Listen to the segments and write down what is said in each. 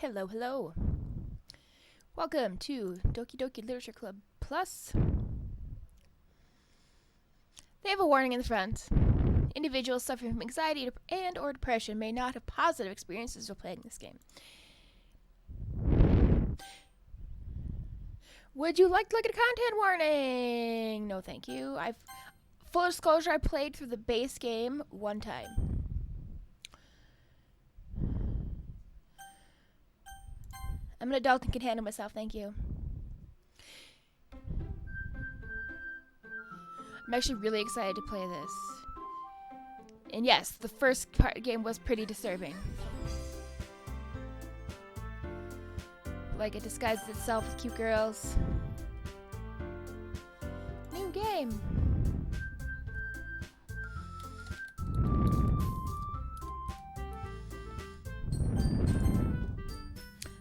Hello, hello. Welcome to Doki Doki Literature Club Plus. They have a warning in the front. Individuals suffering from anxiety and or depression may not have positive experiences while playing this game. Would you like to look at a content warning? No, thank you. Full disclosure, I played through the base game one time. I'm an adult and can handle myself, thank you. I'm actually really excited to play this. And yes, the first part of the game was pretty disturbing. Like it disguises itself with cute girls. New game.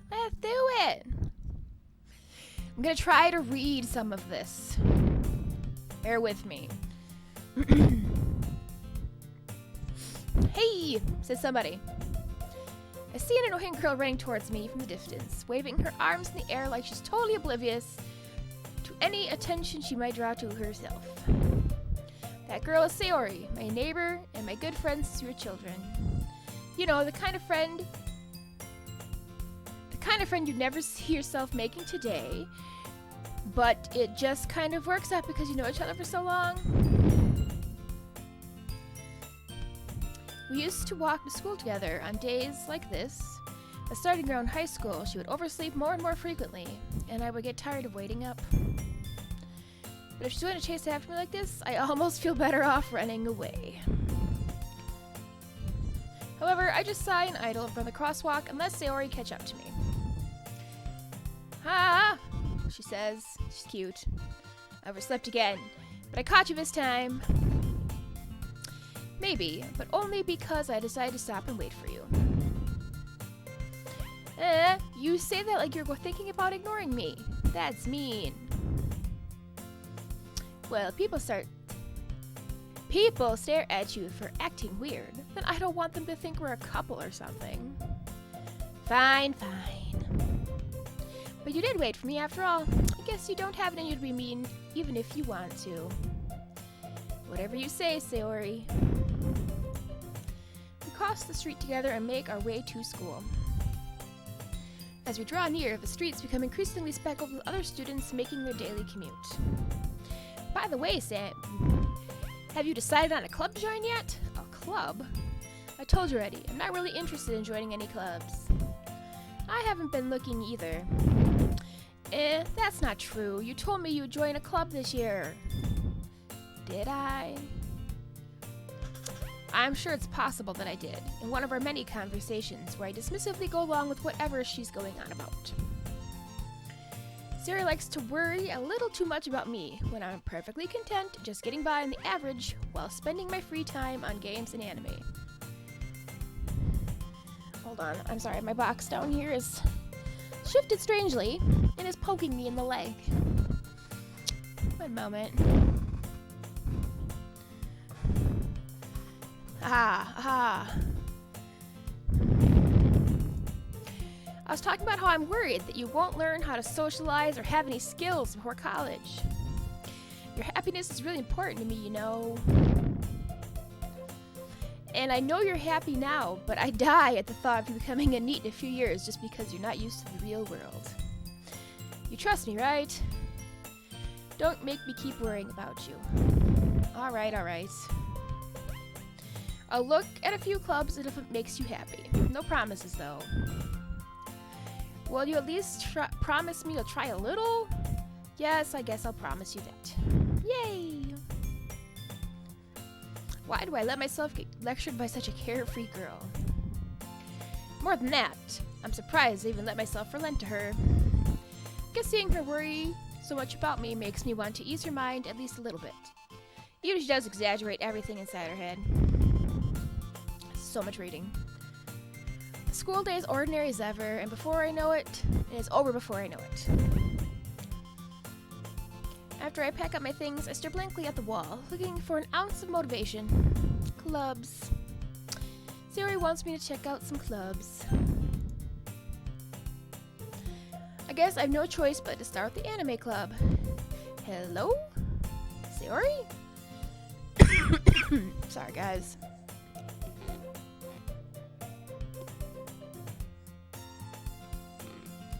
Let's do it. I'm gonna try to read some of this. Bear with me. Hey, says somebody. I see an annoying girl running towards me from the distance, waving her arms in the air like she's totally oblivious to any attention she might draw to herself. That girl is Sayori, my neighbor and my good friend since we were children. You know, the kind of friend you'd never see yourself making today, but it just kind of works out because you know each other for so long. We used to walk to school together on days like this. Starting around high school, she would oversleep more and more frequently, and I would get tired of waiting up. But if she's going to chase after me like this, I almost feel better off running away. However, I just sigh and idle in front of the crosswalk and let Sayori catch up to me. Ha! She says. She's cute. I overslept again, but I caught you this time. Maybe, but only because I decided to stop and wait for you. You say that like you're thinking about ignoring me. That's mean. Well, people stare at you for acting weird, then I don't want them to think we're a couple or something. Fine. But you did wait for me after all. I guess you don't have it in you to be mean, even if you want to. Whatever you say, Sayori. We cross the street together and make our way to school. As we draw near, the streets become increasingly speckled with other students making their daily commute. By the way, Sam, have you decided on a club to join yet? A club? I told you already, I'm not really interested in joining any clubs. I haven't been looking either. That's not true. You told me you'd join a club this year. Did I? I'm sure it's possible that I did, in one of our many conversations where I dismissively go along with whatever she's going on about. Sarah likes to worry a little too much about me when I'm perfectly content just getting by on the average while spending my free time on games and anime. Hold on, I'm sorry, my box down here is shifted strangely and is poking me in the leg. One moment. Aha. I was talking about how I'm worried that you won't learn how to socialize or have any skills before college. Your happiness is really important to me, you know. And I know you're happy now, but I die at the thought of you becoming a NEET in a few years just because you're not used to the real world. You trust me, right? Don't make me keep worrying about you. Alright. I'll look at a few clubs if it makes you happy. No promises, though. Will you at least promise me you'll try a little? Yes, I guess I'll promise you that. Yay! Why do I let myself get lectured by such a carefree girl? More than that, I'm surprised I even let myself relent to her. I guess seeing her worry so much about me makes me want to ease her mind at least a little bit. Even if she does exaggerate everything inside her head. So much reading. The school day is ordinary as ever, and before I know it, it is over before I know it. After I pack up my things, I stare blankly at the wall, looking for an ounce of motivation. Clubs. Sayori wants me to check out some clubs. guess I have no choice but to start the anime club. Hello? Sayori? Sorry, guys.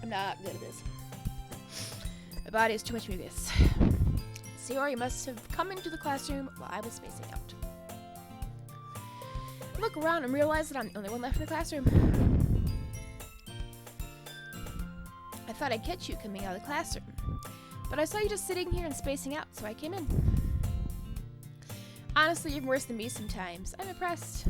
I'm not good at this. My body is too much mucus. Sayori must have come into the classroom while I was spacing out. I look around and realize that I'm the only one left in the classroom. I thought I'd catch you coming out of the classroom, but I saw you just sitting here and spacing out, so I came in. Honestly, you're worse than me sometimes. I'm impressed.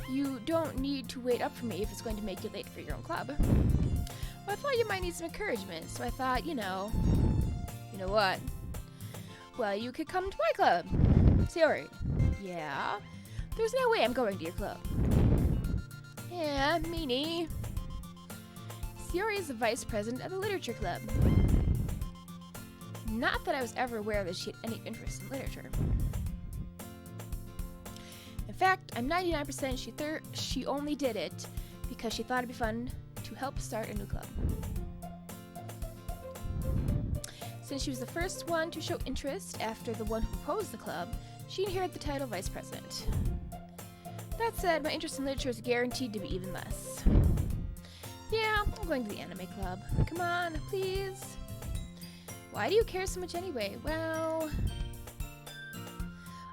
You don't need to wait up for me if it's going to make you late for your own club. Well, I thought you might need some encouragement, so I thought, you know what? Well, you could come to my club. Sayori. Yeah? There's no way I'm going to your club. Yeah, meanie. Sayori is the vice president of the literature club. Not that I was ever aware that she had any interest in literature. In fact, I'm 99% she only did it because she thought it'd be fun to help start a new club. Since she was the first one to show interest after the one who proposed the club, she inherited the title vice president. That said, my interest in literature is guaranteed to be even less. Yeah, I'm going to the anime club. Come on, please. Why do you care so much anyway? Well,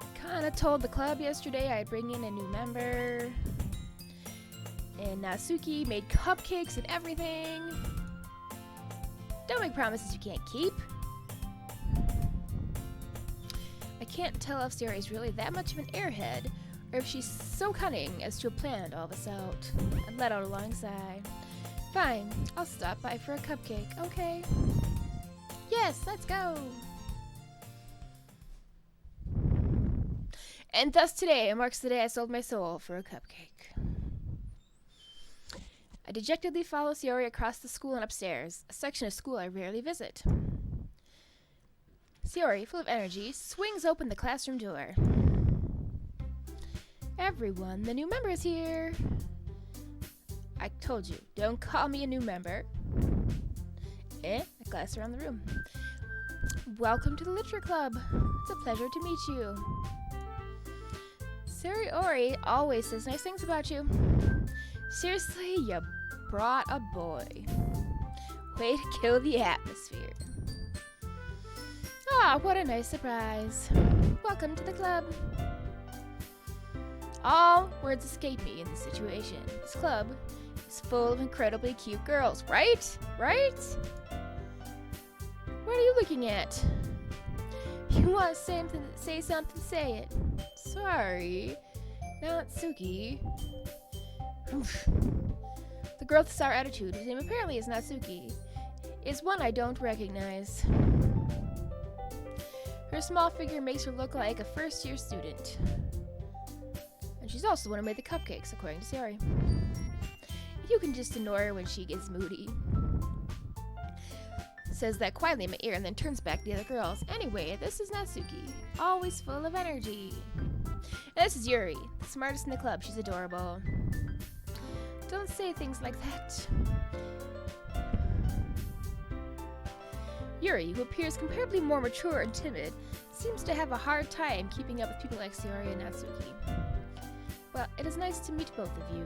I kinda told the club yesterday I'd bring in a new member. And Natsuki made cupcakes and everything. Don't make promises you can't keep. I can't tell if Sayori is really that much of an airhead, or if she's so cunning as to have planned all this out. I let out a long sigh. Fine, I'll stop by for a cupcake, okay? Yes, let's go! And thus today marks the day I sold my soul for a cupcake. I dejectedly follow Sayori across the school and upstairs, a section of school I rarely visit. Sayori, full of energy, swings open the classroom door. Everyone, the new member is here. I told you, don't call me a new member. I glance around the room. Welcome to the Literature Club. It's a pleasure to meet you. Sayori always says nice things about you. Seriously, you brought a boy. Way to kill the atmosphere. Ah, what a nice surprise. Welcome to the club. All words escape me in this situation. This club is full of incredibly cute girls, right? Right? What are you looking at? If you want to say something, say it. Sorry. Natsuki. The girl with the sour attitude, whose name apparently is Natsuki, is one I don't recognize. Her small figure makes her look like a first-year student. And she's also the one who made the cupcakes, according to Sayori. You can just ignore her when she gets moody. Says that quietly in my ear and then turns back to the other girls. Anyway, this is Natsuki, always full of energy. And this is Yuri, the smartest in the club. She's adorable. Don't say things like that. Yuri, who appears comparably more mature and timid, seems to have a hard time keeping up with people like Sayori and Natsuki. Well, it is nice to meet both of you.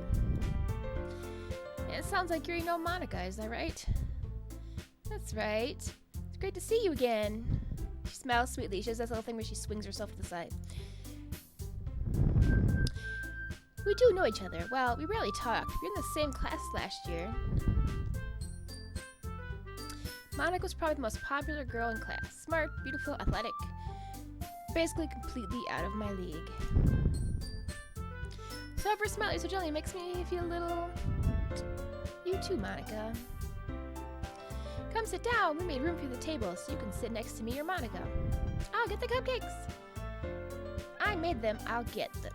And it sounds like Yuri know Monika, is that right? That's right. It's great to see you again. She smiles sweetly. She does that little thing where she swings herself to the side. We do know each other. Well, we rarely talk. We were in the same class last year. Monika was probably the most popular girl in class. Smart, beautiful, athletic. Basically completely out of my league. So ever smiling so gently makes me feel a little... You too, Monika. Come sit down. We made room for the table so you can sit next to me or Monika. I'll get the cupcakes. I made them. I'll get them.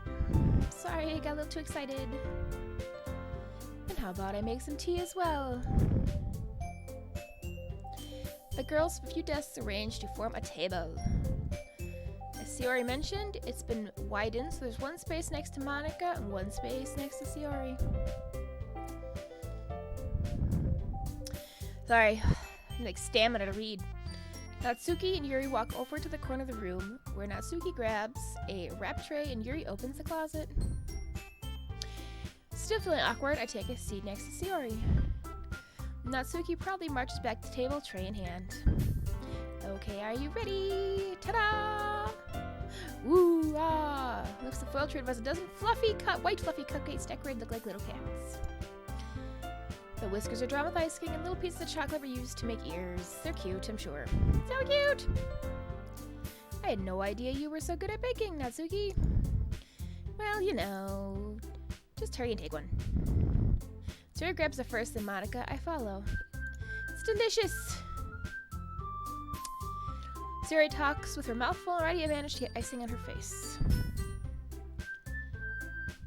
Sorry, I got a little too excited. And how about I make some tea as well? The girls have a few desks arranged to form a table. As Sayori mentioned, it's been widened, so there's one space next to Monika and one space next to Sayori. Sorry, I need stamina to read. Natsuki and Yuri walk over to the corner of the room, where Natsuki grabs a wrap tray and Yuri opens the closet. Still feeling awkward, I take a seat next to Sayori. Natsuki proudly marches back to the table, tray in hand. Okay, are you ready? Ta-da! Woo! Ah! Lifts the foil tray as a dozen white fluffy cupcakes decorated look like little cats. The whiskers are drawn with icing, and little pieces of chocolate were used to make ears. They're cute, I'm sure. So cute! I had no idea you were so good at baking, Natsuki. Well, you know, just hurry and take one. Sayori grabs the first, and Monica, I follow. It's delicious! Sayori talks with her mouth full and already managed to get icing on her face.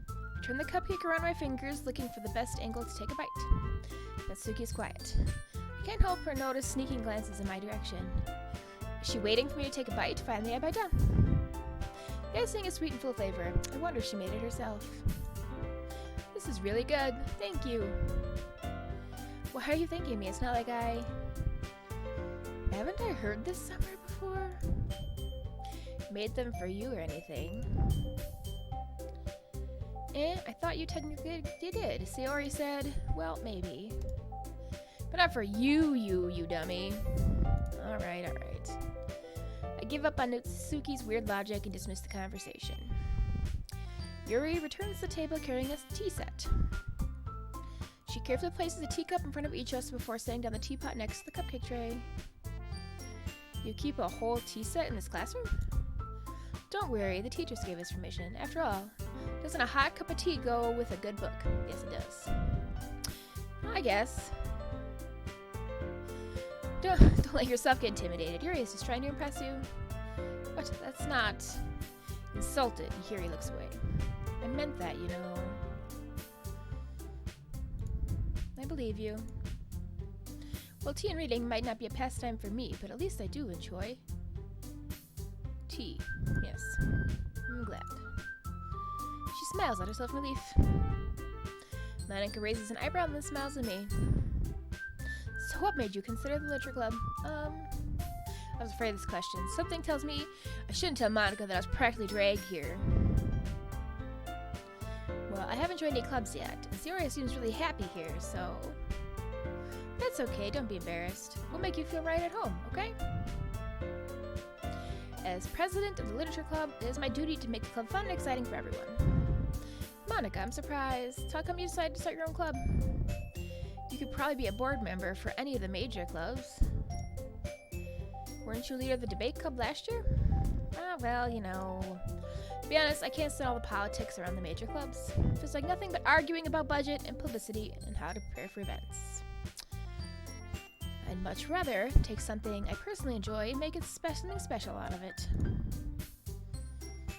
I turn the cupcake around my fingers, looking for the best angle to take a bite. Natsuki is quiet. I can't help but notice sneaking glances in my direction. Is she waiting for me to take a bite? Finally, I bite down. The icing is sweet and full of flavor. I wonder if she made it herself. This is really good. Thank you. Why are you thanking me? It's not like Haven't I heard this somewhere before? Made them for you or anything. I thought you technically did. Sayori said, well, maybe. But not for you dummy. Alright. I give up on Natsuki's weird logic and dismiss the conversation. Yuri returns to the table carrying a tea set. She carefully places a teacup in front of each of us before setting down the teapot next to the cupcake tray. You keep a whole tea set in this classroom? Don't worry, the teachers gave us permission. After all, doesn't a hot cup of tea go with a good book? Yes, it does. I guess. Don't let yourself get intimidated. Yuri is just trying to impress you. What? That's not... Insulted. Yuri looks away. I meant that, you know. I believe you. Well, tea and reading might not be a pastime for me, but at least I do enjoy. Tea. Yes. I'm glad. She smiles at herself in relief. Monica raises an eyebrow and then smiles at me. So what made you consider the literature club? I was afraid of this question. Something tells me I shouldn't tell Monica that I was practically dragged here. Well, I haven't joined any clubs yet, and Sayori seems really happy here, so... That's okay, don't be embarrassed. We'll make you feel right at home, okay? As president of the literature club, it is my duty to make the club fun and exciting for everyone. Monica, I'm surprised. How come you decided to start your own club? You could probably be a board member for any of the major clubs. Weren't you leader of the debate club last year? Ah, well, you know... To be honest, I can't stand all the politics around the major clubs. Feels like nothing but arguing about budget and publicity and how to prepare for events. I'd much rather take something I personally enjoy and make something special out of it.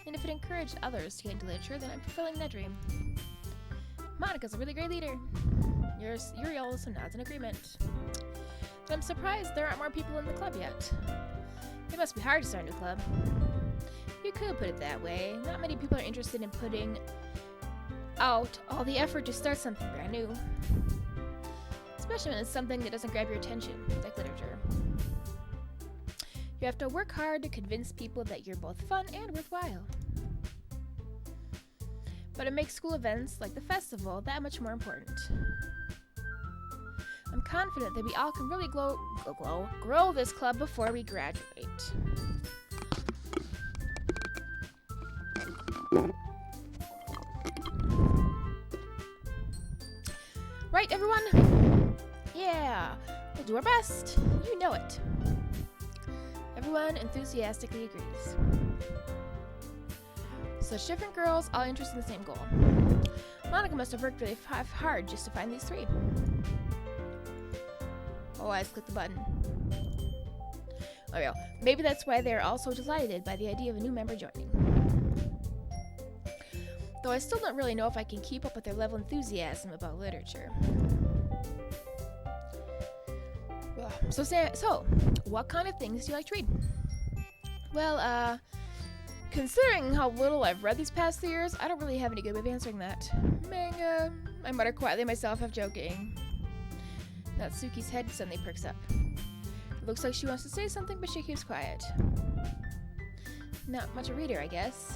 And if it encouraged others to get into literature, then I'm fulfilling that dream. Monica's a really great leader. Yuri also nods in agreement. But I'm surprised there aren't more people in the club yet. It must be hard to start a new club. You could put it that way. Not many people are interested in putting out all the effort to start something brand new. Especially when it's something that doesn't grab your attention, like literature. You have to work hard to convince people that you're both fun and worthwhile. But it makes school events like the festival that much more important. I'm confident that we all can really grow this club before we graduate. Right, everyone? Yeah, we'll do our best. You know it. Everyone enthusiastically agrees. Such different girls, all interested in the same goal. Monica must have worked really hard just to find these three. All eyes click the button. Oh yeah, maybe that's why they're all so delighted by the idea of a new member joining. Though I still don't really know if I can keep up with their level of enthusiasm about literature. So, what kind of things do you like to read? Well, considering how little I've read these past 3 years, I don't really have any good way of answering that. Manga, I mutter quietly myself, half joking. Natsuki's head suddenly perks up. It looks like she wants to say something, but she keeps quiet. Not much a reader, I guess.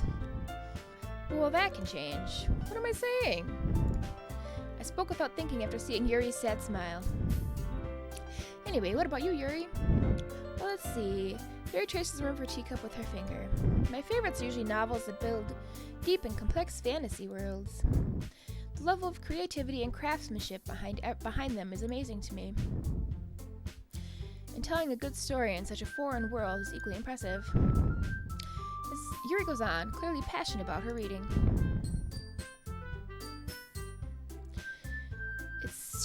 Well, that can change. What am I saying? I spoke without thinking after seeing Yuri's sad smile. Anyway, what about you, Yuri? Well, let's see. Yuri traces around her teacup with her finger. My favorites are usually novels that build deep and complex fantasy worlds. The level of creativity and craftsmanship behind them is amazing to me. And telling a good story in such a foreign world is equally impressive. As Yuri goes on, clearly passionate about her reading.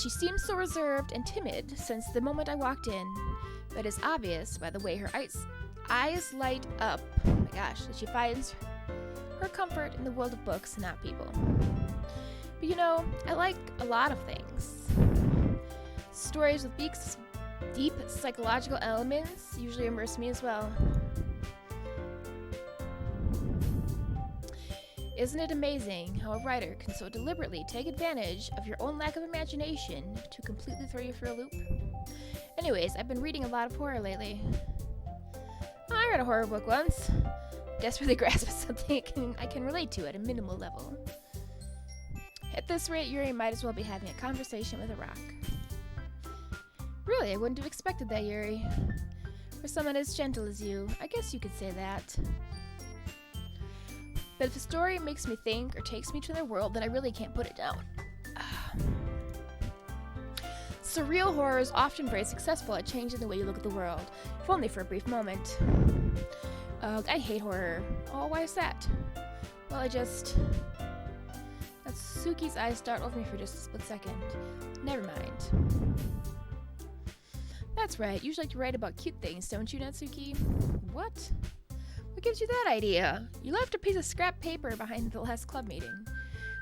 She seems so reserved and timid since the moment I walked in, but it's obvious by the way her eyes light up, oh my gosh, that she finds her comfort in the world of books, not people. But you know, I like a lot of things. Stories with deep psychological elements usually immerse me as well. Isn't it amazing how a writer can so deliberately take advantage of your own lack of imagination to completely throw you for a loop? Anyways, I've been reading a lot of horror lately. I read a horror book once. Desperately grasped something I can relate to at a minimal level. At this rate, Yuri might as well be having a conversation with a rock. Really, I wouldn't have expected that, Yuri. For someone as gentle as you, I guess you could say that. But if a story makes me think or takes me to their world, then I really can't put it down. Surreal horror is often very successful at changing the way you look at the world, if only for a brief moment. Ugh, I hate horror. Oh, why is that? Well, Natsuki's eyes start over me for just a split second. Never mind. That's right, you usually like to write about cute things, don't you, Natsuki? What? What gives you that idea? You left a piece of scrap paper behind the last club meeting.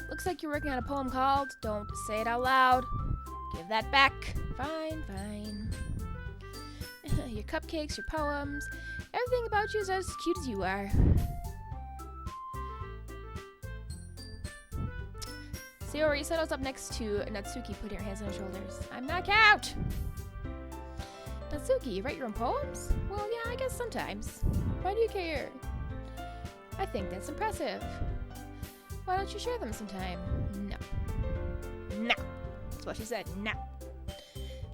Looks like you're working on a poem called Don't Say It Out Loud. Give that back. Fine. Your cupcakes, your poems, everything about you is as cute as you are. Sayori settles up next to Natsuki, putting her hands on her shoulders. I'm knocked out! Natsuki, you write your own poems? Well, yeah, I guess sometimes. Why do you care? I think that's impressive. Why don't you share them sometime? No. That's what she said. No.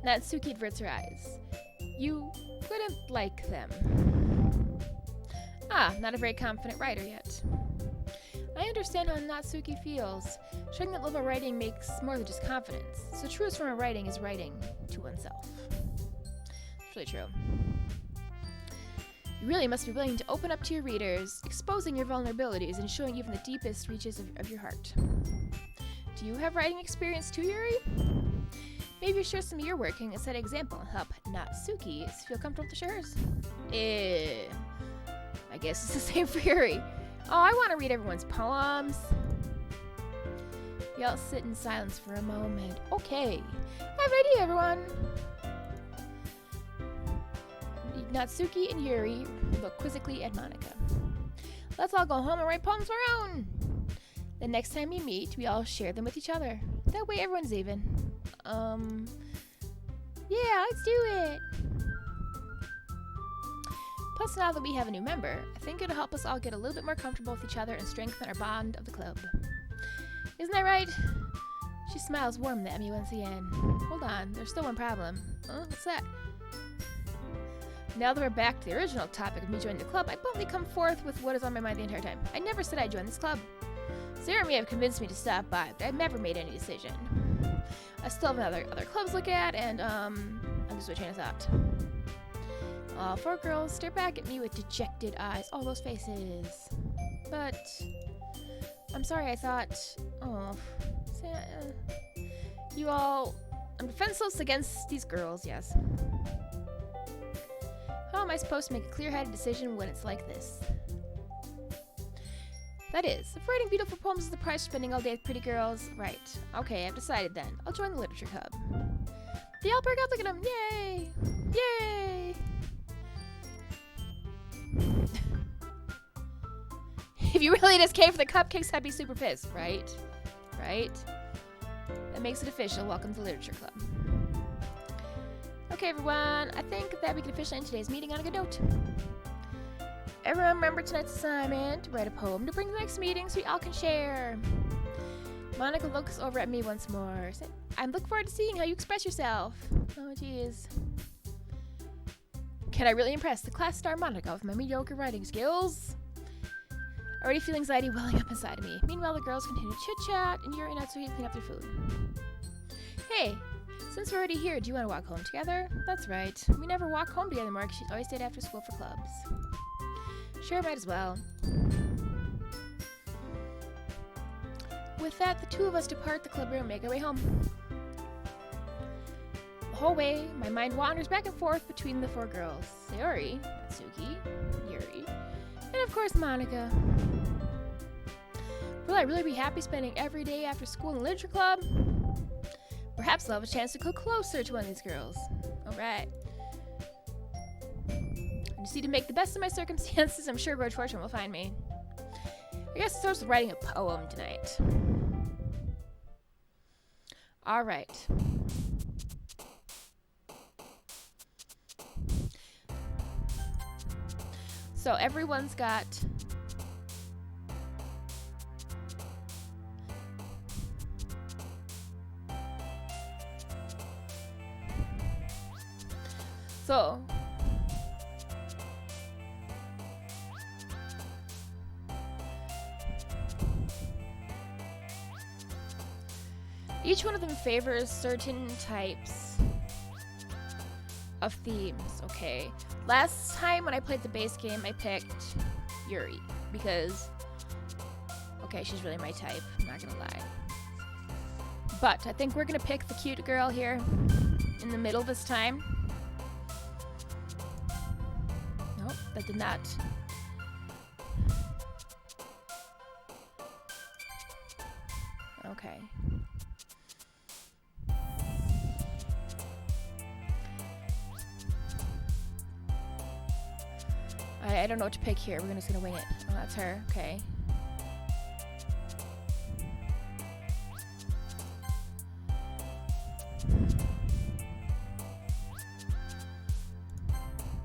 Natsuki averts her eyes. You wouldn't like them. Not a very confident writer yet. I understand how Natsuki feels. Showing that level of writing makes more than just confidence. So truest form of writing is writing to oneself. It's really true. You really must be willing to open up to your readers, exposing your vulnerabilities and showing even the deepest reaches of your heart. Do you have writing experience too, Yuri? Maybe share some of your work and set an example and help Natsuki feel comfortable to share hers. I guess it's the same for Yuri. Oh, I want to read everyone's poems. Y'all sit in silence for a moment. Okay, I have an idea, everyone. Natsuki and Yuri look quizzically at Monika. Let's all go home and write poems of our own. The next time we meet, we all share them with each other. That way everyone's even. Yeah, let's do it. Plus, now that we have a new member, I think it'll help us all get a little bit more comfortable with each other and strengthen our bond of the club. Isn't that right? She smiles warmly at me once again. Hold on, there's still one problem. What's that? Now that we're back to the original topic of me joining the club, I boldly come forth with what is on my mind the entire time. I never said I'd join this club. Sarah may have convinced me to stop by, but I've never made any decision. I still have other clubs to look at, and I'm just my train of thought. All four girls stare back at me with dejected eyes. All those faces. But I'm sorry, I thought, you all, I'm defenseless against these girls, yes. How am I supposed to make a clear-headed decision when it's like this? That is, if writing beautiful poems is the price of spending all day with pretty girls, right. Okay, I've decided then. I'll join the literature club. They all perk out, look at them. Yay! Yay! If you really just came for the cupcakes, I'd be super pissed, right? Right? That makes it official. Welcome to the literature club. Okay, everyone, I think that we can officially end today's meeting on a good note. Everyone remember tonight's assignment, write a poem to bring to the next meeting so we all can share. Monica looks over at me once more. I look forward to seeing how you express yourself. Oh, jeez. Can I really impress the class star Monica with my mediocre writing skills? I already feel anxiety welling up inside of me. Meanwhile, the girls continue to chit-chat, and Yuri and Natsuki clean up their food. Hey, since we're already here, do you want to walk home together? That's right. We never walk home together more because she's always stayed after school for clubs. Sure, might as well. With that, the two of us depart the club room and make our way home. The whole way, my mind wanders back and forth between the four girls. Sayori, Natsuki, Yuri, and of course Monica. Will I really be happy spending every day after school in the literature club? Perhaps I'll have a chance to go closer to one of these girls. Alright. I just need to make the best of my circumstances. I'm sure Roach Fortune will find me. I guess it starts with writing a poem tonight. Alright. So everyone's got each one of them favors certain types of themes, okay? Last time when I played the base game, I picked Yuri because, okay, she's really my type, I'm not gonna lie. But I think we're gonna pick the cute girl here in the middle this time. Nope, that did not. Okay. I don't know what to pick here. We're just gonna wing it. Oh, that's her. Okay.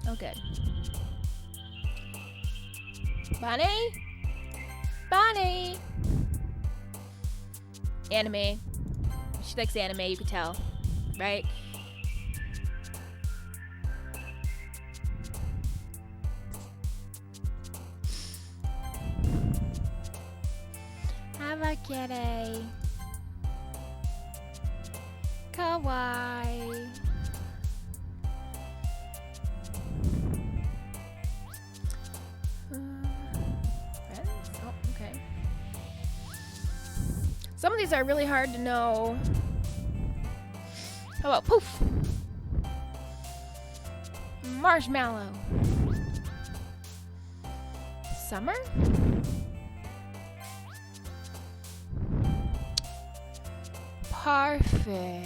Oh, good. Bonnie? Bonnie! Anime. She likes anime, you can tell. Right? Kitty. Kawaii. Friends? Oh, okay. Some of these are really hard to know. How about Poof? Marshmallow. Summer? Parfait.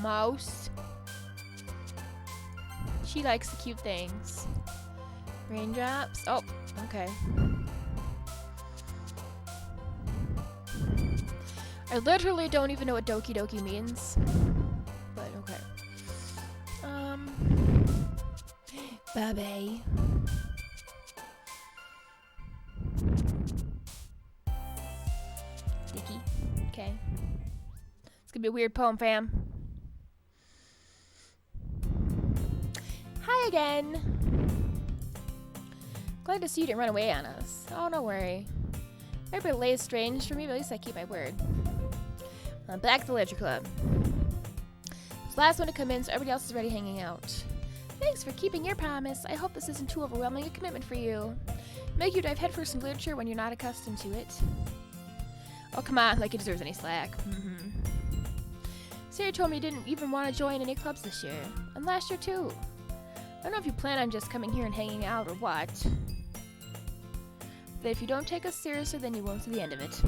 Mouse. She likes the cute things. Raindrops. Oh, okay. I literally don't even know what Doki Doki means. But okay. Bye-bye. Sticky. Okay. It's gonna be a weird poem, fam. Hi again. Glad to see you didn't run away on us. Oh, no worry. Every delay is strange for me, but at least I keep my word. I'm back at the Literature Club. It's the last one to come in, so everybody else is already hanging out. Thanks for keeping your promise. I hope this isn't too overwhelming a commitment for you. Make you dive headfirst in literature when you're not accustomed to it. Oh, come on, like it deserves any slack. Sarah told me you didn't even want to join any clubs this year. And last year, too. I don't know if you plan on just coming here and hanging out or what. But if you don't take us seriously, then you won't see the end of it.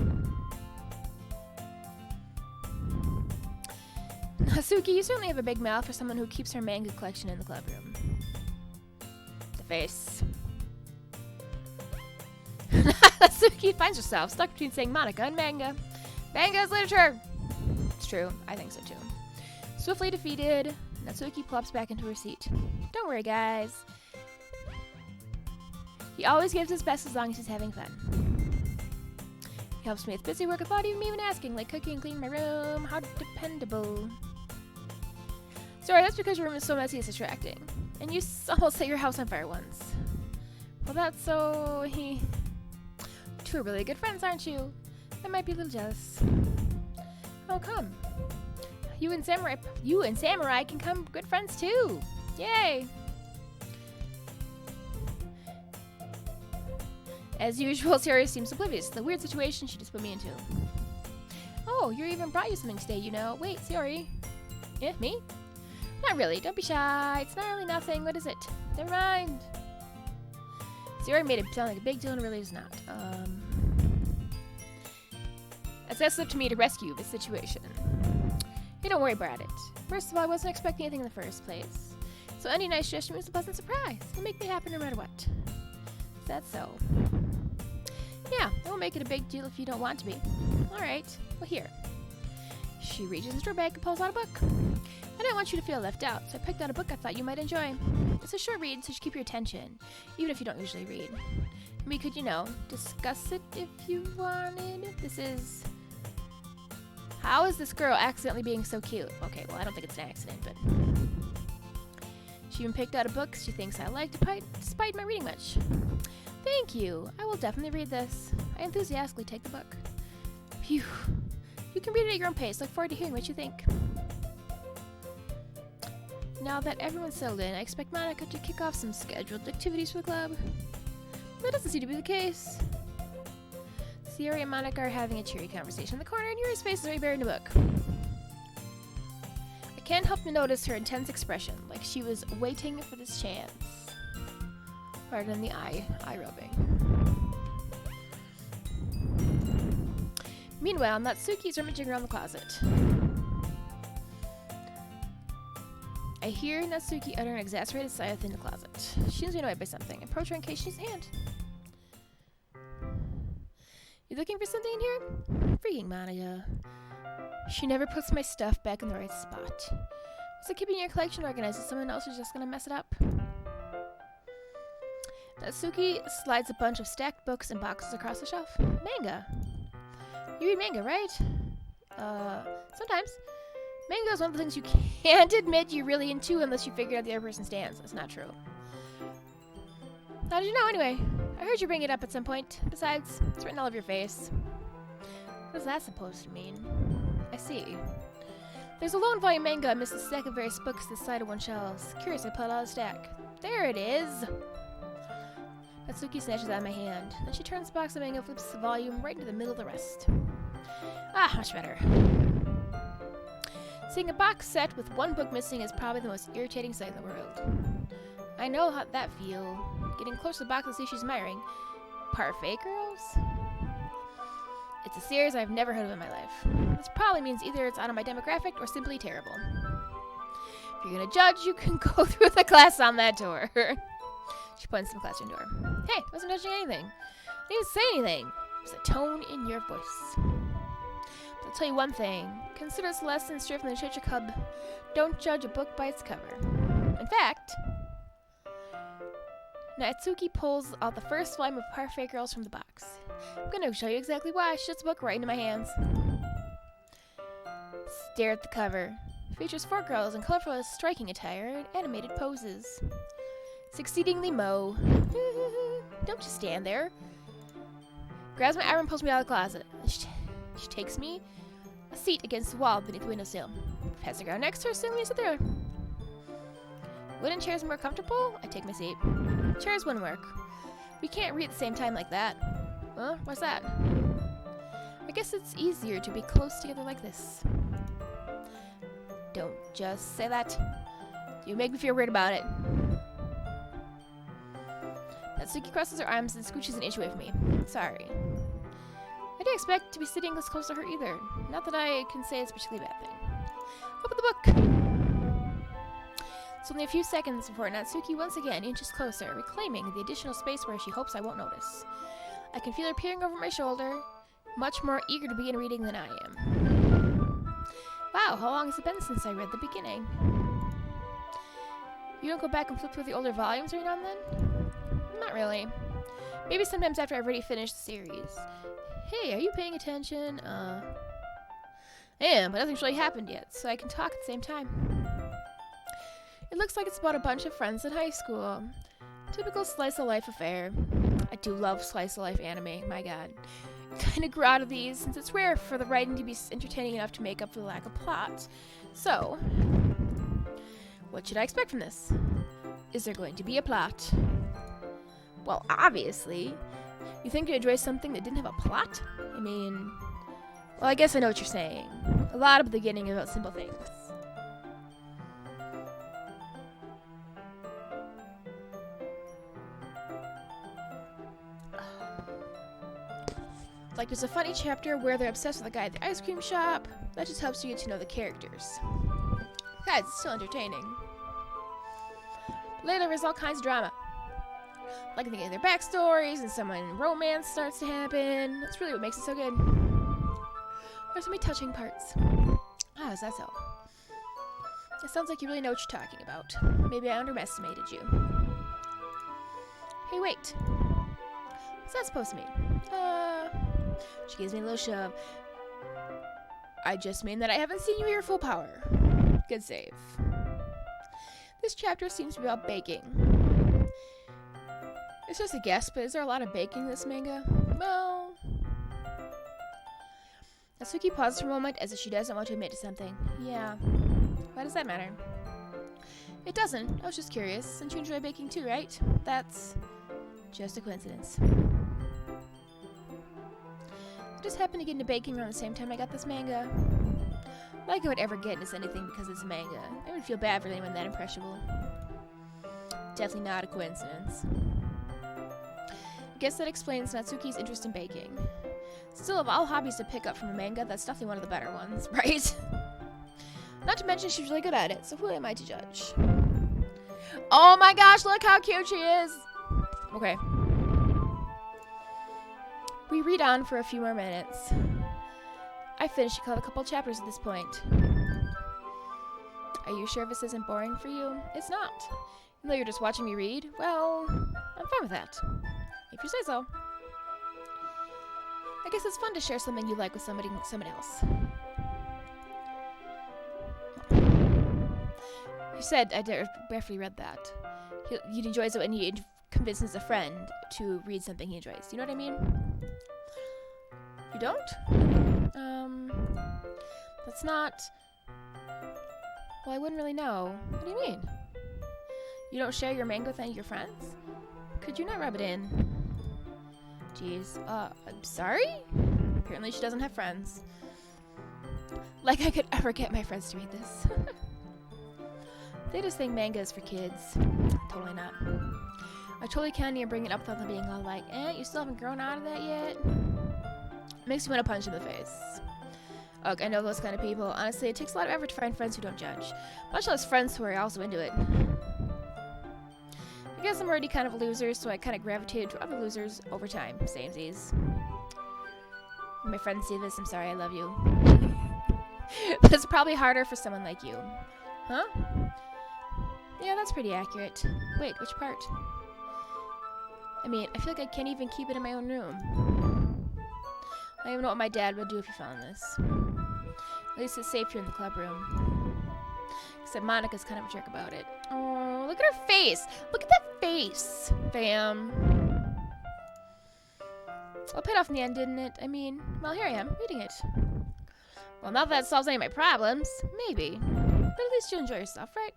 Natsuki, you certainly have a big mouth for someone who keeps her manga collection in the club room. The face. Natsuki finds herself stuck between saying Monica and manga. Manga is literature! It's true. I think so too. Swiftly defeated, Natsuki plops back into her seat. Don't worry, guys. He always gives his best as long as he's having fun. He helps me with busy work without even asking, like cooking and cleaning my room. How dependable. Sorry, that's because your room is so messy it's distracting. And you almost set your house on fire once. Well, that's so... Two are really good friends, aren't you? I might be a little jealous. How come? You and Samurai can become good friends too. Yay! As usual, Sayori seems oblivious to the weird situation she just put me into. Oh, you even brought you something today, you know. Wait, Sayori. Eh, me? Not really. Don't be shy. It's not really nothing. What is it? Never mind. Sayori made it sound like a big deal and really is not. It's up to me to rescue this situation. Hey, don't worry about it. First of all, I wasn't expecting anything in the first place. So any nice gesture was a pleasant surprise. It'll make me happy no matter what. Is that so? Yeah, I won't make it a big deal if you don't want to be. Alright, well here. She reaches into her bag and pulls out a book. I didn't want you to feel left out, so I picked out a book I thought you might enjoy. It's a short read, so just keep your attention, even if you don't usually read. And we could, you know, discuss it if you wanted. This is... How is this girl accidentally being so cute? Okay, well, I don't think it's an accident, but... She even picked out a book she thinks I like, despite my reading much. Thank you. I will definitely read this. I enthusiastically take the book. Phew. You can read it at your own pace. Look forward to hearing what you think. Now that everyone's settled in, I expect Monika to kick off some scheduled activities for the club. That doesn't seem to be the case. Sayori and Monika are having a cheery conversation in the corner, and Yuri's face is already buried in a book. I can't help but notice her intense expression, like she was waiting for this chance. Pardon the eye rubbing. Meanwhile, Natsuki's rummaging around the closet. I hear Natsuki utter an exasperated sigh within the closet. She seems to be annoyed by something. I approach her in case she's hand. You looking for something in here? Freaking Monika. She never puts my stuff back in the right spot. Was it keeping your collection organized if someone else is just gonna mess it up? Natsuki slides a bunch of stacked books and boxes across the shelf. Manga. You read manga, right? Sometimes. Manga is one of the things you can't admit you're really into unless you figure out the other person's stance. That's not true. How did you know anyway? I heard you bring it up at some point. Besides, it's written all over your face. What is that supposed to mean? I see. There's a lone volume manga amidst a stack of various books this side of one shelf. Curious, I pulled out a stack. There it is! Natsuki snatches out of my hand. Then she turns the box of manga and flips the volume right into the middle of the rest. Ah, much better. Seeing a box set with one book missing is probably the most irritating sight in the world. I know how that feels. Getting close to the box to see she's admiring. Parfait Girls? It's a series I've never heard of in my life. This probably means either it's out of my demographic or simply terrible. If you're gonna judge, you can go through the class on that door. She points to the classroom door. Hey, I wasn't judging anything. I didn't even say anything. There's a tone in your voice. But I'll tell you one thing. Consider this a lesson straight from the Literature Club. Don't judge a book by its cover. In fact, Natsuki pulls out the first volume of Parfait Girls from the box. I'm going to show you exactly why. She puts the book right into my hands. Stare at the cover. It features 4 girls in colorful, striking attire and animated poses. It's exceedingly Mo. Don't just stand there. Grabs my arm and pulls me out of the closet. She takes me a seat against the wall beneath the windowsill. Pats the ground next to her, assuming I sit there. Wooden chairs more comfortable? I take my seat. Chairs wouldn't work. We can't read at the same time like that. Huh? What's that? I guess it's easier to be close together like this. Don't just say that. You make me feel weird about it. Natsuki crosses her arms and scooches an inch away from me. Sorry. I didn't expect to be sitting this close to her either. Not that I can say it's a particularly bad thing. Open the book! It's only a few seconds before Natsuki once again inches closer, reclaiming the additional space where she hopes I won't notice. I can feel her peering over my shoulder, much more eager to begin reading than I am. Wow, how long has it been since I read the beginning? You don't go back and flip through the older volumes every now and then? Not really. Maybe sometimes after I've already finished the series. Hey, are you paying attention? I am, but nothing's really happened yet, so I can talk at the same time. It looks like it's about a bunch of friends in high school. Typical slice-of-life affair. I do love slice-of-life anime, my god. Kinda grew out of these, since it's rare for the writing to be entertaining enough to make up for the lack of plot. So, what should I expect from this? Is there going to be a plot? Well, obviously. You think you'd enjoy something that didn't have a plot? I mean, well, I guess I know what you're saying. A lot of the beginning about simple things. Like there's a funny chapter where they're obsessed with the guy at the ice cream shop. That just helps you get to know the characters. Guys, it's still entertaining. Later there's all kinds of drama. Like they get their backstories and some romance starts to happen. That's really what makes it so good. There's so many touching parts. Ah, is that so? It sounds like you really know what you're talking about. Maybe I underestimated you. Hey, wait. What's that supposed to mean? She gives me a little shove. I just mean that I haven't seen you here full power. Good save. This chapter seems to be about baking. It's just a guess, but is there a lot of baking in this manga? Well... Natsuki pauses for a moment as if she doesn't want to admit to something. Yeah. Why does that matter? It doesn't. I was just curious, since you enjoy baking too, right? That's just a coincidence. I just happened to get into baking around the same time I got this manga. Like I would ever get into anything because it's a manga. I would feel bad for anyone that impressionable. Definitely not a coincidence. I guess that explains Natsuki's interest in baking. Still, of all hobbies to pick up from a manga, that's definitely one of the better ones, right? Not to mention she's really good at it, so who am I to judge? Oh my gosh, look how cute she is! Okay. We read on for a few more minutes. I finished a couple chapters at this point. Are you sure this isn't boring for you? It's not. Even though you're just watching me read, well, I'm fine with that. If you say so. I guess it's fun to share something you like with someone else. You said, I briefly read that. He enjoys it when he convinces a friend to read something he enjoys. You know what I mean? You don't? That's not... Well, I wouldn't really know. What do you mean? You don't share your manga with any of your friends? Could you not rub it in? Jeez. I'm sorry? Apparently she doesn't have friends. Like I could ever get my friends to read this. They just think manga is for kids. Totally not. I totally can't even bring it up without them being all like, you still haven't grown out of that yet? Makes me want to punch in the face. Ugh, I know those kind of people. Honestly, it takes a lot of effort to find friends who don't judge. Much less friends who are also into it. I guess I'm already kind of a loser, so I kind of gravitated to other losers over time. Samesies. When my friends see this, I'm sorry, I love you. But it's probably harder for someone like you. Huh? Yeah, that's pretty accurate. Wait, which part? I mean, I feel like I can't even keep it in my own room. I don't even know what my dad would do if he found this. At least it's safe here in the club room. Except Monica's kind of a jerk about it. Oh, look at her face! Look at that face! Bam. Well, it paid off in the end, didn't it? I mean, well, here I am, reading it. Well, not that solves any of my problems. Maybe. But at least you enjoy yourself, right?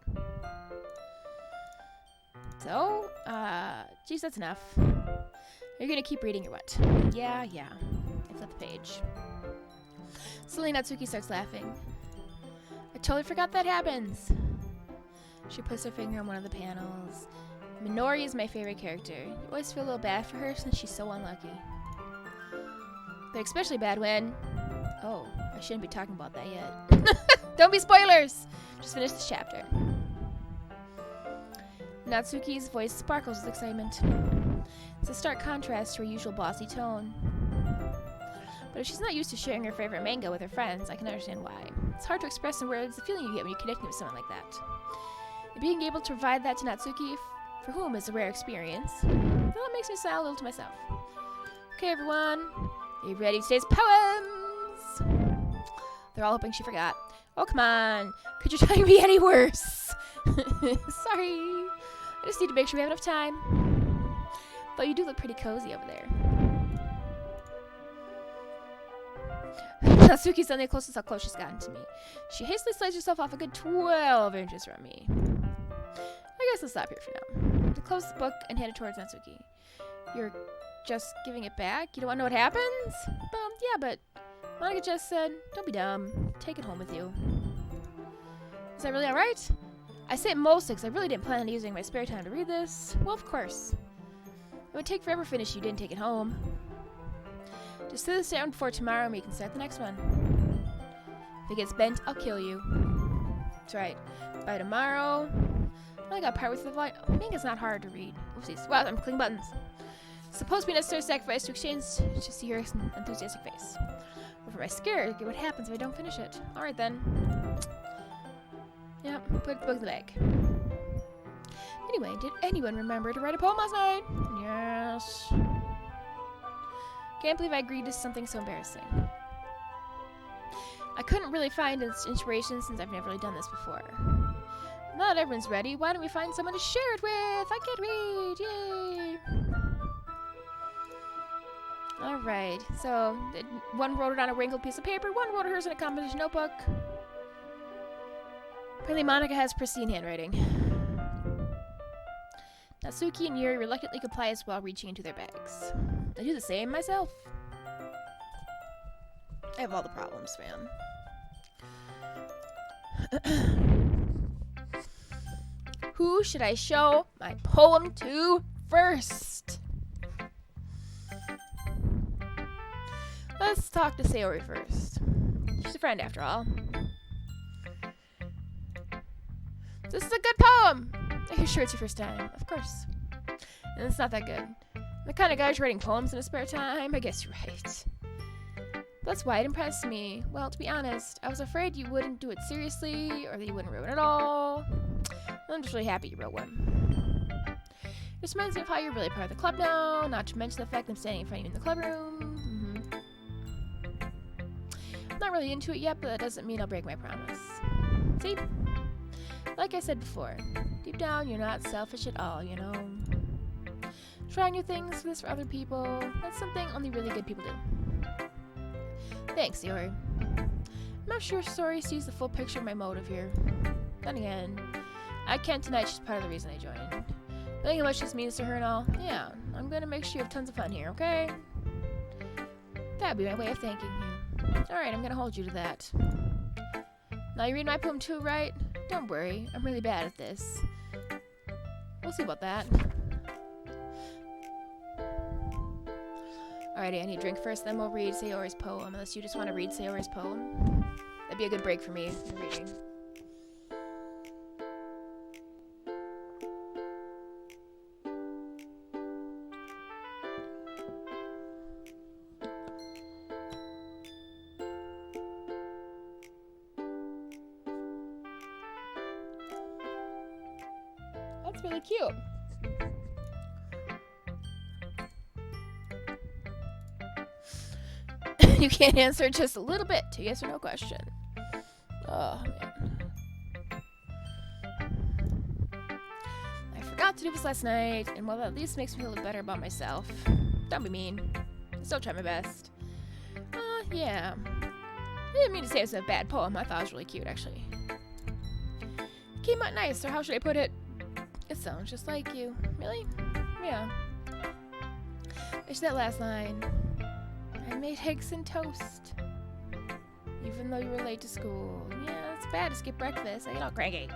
So, geez, that's enough. You're gonna keep reading or what? Yeah. I flip the page. Suddenly, Natsuki starts laughing. I totally forgot that happens. She puts her finger on one of the panels. Minori is my favorite character. You always feel a little bad for her since she's so unlucky. But especially bad when... Oh, I shouldn't be talking about that yet. Don't be spoilers! Just finish this chapter. Natsuki's voice sparkles with excitement. It's a stark contrast to her usual bossy tone. But if she's not used to sharing her favorite manga with her friends, I can understand why. It's hard to express in words the feeling you get when you're connecting with someone like that. And being able to provide that to Natsuki, for whom is a rare experience, well, it makes me smile a little to myself. Okay, everyone, are you ready for today's poems? They're all hoping she forgot. Oh, come on. Could your tongue be any worse? Sorry. I just need to make sure we have enough time. Though you do look pretty cozy over there. Natsuki's suddenly close to how close she's gotten to me. She hastily slides herself off a good 12 inches from me. I guess I'll stop here for now. I close the book and hand it towards Natsuki. You're just giving it back? You don't want to know what happens? Yeah, but Monika just said, don't be dumb. Take it home with you. Is that really alright? I say it mostly because I really didn't plan on using my spare time to read this. Well, of course. It would take forever to finish if you didn't take it home. Just sit this down before tomorrow and we can start the next one. If it gets bent, I'll kill you. That's right. By tomorrow... I got part with the volume. I think it's not hard to read. Oopsies. Wow, I'm clicking buttons. It's supposed to be a necessary sacrifice to exchange to see your enthusiastic face. But for my scare, what happens if I don't finish it? Alright then. Yep, put the book in the bag. Anyway, did anyone remember to write a poem last night? Yes. Can't believe I agreed to something so embarrassing. I couldn't really find inspiration since I've never really done this before. Now that everyone's ready, why don't we find someone to share it with? I can't read! Yay! Alright, so one wrote it on a wrinkled piece of paper, one wrote hers in a competition notebook. Apparently Monika has pristine handwriting. Natsuki and Yuri reluctantly comply as well, reaching into their bags. I do the same myself. I have all the problems, man. Who should I show my poem to first? Let's talk to Sayori first. She's a friend after all. This is a good poem! Are you sure it's your first time? Of course. And it's not that good. The kind of guy who's writing poems in his spare time? I guess you're right. That's why it impressed me. Well, to be honest, I was afraid you wouldn't do it seriously, or that you wouldn't ruin it all. I'm just really happy you wrote one. This reminds me of how you're really part of the club now, not to mention the fact I'm standing in front of you in the club room. I'm not really into it yet, but that doesn't mean I'll break my promise. See? Like I said before, deep down you're not selfish at all, you know? Trying new things for other people, that's something only really good people do. Thanks, Yuri. I'm not sure Sayori sees the full picture of my motive here. Then again, I can't deny she's part of the reason I joined. Thinking how much this means to her and all, yeah, I'm gonna make sure you have tons of fun here, okay? That'd be my way of thanking you. Alright, I'm gonna hold you to that. Now you read my poem too, right? Don't worry, I'm really bad at this. We'll see about that. Alrighty, I need a drink first, then we'll read Sayori's poem, unless you just want to read Sayori's poem. That'd be a good break for me in reading. That's really cute. You can't answer just a little bit to yes or no question. Oh, man. I forgot to do this last night, and well, at least makes me feel a little better about myself. Don't be mean. I still try my best. Yeah. I didn't mean to say it was a bad poem. I thought it was really cute, actually. It came out nice, or how should I put it? It sounds just like you. Really? Yeah. It's that last line. I made eggs and toast. Even though you were late to school. Yeah, it's bad to skip breakfast. I get all cranky.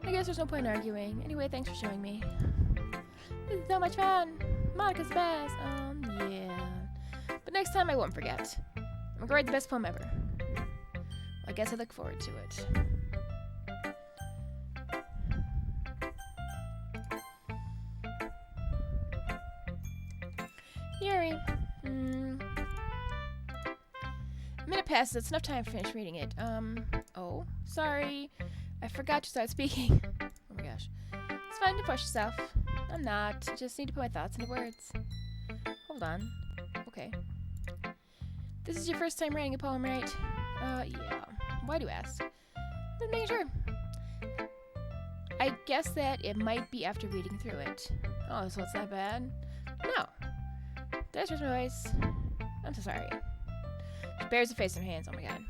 I guess there's no point in arguing. Anyway, thanks for showing me. This is so much fun. Monika's best. Yeah. But next time I won't forget. I'm gonna write the best poem ever. Well, I guess I look forward to it. Yuri. I'm in a past it. It's enough time to finish reading it. Oh, sorry. I forgot to start speaking. Oh my gosh. It's fine to push yourself. I'm not. I just need to put my thoughts into words. Hold on. Okay. This is your first time writing a poem, right? Yeah. Why do you ask? Just making sure. I guess that it might be after reading through it. Oh, so it's that bad? No. That's just my voice. I'm so sorry. She bears her face in her hands. Oh my god.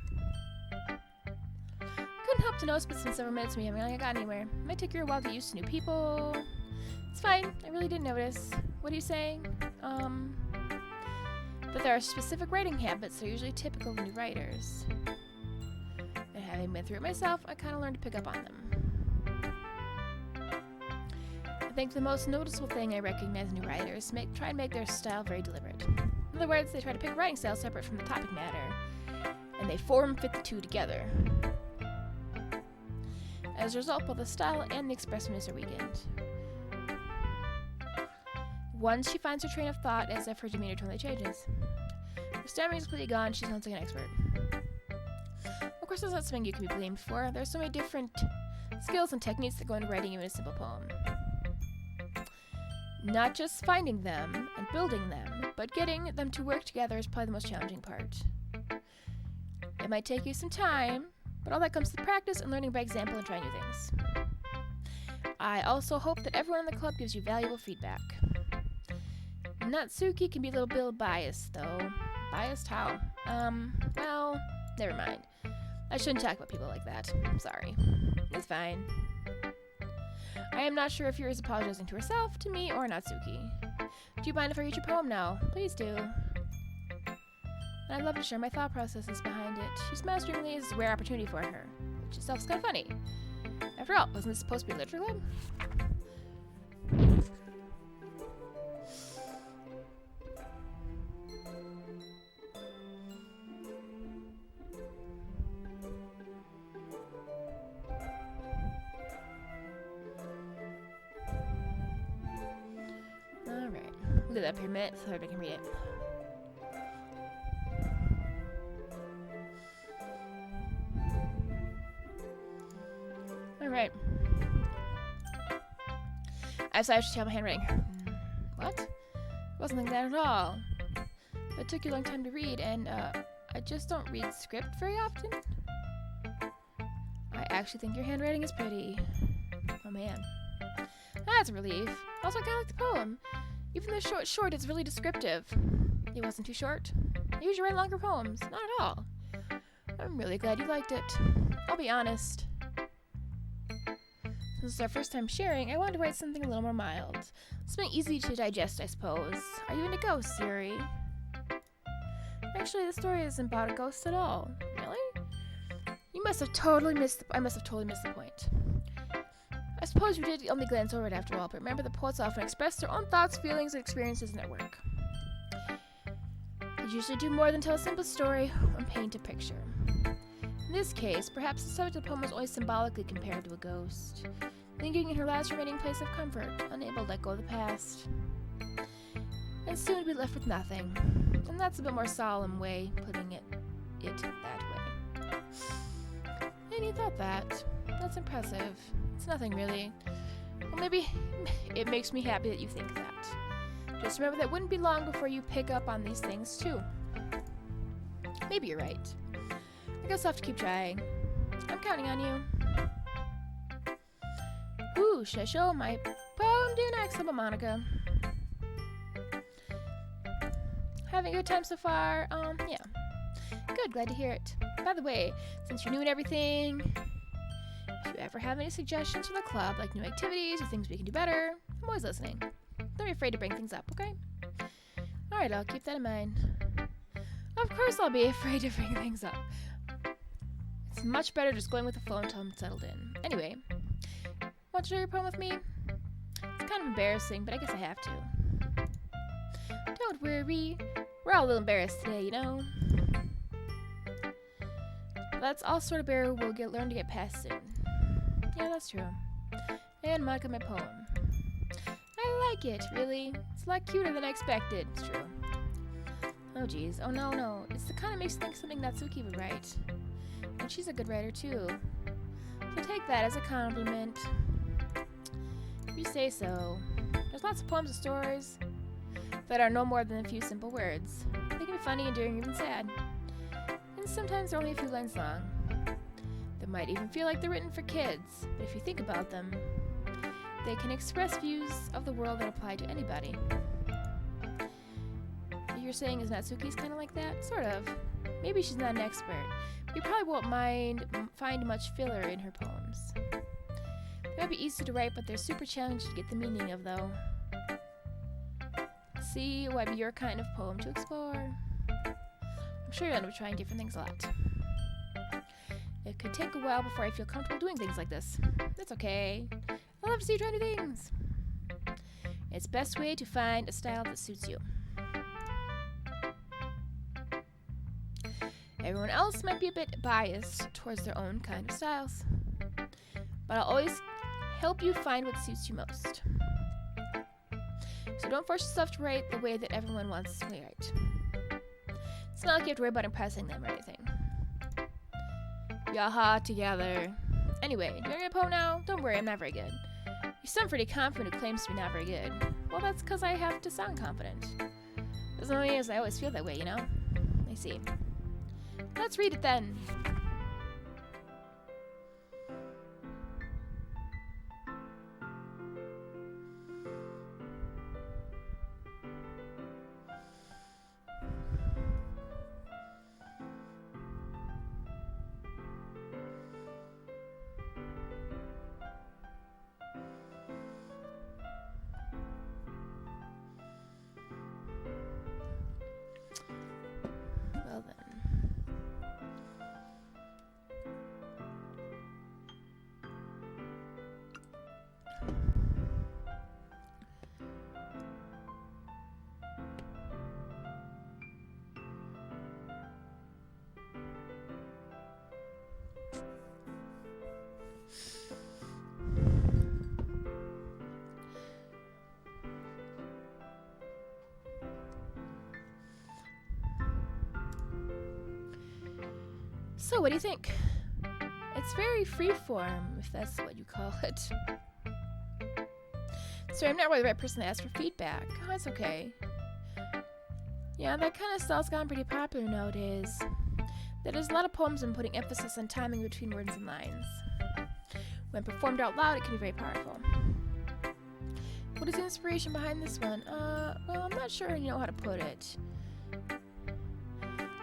Couldn't help to notice, but since several minutes we haven't got anywhere. It might take you a while to get used to new people. It's fine. I really didn't notice. What are you saying? That there are specific writing habits that are usually typical of new writers. And having been through it myself, I kind of learned to pick up on them. I think the most noticeable thing I recognize in new writers try and make their style very deliberate. In other words, they try to pick a writing style separate from the topic matter, and they form fit the two together. As a result, both the style and the expressiveness are weakened. Once she finds her train of thought, as if her demeanor totally changes. Her stamina is completely gone, she sounds like an expert. Of course, that's not something you can be blamed for. There are so many different skills and techniques that go into writing even a simple poem. Not just finding them and building them, but getting them to work together is probably the most challenging part. It might take you some time, but all that comes to practice and learning by example and trying new things. I also hope that everyone in the club gives you valuable feedback. Natsuki can be a little bit biased, though. Biased how? Well, never mind. I shouldn't talk about people like that. I'm sorry. It's fine. I am not sure if Yuri is apologizing to herself, to me, or Natsuki. Do you mind if I read your poem now? Please do. And I'd love to share my thought processes behind it. She's mastering these is a rare opportunity for her, which itself is kind of funny. After all, wasn't this supposed to be a literature club? Alright, we'll do that per minute so everybody can read it. Alright. I decided to tell my handwriting. What? It wasn't like that at all. But it took you a long time to read, and I just don't read script very often. I actually think your handwriting is pretty. Oh man. That's a relief. Also, I kind of like the poem. Even though short, it's really descriptive. It wasn't too short. I usually write longer poems. Not at all. I'm really glad you liked it. I'll be honest. Since it's our first time sharing, I wanted to write something a little more mild. Something easy to digest, I suppose. Are you into ghosts, Yuri? Actually, the story isn't about a ghost at all. Really? I must have totally missed the point. I suppose you did only glance over it after all, but remember the poets often express their own thoughts, feelings, and experiences in their work. They usually do more than tell a simple story or paint a picture. In this case, perhaps the subject of the poem was only symbolically compared to a ghost, lingering in her last remaining place of comfort, unable to let go of the past. And soon be left with nothing. And that's a bit more solemn way putting it that way. And you thought that. That's impressive. It's nothing really. Well, maybe it makes me happy that you think that. Just remember that it wouldn't be long before you pick up on these things too. Maybe you're right. I guess I'll have to keep trying. I'm counting on you. Ooh, should I show my poem due next? How about Monica? Having a good time so far? Yeah. Good, glad to hear it. By the way, since you're new and everything, if you ever have any suggestions for the club, like new activities or things we can do better, I'm always listening. Don't be afraid to bring things up, okay? Alright, I'll keep that in mind. Of course I'll be afraid to bring things up. It's much better just going with the flow until I'm settled in. Anyway, want to share your poem with me? It's kind of embarrassing, but I guess I have to. Don't worry, we're all a little embarrassed today, you know? That's all sort of barrier we'll learn to get past soon. Yeah, that's true. And Monica, my poem. I like it, really. It's a lot cuter than I expected. It's true. Oh geez, oh no, no. It's the kind of makes you think something Natsuki would write. And she's a good writer too. So take that as a compliment. If you say so. There's lots of poems and stories that are no more than a few simple words. They can be funny, endearing, even sad. And sometimes they're only a few lines long. They might even feel like they're written for kids, but if you think about them, they can express views of the world that apply to anybody. You're saying is Natsuki's kind of like that? Sort of. Maybe she's not an expert, but you probably won't find much filler in her poems. They might be easy to write, but they're super challenging to get the meaning of, though. See what might be your kind of poem to explore. I'm sure you'll end up trying different things a lot. It could take a while before I feel comfortable doing things like this. That's okay. I love to see you try new things. It's the best way to find a style that suits you. Everyone else might be a bit biased towards their own kind of styles, but I'll always help you find what suits you most. So don't force yourself to write the way that everyone wants to write. It's not like you have to worry about impressing them or anything. Yaha together. Anyway, do you want to get a poem now? Don't worry, I'm not very good. You sound pretty confident who claims to be not very good. Well, that's because I have to sound confident. As long as I always feel that way, you know? I see. Let's read it then. Well then. So, what do you think? It's very freeform, if that's what you call it. Sorry, I'm not really the right person to ask for feedback. Oh, that's okay. Yeah, that kind of style's gotten pretty popular nowadays. There's a lot of poems and putting emphasis on timing between words and lines. When performed out loud, it can be very powerful. What is the inspiration behind this one? Well, I'm not sure you know how to put it.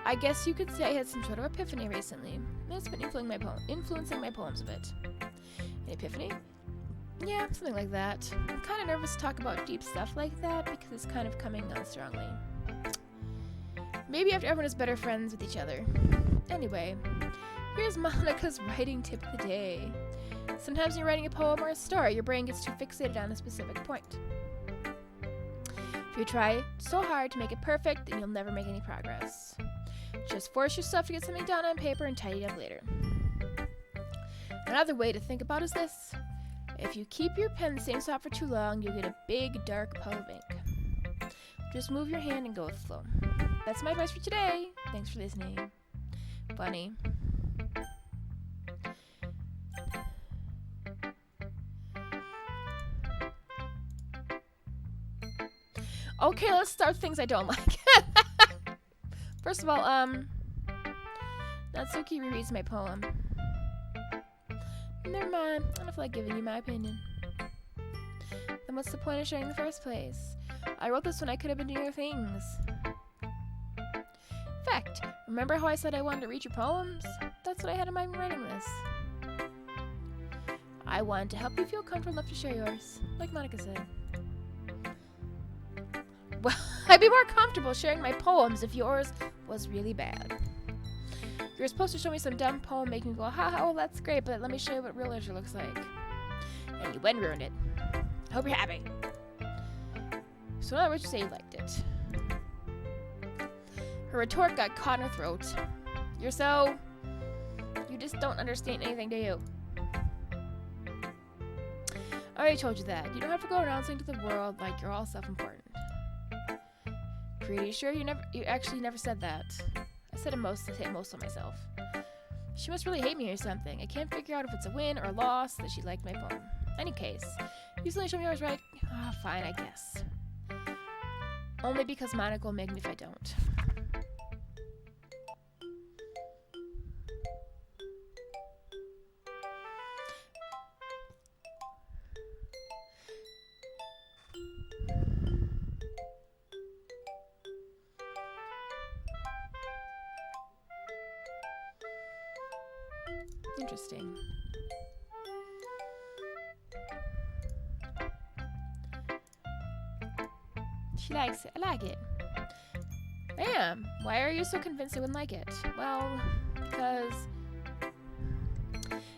I guess you could say I had some sort of epiphany recently, and it's been influencing my poems a bit. An epiphany? Yeah, something like that. I'm kind of nervous to talk about deep stuff like that because it's kind of coming on strongly. Maybe after everyone is better friends with each other. Anyway, here's Monica's writing tip of the day. Sometimes when you're writing a poem or a story, your brain gets too fixated on a specific point. If you try so hard to make it perfect, then you'll never make any progress. Just force yourself to get something down on paper and tidy it up later. Another way to think about is this. If you keep your pen in the same spot for too long, you'll get a big, dark puddle of ink. Just move your hand and go with the flow. That's my advice for today. Thanks for listening. Funny. Okay, let's start with things I don't like. First of all, Natsuki rereads my poem. Never mind, I don't feel like giving you my opinion. Then what's the point of sharing in the first place? I wrote this when I could have been doing other things. In fact, remember how I said I wanted to read your poems? That's what I had in mind when writing this. I wanted to help you feel comfortable enough to share yours, like Monica said. Well, I'd be more comfortable sharing my poems if yours was really bad. You were supposed to show me some dumb poem making me go, haha, well that's great, but let me show you what real literature looks like. And you went and ruined it. I hope you're happy. So in other words, you say you liked it. Her retort got caught in her throat. You just don't understand anything, do you? I already told you that. You don't have to go announcing to the world like you're all self-important. pretty sure you actually never said that. I said most on myself. She must really hate me or something. I can't figure out if it's a win or a loss that she liked my poem. Any case, you still show me I was right. Ah, fine, I guess. Only because Monica will make me if I don't. Interesting. She likes it. I like it. I am. Why are you so convinced I wouldn't like it? Well, because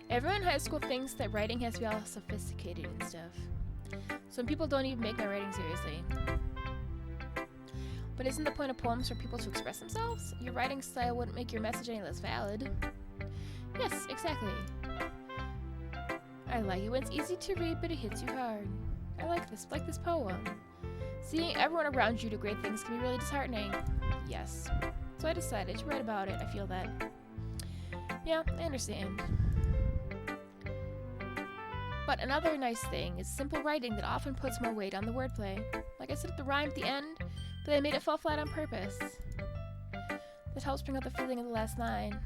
everyone in high school thinks that writing has to be all sophisticated and stuff. Some people don't even make my writing seriously. But isn't the point of poems for people to express themselves? Your writing style wouldn't make your message any less valid. Yes, exactly. I like it when it's easy to read, but it hits you hard. I like this poem. Seeing everyone around you do great things can be really disheartening. Yes. So I decided to write about it. I feel that. Yeah, I understand. But another nice thing is simple writing that often puts more weight on the wordplay. Like I said at the rhyme at the end, but I made it fall flat on purpose. That helps bring out the feeling of the last line.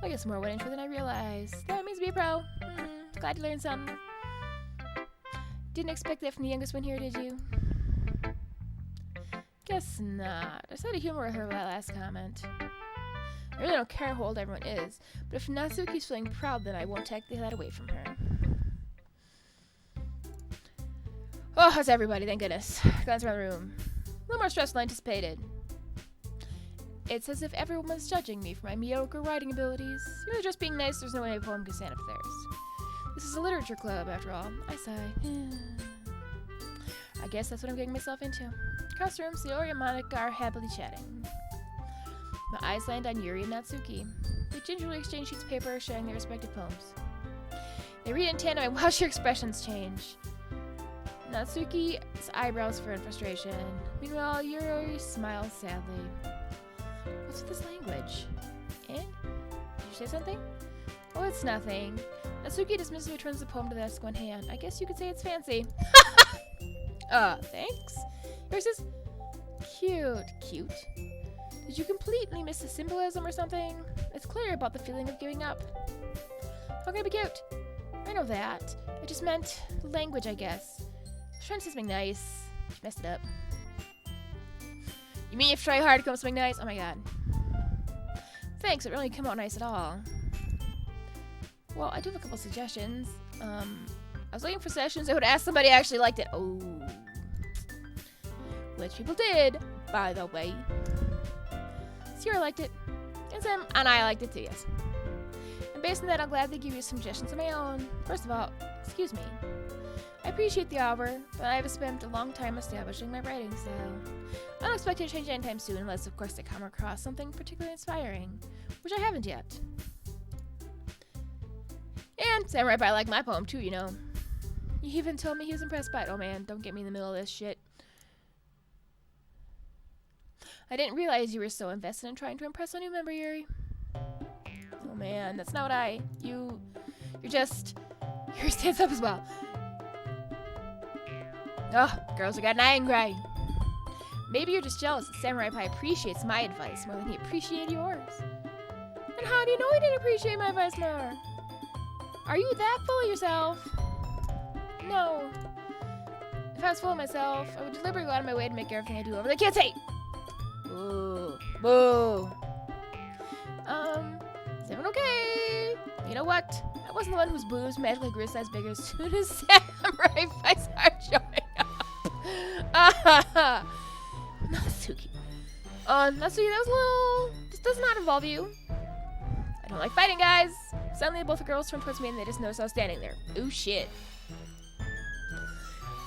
I guess more went into it than I realized. That means to be a pro. Glad you learned something. Didn't expect that from the youngest one here, did you? Guess not. I said a humor with her with that last comment. I really don't care how old everyone is, but if Natsuki's feeling proud, then I won't take that away from her. Oh, how's everybody? Thank goodness. Glance around the room. A little more stressful than anticipated. It's as if everyone was judging me for my mediocre writing abilities. You know, just being nice, there's no way a poem can stand up to theirs. This is a literature club, after all. I sigh. I guess that's what I'm getting myself into. Across the room, Sayori and Monica are happily chatting. My eyes land on Yuri and Natsuki. They gingerly exchange sheets of paper, sharing their respective poems. They read in tandem and watch their expressions change. Natsuki's eyebrows furrow in frustration. Meanwhile, Yuri smiles sadly. What's with this language? Eh? Did you say something? Oh, it's nothing. Natsuki dismissively turns the poem to the desk one hand. I guess you could say it's fancy. Thanks. Yours is cute. Cute? Did you completely miss the symbolism or something? It's clear about the feeling of giving up. How can it be cute? I know that. I just meant language, I guess. I was trying to say something nice. She messed it up. You mean you have to try hard to come up with something nice? Oh my god. Thanks, it really came out nice at all. Well, I do have a couple suggestions. I was looking for sessions that would ask somebody who actually liked it. Oh. Which people did, by the way. Sierra liked it. And I liked it too, yes. And based on that, I'll gladly give you some suggestions of my own. First of all, excuse me. I appreciate the offer, but I have spent a long time establishing my writing style. I don't expect it to change anytime soon, unless, of course, I come across something particularly inspiring, which I haven't yet. And Samurai Pie liked my poem, too, you know. He even told me he was impressed by it. Oh, man, don't get me in the middle of this shit. I didn't realize you were so invested in trying to impress a new member, Yuri. Oh, man, that's not what you're stands up as well. Oh, girls are getting angry. Maybe you're just jealous that Samurai Pie appreciates my advice more than he appreciated yours. And how do you know he didn't appreciate my advice more? Are you that full of yourself? No. If I was full of myself, I would deliberately go out of my way to make everything I do over the kids hate. Boo. Boo. Is everyone okay? You know what? I wasn't the one whose boobs magically grew a size bigger as soon as Samurai Pie started showing up. Natsuki. Natsuki, that was a little... This does not involve you. I don't like fighting, guys. Suddenly, both the girls turned towards me and they just noticed I was standing there. Ooh, shit.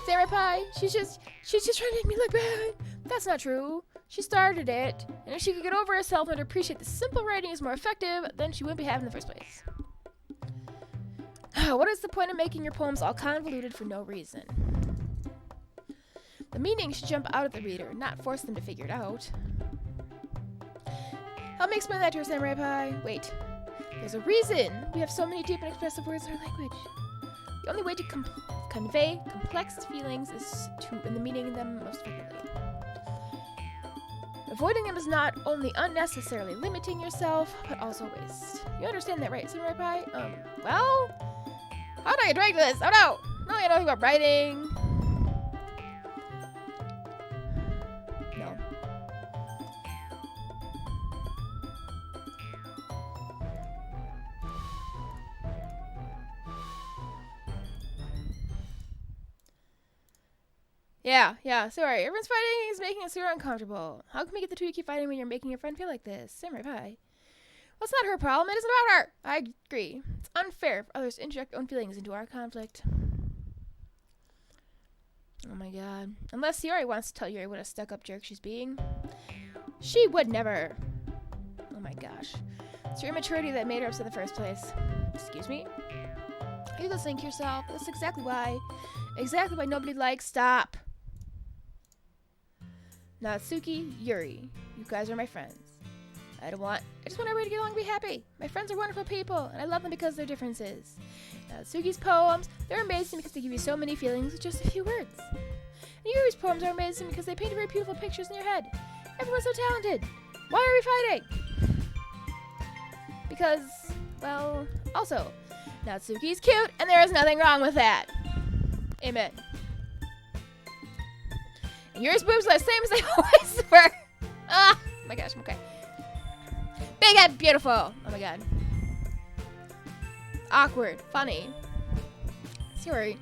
Samurai Pie, she's just trying to make me look bad. That's not true. She started it, and if she could get over herself and appreciate the simple writing is more effective, then she wouldn't be having in the first place. What is the point of making your poems all convoluted for no reason? The meaning should jump out at the reader, not force them to figure it out. Help me explain that to her, Samurai Pie. Wait. There's a reason we have so many deep and expressive words in our language. The only way to convey complex feelings is to meaning them most effectively. Avoiding them is not only unnecessarily limiting yourself, but also waste. You understand that, right, Samurai Pie? Well, how do I drag this? Oh no! No, I know nothing about writing. No. Yeah, sorry. Everyone's fighting is making us super uncomfortable. How can we get the two to keep fighting when you're making your friend feel like this? Samurai Pie. Well, it's not her problem. It isn't about her. I agree. It's unfair for others to inject their own feelings into our conflict. Oh my god. Unless Sayori wants to tell Yuri what a stuck-up jerk she's being. She would never. Oh my gosh. It's your immaturity that made her upset in the first place. Excuse me? Are you listening to yourself? That's exactly why. Exactly why nobody likes. Stop. Natsuki, Yuri. You guys are my friends. I just want everybody to get along and be happy. My friends are wonderful people, and I love them because of their differences. Natsuki's poems, they're amazing because they give you so many feelings with just a few words. And Yuri's poems are amazing because they paint very beautiful pictures in your head. Everyone's so talented. Why are we fighting? Because, well, also, Natsuki's cute, and there is nothing wrong with that. Amen. And Yuri's boobs are the same as they always were. Ah, oh my gosh, I'm okay. Big and beautiful. Oh my god. Awkward. Funny. Sayori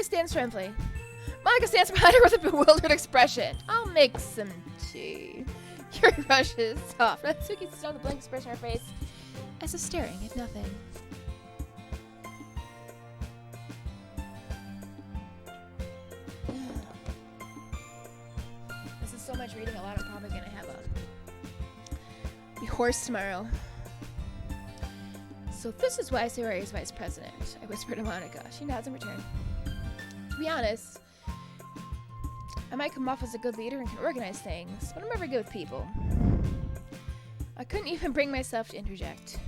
stands friendly. Monika stands behind her with a bewildered expression. I'll make some tea. Yuri rushes off. Natsuki sits on the blank expression on her face as if staring at nothing. This is so much reading a lot. I'm probably gonna have be hoarse tomorrow. So this is why Sayori is vice president, I whispered to Monika. She nods in return. To be honest, I might come off as a good leader and can organize things, but I'm never good with people. I couldn't even bring myself to interject.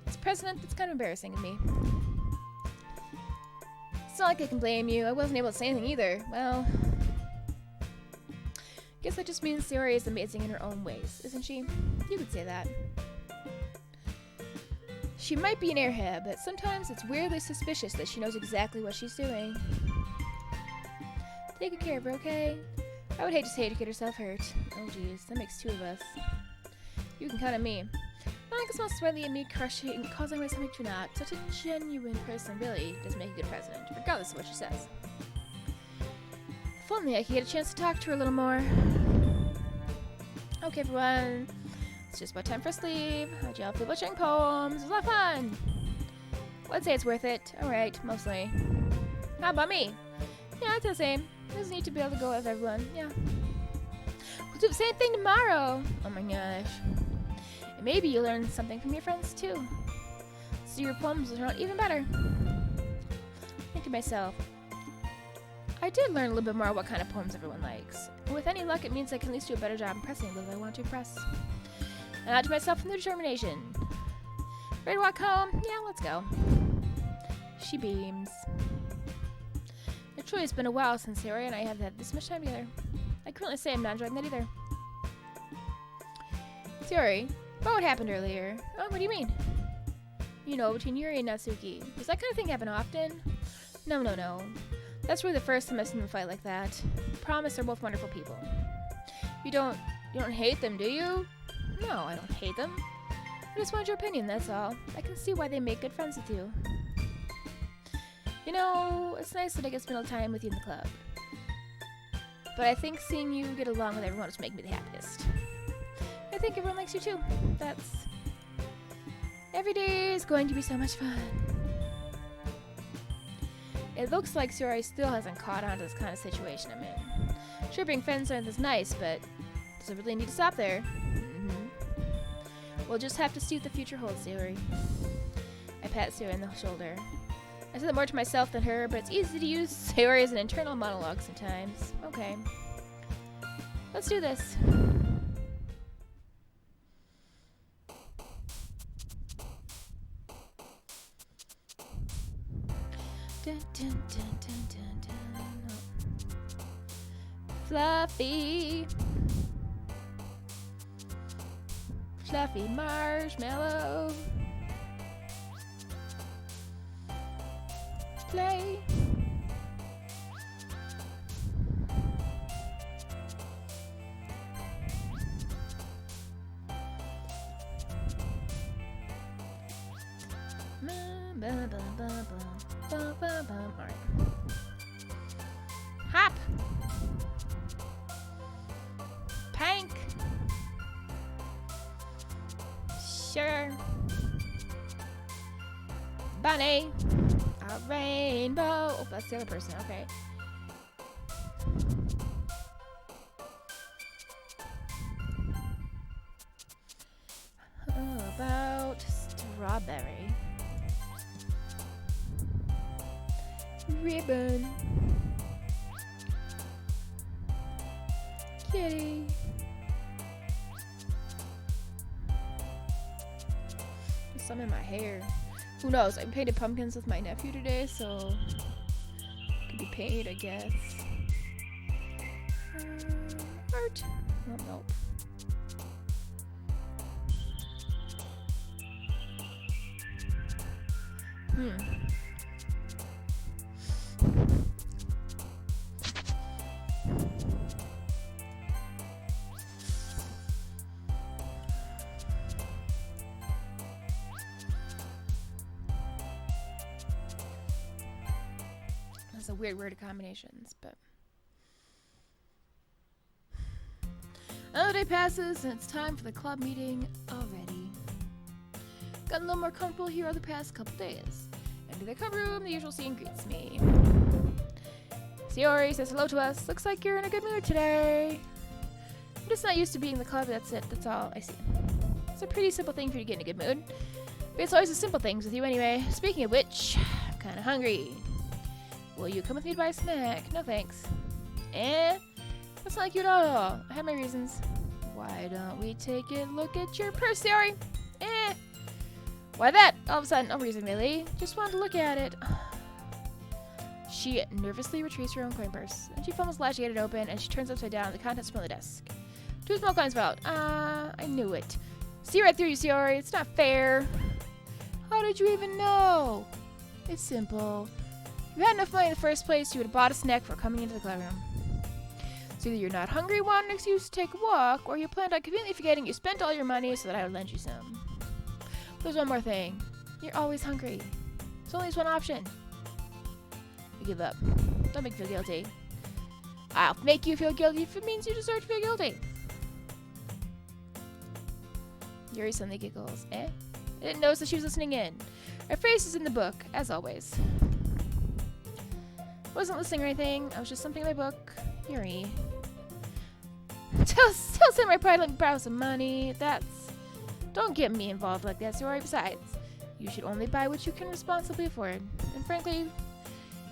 As president, that's kind of embarrassing of me. It's not like I can blame you. I wasn't able to say anything either. Well, guess that just means Sayori is amazing in her own ways, isn't she? You could say that. She might be an airhead, but sometimes it's weirdly suspicious that she knows exactly what she's doing. Take good care of her, okay? I would hate to see her get herself hurt. Oh jeez, that makes two of us. You can count on me. Monika's not sweaty and me crushing, causing my stomach to knot. Such a genuine person really does make a good president, regardless of what she says. If only I could get a chance to talk to her a little more. Okay, everyone. It's just about time for sleep. How'd y'all feel about sharing poems? It was a lot of fun. I'd say it's worth it. Alright, mostly. How about me? Yeah, it's the same. It was neat to be able to go with everyone. Yeah. We'll do the same thing tomorrow. Oh my gosh. And maybe you'll learn something from your friends too. So your poems will turn out even better. Think to myself. I did learn a little bit more what kind of poems everyone likes. And with any luck, it means I can at least do a better job impressing those I want to impress. And I to myself from the determination. Ready to walk home? Yeah, let's go. She beams. It truly has been a while since Sayori and I have had this much time together. I couldn't say I'm not enjoying that either. Sayori, about what happened earlier? Oh, what do you mean? You know, between Yuri and Natsuki. Does that kind of thing happen often? No. That's really the first time I've seen them fight like that. Promise they're both wonderful people. You don't hate them, do you? No, I don't hate them. I just wanted your opinion, that's all. I can see why they make good friends with you. You know, it's nice that I get to spend a little time with you in the club. But I think seeing you get along with everyone just makes me the happiest. I think everyone likes you too. Every day is going to be so much fun. It looks like Sayori still hasn't caught on to this kind of situation I'm in. Sure, being friends is nice, but does it really need to stop there? We'll just have to see what the future holds, Sayori. I pat Sayori on the shoulder. I said that more to myself than her, but it's easy to use Sayori as an internal monologue sometimes. Okay. Let's do this. Dun, dun, dun, dun, dun, dun. Fluffy. Fluffy marshmallow. Play. Alright. Hop. Pank. Sure. Bunny. A rainbow. Oh, that's the other person. Okay. Oh, about strawberry. Ribbon. Kitty. There's some in my hair. Who knows? I painted pumpkins with my nephew today, so could be paid, I guess. Art. Oh, nope. That's a weird word of combinations, but another day passes and it's time for the club meeting already. Gotten a little more comfortable here over the past couple days. Enter the club room, the usual scene greets me. Sayori says hello to us. Looks like you're in a good mood today. I'm just not used to being in the club, that's it. That's all I see. It's a pretty simple thing for you to get in a good mood. But it's always the simple things with you anyway. Speaking of which, I'm kinda hungry. Will you come with me to buy a snack? No thanks. That's not like you at all. I have my reasons. Why don't we take a look at your purse, Sayori? Why that? All of a sudden, no reason really. Just wanted to look at it. She nervously retrieves her own coin purse, and she fumbles the latch to get it open, and she turns upside down, and the contents from the desk. 2 small coins fall out. I knew it. See right through you, Sayori. It's not fair. How did you even know? It's simple. If you had enough money in the first place, you would have bought a snack before coming into the club room. So either you're not hungry, want an excuse to take a walk, or you planned on conveniently forgetting you spent all your money so that I would lend you some. There's one more thing. You're always hungry. There's only one option. You give up. Don't make me feel guilty. I'll make you feel guilty if it means you deserve to feel guilty. Yuri suddenly giggles. I didn't notice that she was listening in. Her face is in the book, as always. I wasn't listening or anything. I was just thumping my book. Yuri. Still send my pride like borrow some money. Don't get me involved like that, Sayori. Besides, you should only buy what you can responsibly afford. And frankly,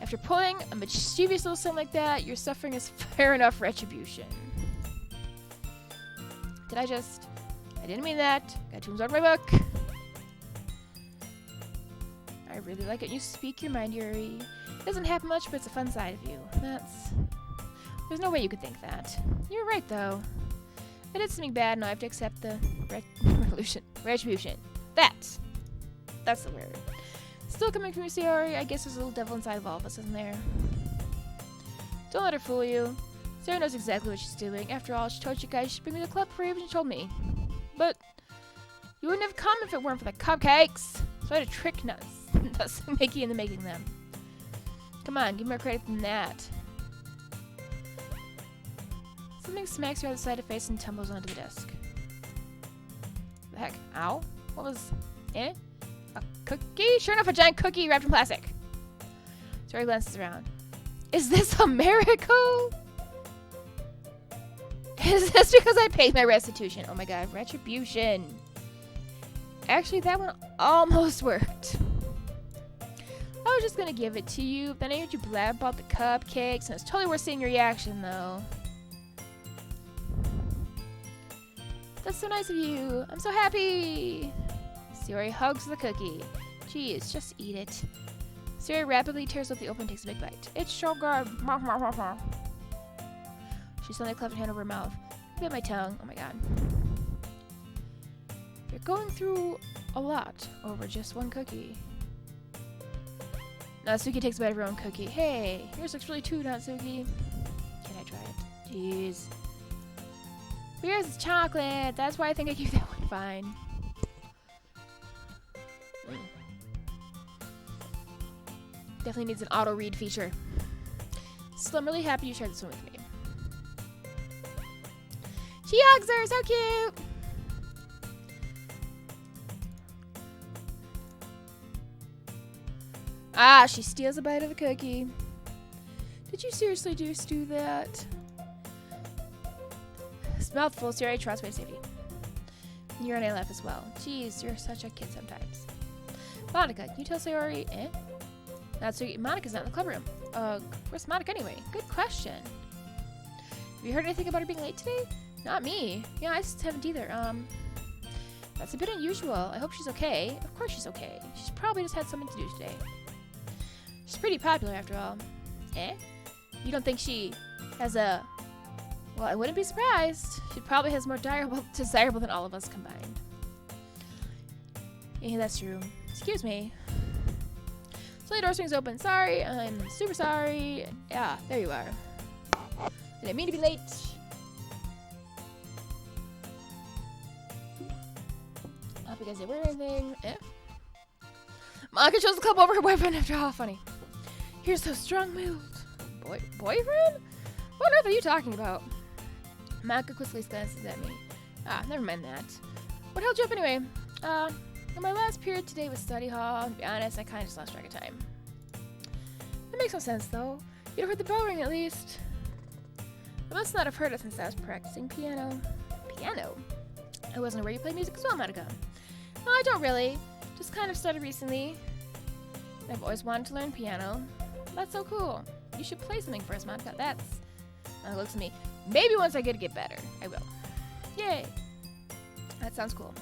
after pulling a mischievous little sin like that, your suffering is fair enough retribution. I didn't mean that. Got tombs out of my book. I really like it. You speak your mind, Yuri. It doesn't happen much, but it's a fun side of you. There's no way you could think that. You're right, though. I did something bad, and I have to accept the retribution. That's the word. Still coming from you, Sayori. I guess there's a little devil inside of all of us, isn't there? Don't let her fool you. Sayori knows exactly what she's doing. After all, she told you guys she'd bring me to the club for even she told me. But you wouldn't have come if it weren't for the cupcakes. So I had to trick thus Mickey into making them. Come on, give me more credit than that. Something smacks her on the side of the face and tumbles onto the desk. The heck? Ow? What was... A cookie? Sure enough, a giant cookie wrapped in plastic. Sayori glances around. Is this a miracle? Is this because I paid my restitution? Oh my god, retribution. Actually, that one almost worked. I was just gonna give it to you, then I heard you blab about the cupcakes, and it's totally worth seeing your reaction, though. That's so nice of you. I'm so happy. Sayori hugs the cookie. Geez, just eat it. Sayori rapidly tears up the open and takes a big bite. It's so good. She suddenly clapped her hand over her mouth. I bit my tongue. Oh my god. You're going through a lot over just one cookie. Natsuki takes a bite of her own cookie. Hey, yours looks really too, Natsuki. Can I try it? Jeez. But yours is chocolate. That's why I think I keep that one fine. Definitely needs an auto read feature. So I'm really happy you shared this one with me. She hugs her, so cute. Ah, she steals a bite of the cookie. Did you seriously just do that? Mouthful, Sayori trots away to safety. You're and I laugh as well. Jeez, you're such a kid sometimes. Monica, can you tell Sayori? Natsuki, Monica's not in the club room. Where's Monica anyway? Good question. Have you heard anything about her being late today? Not me. Yeah, I just haven't either. That's a bit unusual. I hope she's okay. Of course she's okay. She's probably just had something to do today. She's pretty popular after all. You don't think she has a... Well, I wouldn't be surprised. She probably has more desirable than all of us combined. Yeah, that's true. Excuse me. So the door swings open. Sorry, I'm super sorry. Yeah, there you are. Didn't mean to be late. Not because they were anything. Monica chose to club over her boyfriend after all. Funny. You're so strong-willed. Boyfriend? What on earth are you talking about? Monica quickly glances at me. Ah, never mind that. What held you up anyway? In my last period today was study hall, and to be honest, I kind of just lost track of time. That makes no sense, though. You'd have heard the bell ring, at least. I must not have heard it since I was practicing piano. Piano? I wasn't aware you played music as well, Monica. No, I don't really. Just kind of started recently. I've always wanted to learn piano. That's so cool. You should play something for us, Monica. That's... looks at me. Maybe once I get better, I will. Yay! That sounds cool.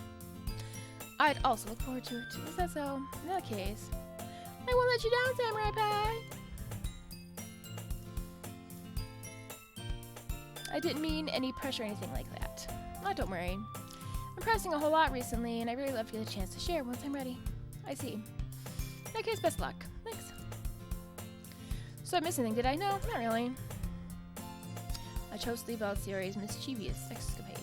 I'd also look forward to it. Is that so? In that case, I won't let you down, Samurai Pie. I didn't mean any pressure or anything like that. Oh, don't worry. I'm practicing a whole lot recently, and I really love to get a chance to share once I'm ready. I see. In that case, best luck. Thanks. So I missed anything, did I? No, not really. I chose to leave out Sayori's mischievous escapade.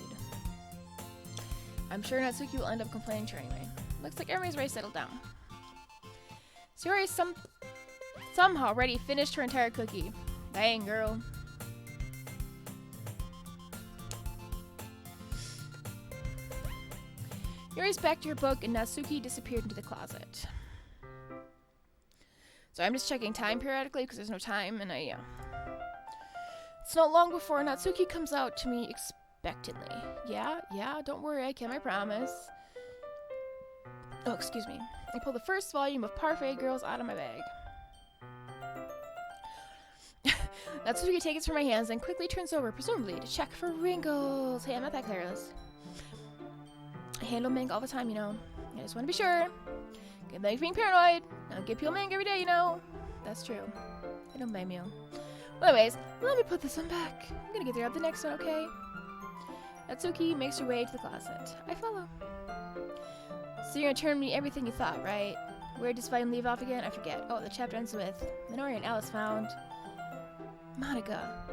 I'm sure Natsuki will end up complaining to her anyway. Looks like everybody's ready to settle down. Sayori somehow already finished her entire cookie. Dang, girl. Yuri's back to her book, and Natsuki disappeared into the closet. So I'm just checking time periodically because there's no time, and it's not long before Natsuki comes out to me expectantly. Yeah, don't worry, I kept my promise. Oh, excuse me. I pull the first volume of Parfait Girls out of my bag. Natsuki takes it from my hands and quickly turns over, presumably to check for wrinkles. Hey, I'm not that careless. I handle manga all the time, you know. I just want to be sure. Get back to being paranoid. I don't get people manga every day, you know. That's true. I don't blame you. Well, anyways, let me put this one back. I'm gonna get there at the next one, okay? Natsuki makes her way to the closet. I follow. So you're gonna turn me everything you thought, right? Where does volume leave off again? I forget. Oh, the chapter ends with Minori and Alice found Monica.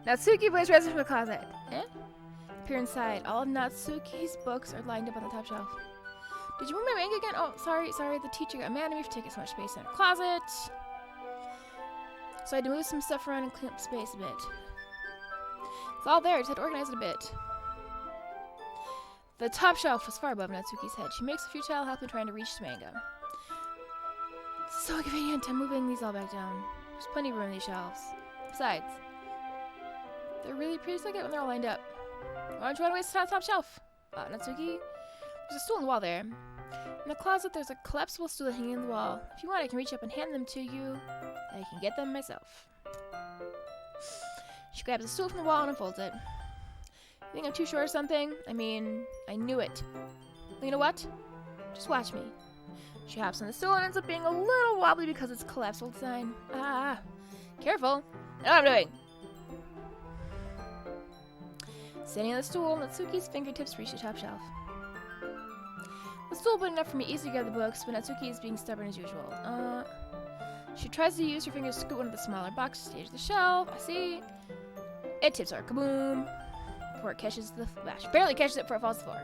Natsuki plays resident from the closet. Appear inside. All of Natsuki's books are lined up on the top shelf. Did you move my manga again? Oh, sorry. The teacher got mad at me for taking so much space in her closet. So I had to move some stuff around and clean up space a bit. It's all there. I just had to organize it a bit. The top shelf was far above Natsuki's head. She makes a futile help in trying to reach the manga. So convenient. I'm moving these all back down. There's plenty of room in these shelves. Besides, they're really pretty to look at when they're all lined up. Why don't you want to waste the top shelf? Natsuki? There's a stool on the wall there. In the closet, there's a collapsible stool hanging on the wall. If you want, I can reach up and hand them to you. I can get them myself. She grabs a stool from the wall and unfolds it. You think I'm too short or something? I mean, I knew it. Well, you know what? Just watch me. She hops on the stool and ends up being a little wobbly because it's collapsible design. Ah, careful. I know what I'm doing. Standing on the stool, Natsuki's fingertips reach the top shelf. The stool big enough for me easily to grab the books, but Natsuki is being stubborn as usual. She tries to use her fingers to scoot one of the smaller boxes to the edge of the shelf. I see. It tips her. Kaboom! Before it catches the she barely catches it before it falls to the floor.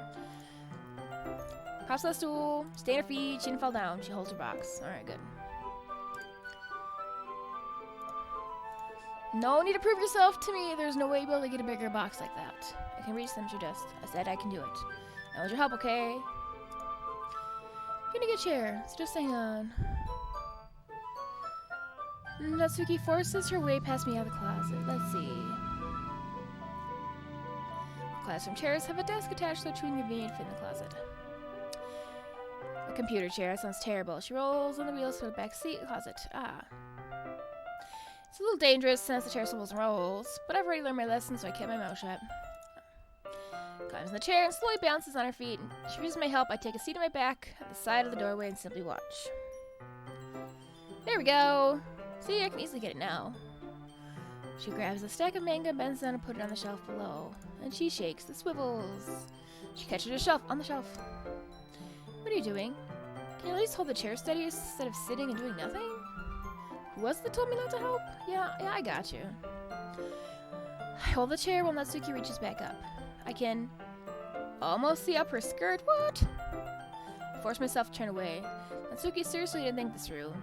Hops on the stool, stay on her feet, she didn't fall down. She holds her box. Alright, good. No need to prove yourself to me. There's no way you'll be able to get a bigger box like that. I can reach them through dust. I said I can do it. I want your help, okay? I'm gonna get a chair, so just hang on. Natsuki forces her way past me out of the closet. Let's see. Classroom chairs have a desk attached so it would be convenient to fit in the closet. A computer chair. That sounds terrible. She rolls on the wheels to the back seat closet. Ah. It's a little dangerous since the chair swivels and rolls, but I've already learned my lesson, so I kept my mouth shut. Climbs in the chair and slowly bounces on her feet. She refuses my help. I take a seat on my back at the side of the doorway and simply watch. There we go. See, I can easily get it now. She grabs a stack of manga, bends down, and put it on the shelf below. And she shakes the swivels. She catches the shelf on the shelf. What are you doing? Can you at least hold the chair steady instead of sitting and doing nothing? Who was it that told me not to help? Yeah, I got you. I hold the chair while Natsuki reaches back up. I can almost see up her skirt. What? I force myself to turn away. Natsuki seriously didn't think this through.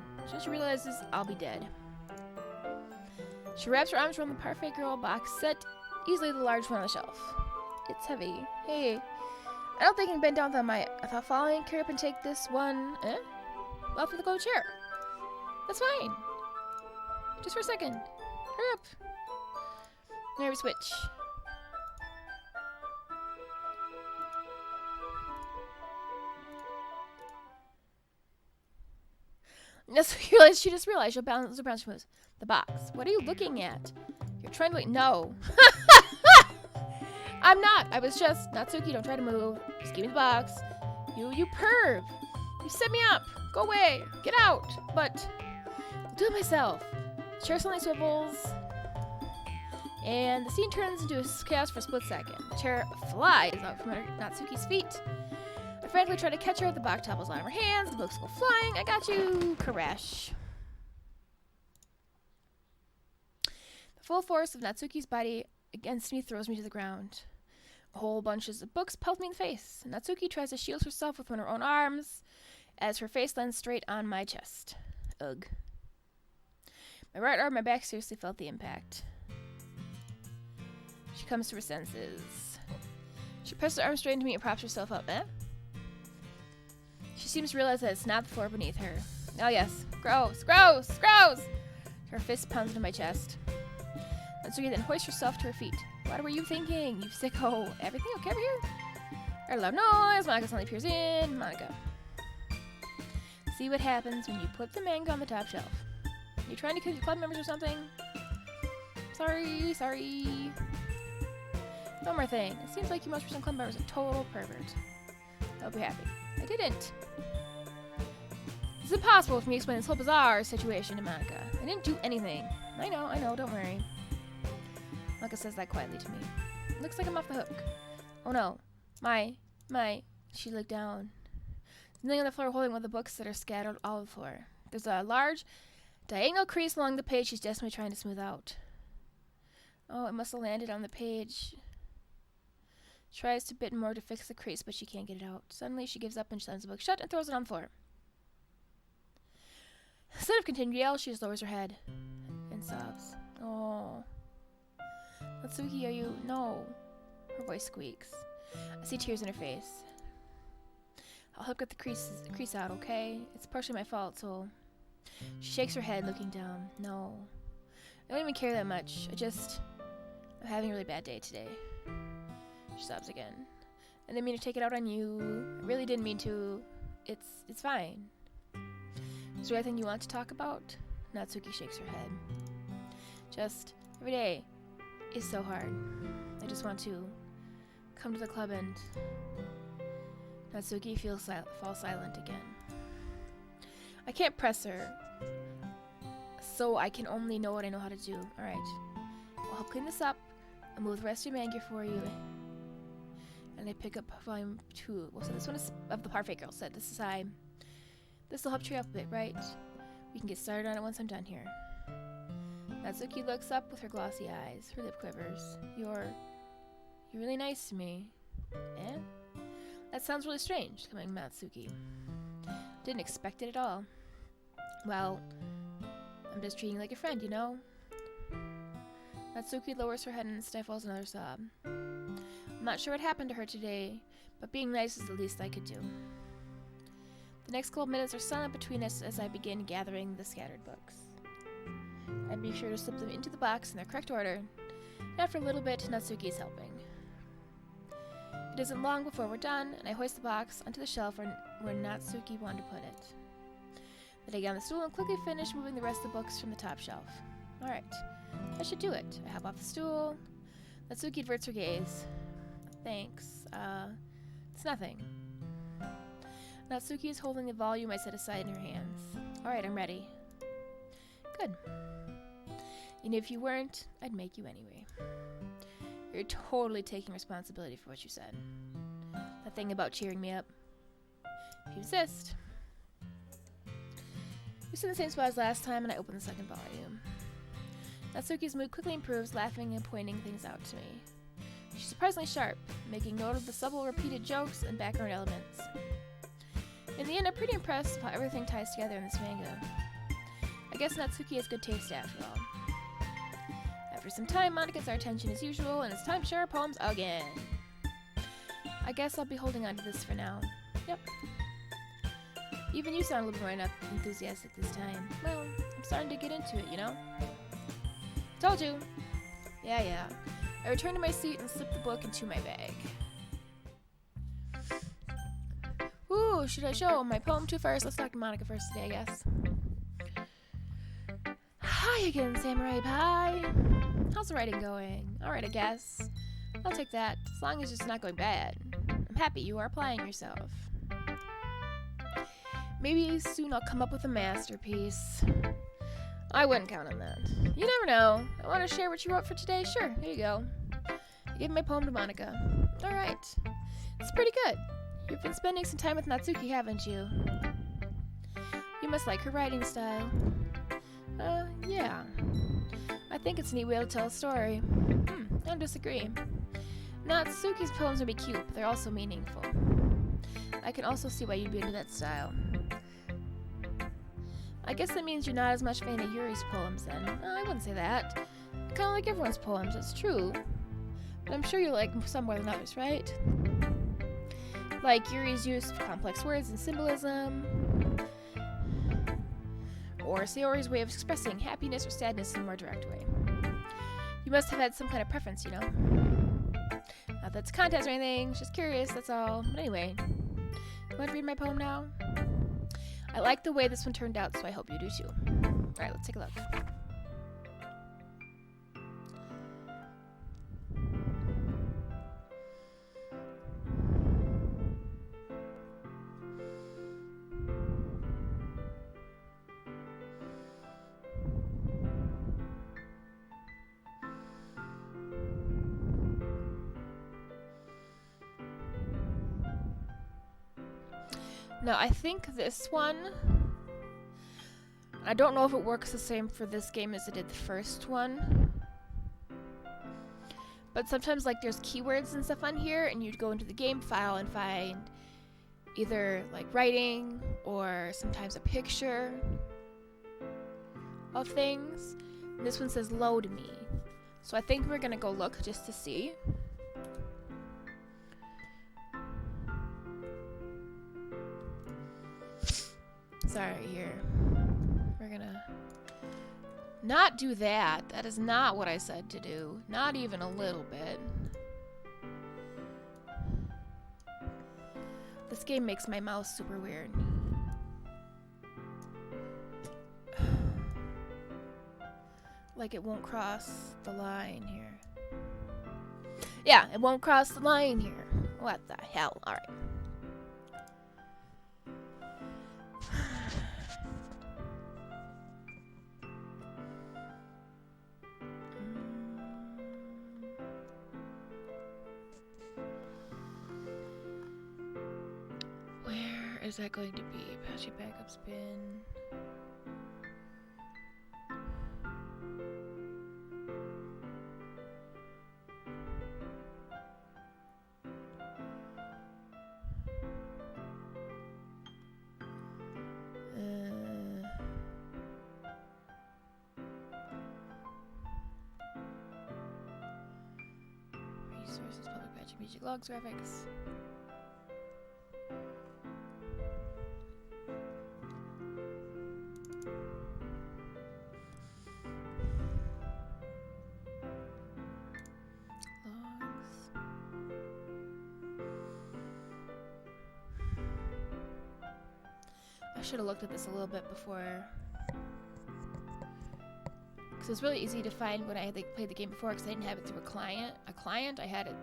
She realizes I'll be dead. She wraps her arms around the parfait girl box set, easily the large one on the shelf. It's heavy. Hey, I don't think I can bend down I thought following, carry up and take this one. Off with the gold chair. That's fine. Just for a second. Hurry up. There we switch. She just realized she'll bounce around. She moves. The box. What are you looking at? You're trying to no. I'm not. I was just Natsuki. Don't try to move. Just give me the box. You perv. You set me up. Go away. Get out. But I'll do it myself. The chair suddenly swivels, and the scene turns into a chaos for a split second. The chair flies out from under Natsuki's feet. I frantically try to catch her. The box topples out of her hands. The books go flying. I got you. Crash. The full force of Natsuki's body against me throws me to the ground. A whole bunches of books pelt me in the face. Natsuki tries to shield herself with one of her own arms as her face lands straight on my chest. Ugh. My right arm and my back seriously felt the impact. She comes to her senses. She presses her arm straight into me and props herself up. She seems to realize that it's not the floor beneath her. Oh yes. Gross. Gross. Gross! Her fist pounds into my chest. Natsuki then hoists herself to her feet. What were you thinking, you sicko? Everything okay over here? A loud noise. Monica suddenly peers in. Monica. See what happens when you put the manga on the top shelf. You trying to kill your club members or something? Sorry. One more thing. It seems like you most recent club member is a total pervert. I hope you're happy. I didn't. It's impossible for me to explain this whole bizarre situation to Monica. I didn't do anything. I know, don't worry. Monica says that quietly to me. Looks like I'm off the hook. Oh no. She looked down. Kneeling on the floor holding one of the books that are scattered all over the floor. There's a large diagonal crease along the page she's desperately trying to smooth out. Oh, it must have landed on the page. Tries a bit more to fix the crease, but she can't get it out. Suddenly, she gives up and slams the book shut and throws it on the floor. Instead of continuing to yell, she just lowers her head and sobs. Oh. Natsuki, are you? No. Her voice squeaks. I see tears in her face. I'll help get the crease out, okay? It's partially my fault, so... She shakes her head, looking down. No. I don't even care that much. I'm having a really bad day today. She sobs again. I didn't mean to take it out on you. I really didn't mean to. It's fine. Is there anything you want to talk about? Natsuki shakes her head. Just, every day is so hard. I just want to come to the club and... Natsuki falls silent again. I can't press her, so I can only know what I know how to do. Alright. I'll help clean this up. I'll move the rest of your man gear for you. And I pick up volume 2. Well, so this one is of the Parfait Girl set. This will help cheer you up a bit, right? We can get started on it once I'm done here. Natsuki looks up with her glossy eyes. Her lip quivers. You're really nice to me. Eh? That sounds really strange, coming from Natsuki. Didn't expect it at all. Well, I'm just treating you like a friend, you know? Natsuki lowers her head and stifles another sob. I'm not sure what happened to her today, but being nice is the least I could do. The next couple minutes are silent between us as I begin gathering the scattered books. I be sure to slip them into the box in their correct order. After a little bit, Natsuki is helping. It isn't long before we're done, and I hoist the box onto the shelf where Natsuki wanted to put it. Then I get on the stool and quickly finish moving the rest of the books from the top shelf. Alright, I should do it. I hop off the stool. Natsuki averts her gaze. Thanks. It's nothing. Natsuki is holding the volume I set aside in her hands. Alright, I'm ready. Good. And if you weren't, I'd make you anyway. You're totally taking responsibility for what you said. That thing about cheering me up. If you insist. We sit in the same spot as last time, and I open the second volume. Natsuki's mood quickly improves, laughing and pointing things out to me. She's surprisingly sharp, making note of the subtle repeated jokes and background elements. In the end, I'm pretty impressed with how everything ties together in this manga. I guess Natsuki has good taste after all. After some time, Monica gets our attention as usual, and it's time to share our poems again. I guess I'll be holding on to this for now. Yep. Even you sound a little more enthusiastic this time. Well, I'm starting to get into it, you know? Told you. Yeah. I return to my seat and slip the book into my bag. Ooh, should I show my poem to first? Let's talk to Monica first today, I guess. Hi again, Samurai Pie. How's the writing going? Alright, I guess. I'll take that, as long as it's not going bad. I'm happy you are applying yourself. Maybe soon I'll come up with a masterpiece. I wouldn't count on that. You never know. I want to share what you wrote for today? Sure, here you go. I gave my poem to Monica. Alright. It's pretty good. You've been spending some time with Natsuki, haven't you? You must like her writing style. Yeah. I think it's a neat way to tell a story. I don't disagree. Natsuki's poems may be cute, but they're also meaningful. I can also see why you'd be into that style. I guess that means you're not as much a fan of Yuri's poems then. I wouldn't say that. I kinda like everyone's poems, it's true. But I'm sure you like some more than others, right? Like Yuri's use of complex words and symbolism. Or Sayori's way of expressing happiness or sadness in a more direct way. You must have had some kind of preference, you know? Not that it's a contest or anything, just curious, that's all. But anyway, you want to read my poem now? I like the way this one turned out, so I hope you do too. Alright, let's take a look. Now, I think this one, I don't know if it works the same for this game as it did the first one, but sometimes like there's keywords and stuff on here, and you'd go into the game file and find either like writing or sometimes a picture of things. And this one says load me, so I think we're gonna go look just to see. Sorry, here. We're gonna not do that. That is not what I said to do. Not even a little bit. This game makes my mouse super weird. Like it won't cross the line here. Yeah, it won't cross the line here. What the hell? Alright. Where is that going to be? Apache backup spin. Resources, public patch, music logs, graphics. I should have looked at this a little bit before, because it's really easy to find when I had played the game before, because I didn't have it through a client. I had it.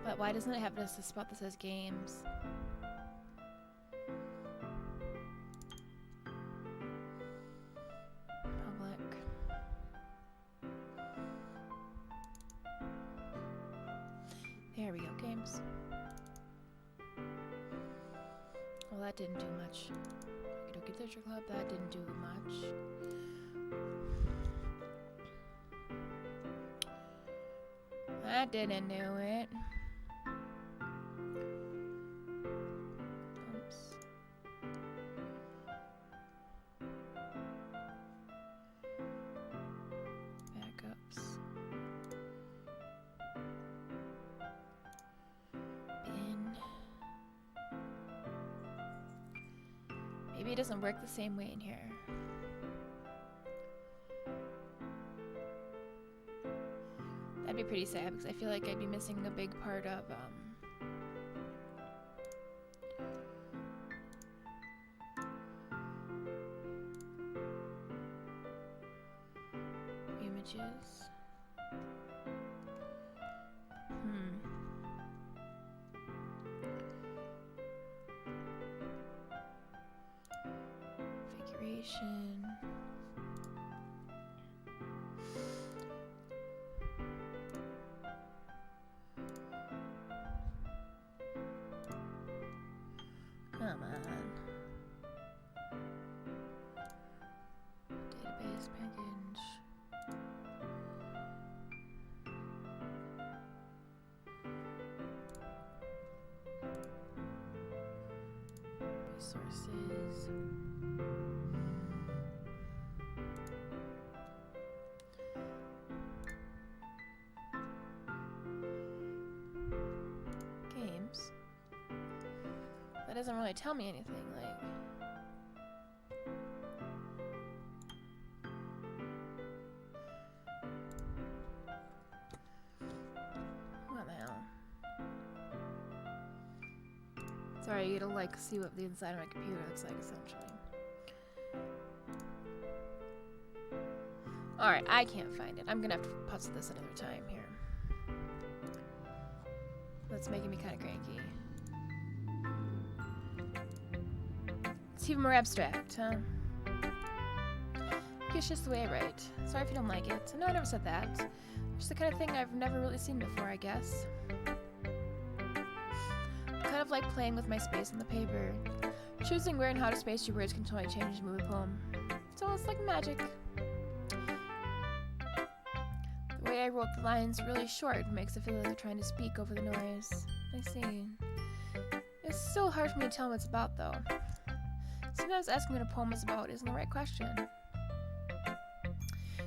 But why doesn't it have this spot that says games? Public. There we go, games. Well, that didn't do much. Okey-dokey Literature Club, that didn't do much. That didn't do it. Oops. Backups. Maybe it doesn't work the same way in here. That'd be pretty sad, because I feel like I'd be missing a big part of images. Configuration. Come on. Database package. Resources. Games. That doesn't really tell me anything, like. What the hell? Sorry, you gotta like see what the inside of my computer looks like, essentially. Alright, I can't find it. I'm gonna have to pause this another time here. That's making me kind of cranky. It's even more abstract, huh? It's just the way I write. Sorry if you don't like it. No, I never said that. It's the kind of thing I've never really seen before, I guess. Kind of like playing with my space on the paper. Choosing where and how to space your words can totally change the mood of a poem. It's almost like magic. The way I wrote the lines really short makes it feel like they're trying to speak over the noise. I see. It's still hard for me to tell what it's about, though. Sometimes asking what a poem is about isn't the right question.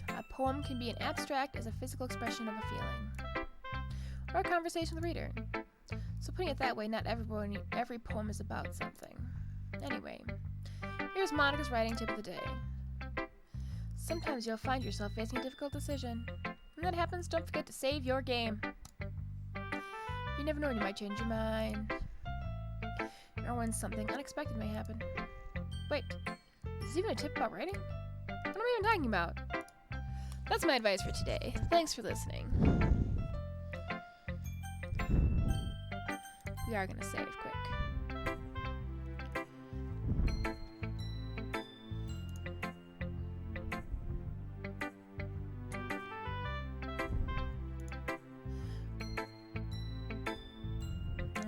A poem can be as abstract as a physical expression of a feeling, or a conversation with the reader. So putting it that way, not every poem is about something. Anyway, here's Monica's writing tip of the day. Sometimes you'll find yourself facing a difficult decision. that happens, don't forget to save your game. You never know when you might change your mind. Or when something unexpected may happen. Wait, is this even a tip about writing? What am I even talking about? That's my advice for today. Thanks for listening. We are gonna save quick.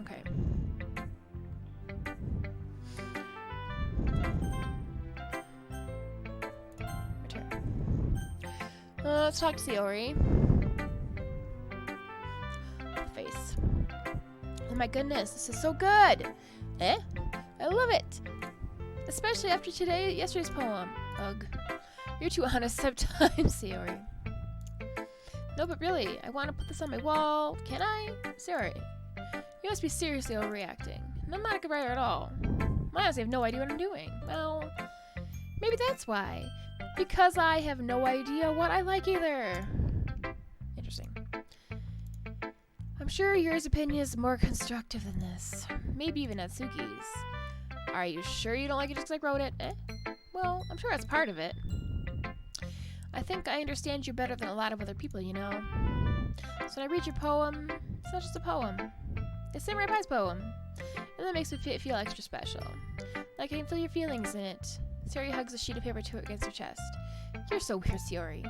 Okay. Return. Let's talk to Sayori. Face. Oh my goodness, this is so good! I love it! Especially after yesterday's poem. Ugh. You're too honest sometimes, Sayori. No, but really, I want to put this on my wall. Can I? Sayori, you must be seriously overreacting. And I'm not a good writer at all. I honestly have no idea what I'm doing. Well, maybe that's why. Because I have no idea what I like either. Interesting. I'm sure yours opinion is more constructive than this. Maybe even Natsuki's. Are you sure you don't like it just because I wrote it? Well, I'm sure that's part of it. I think I understand you better than a lot of other people, you know. So when I read your poem, it's not just a poem. It's Samurai Pie's poem. And that makes me feel extra special. Like I can feel your feelings in it. Sayori hugs a sheet of paper against her chest. You're so weird, Sayori.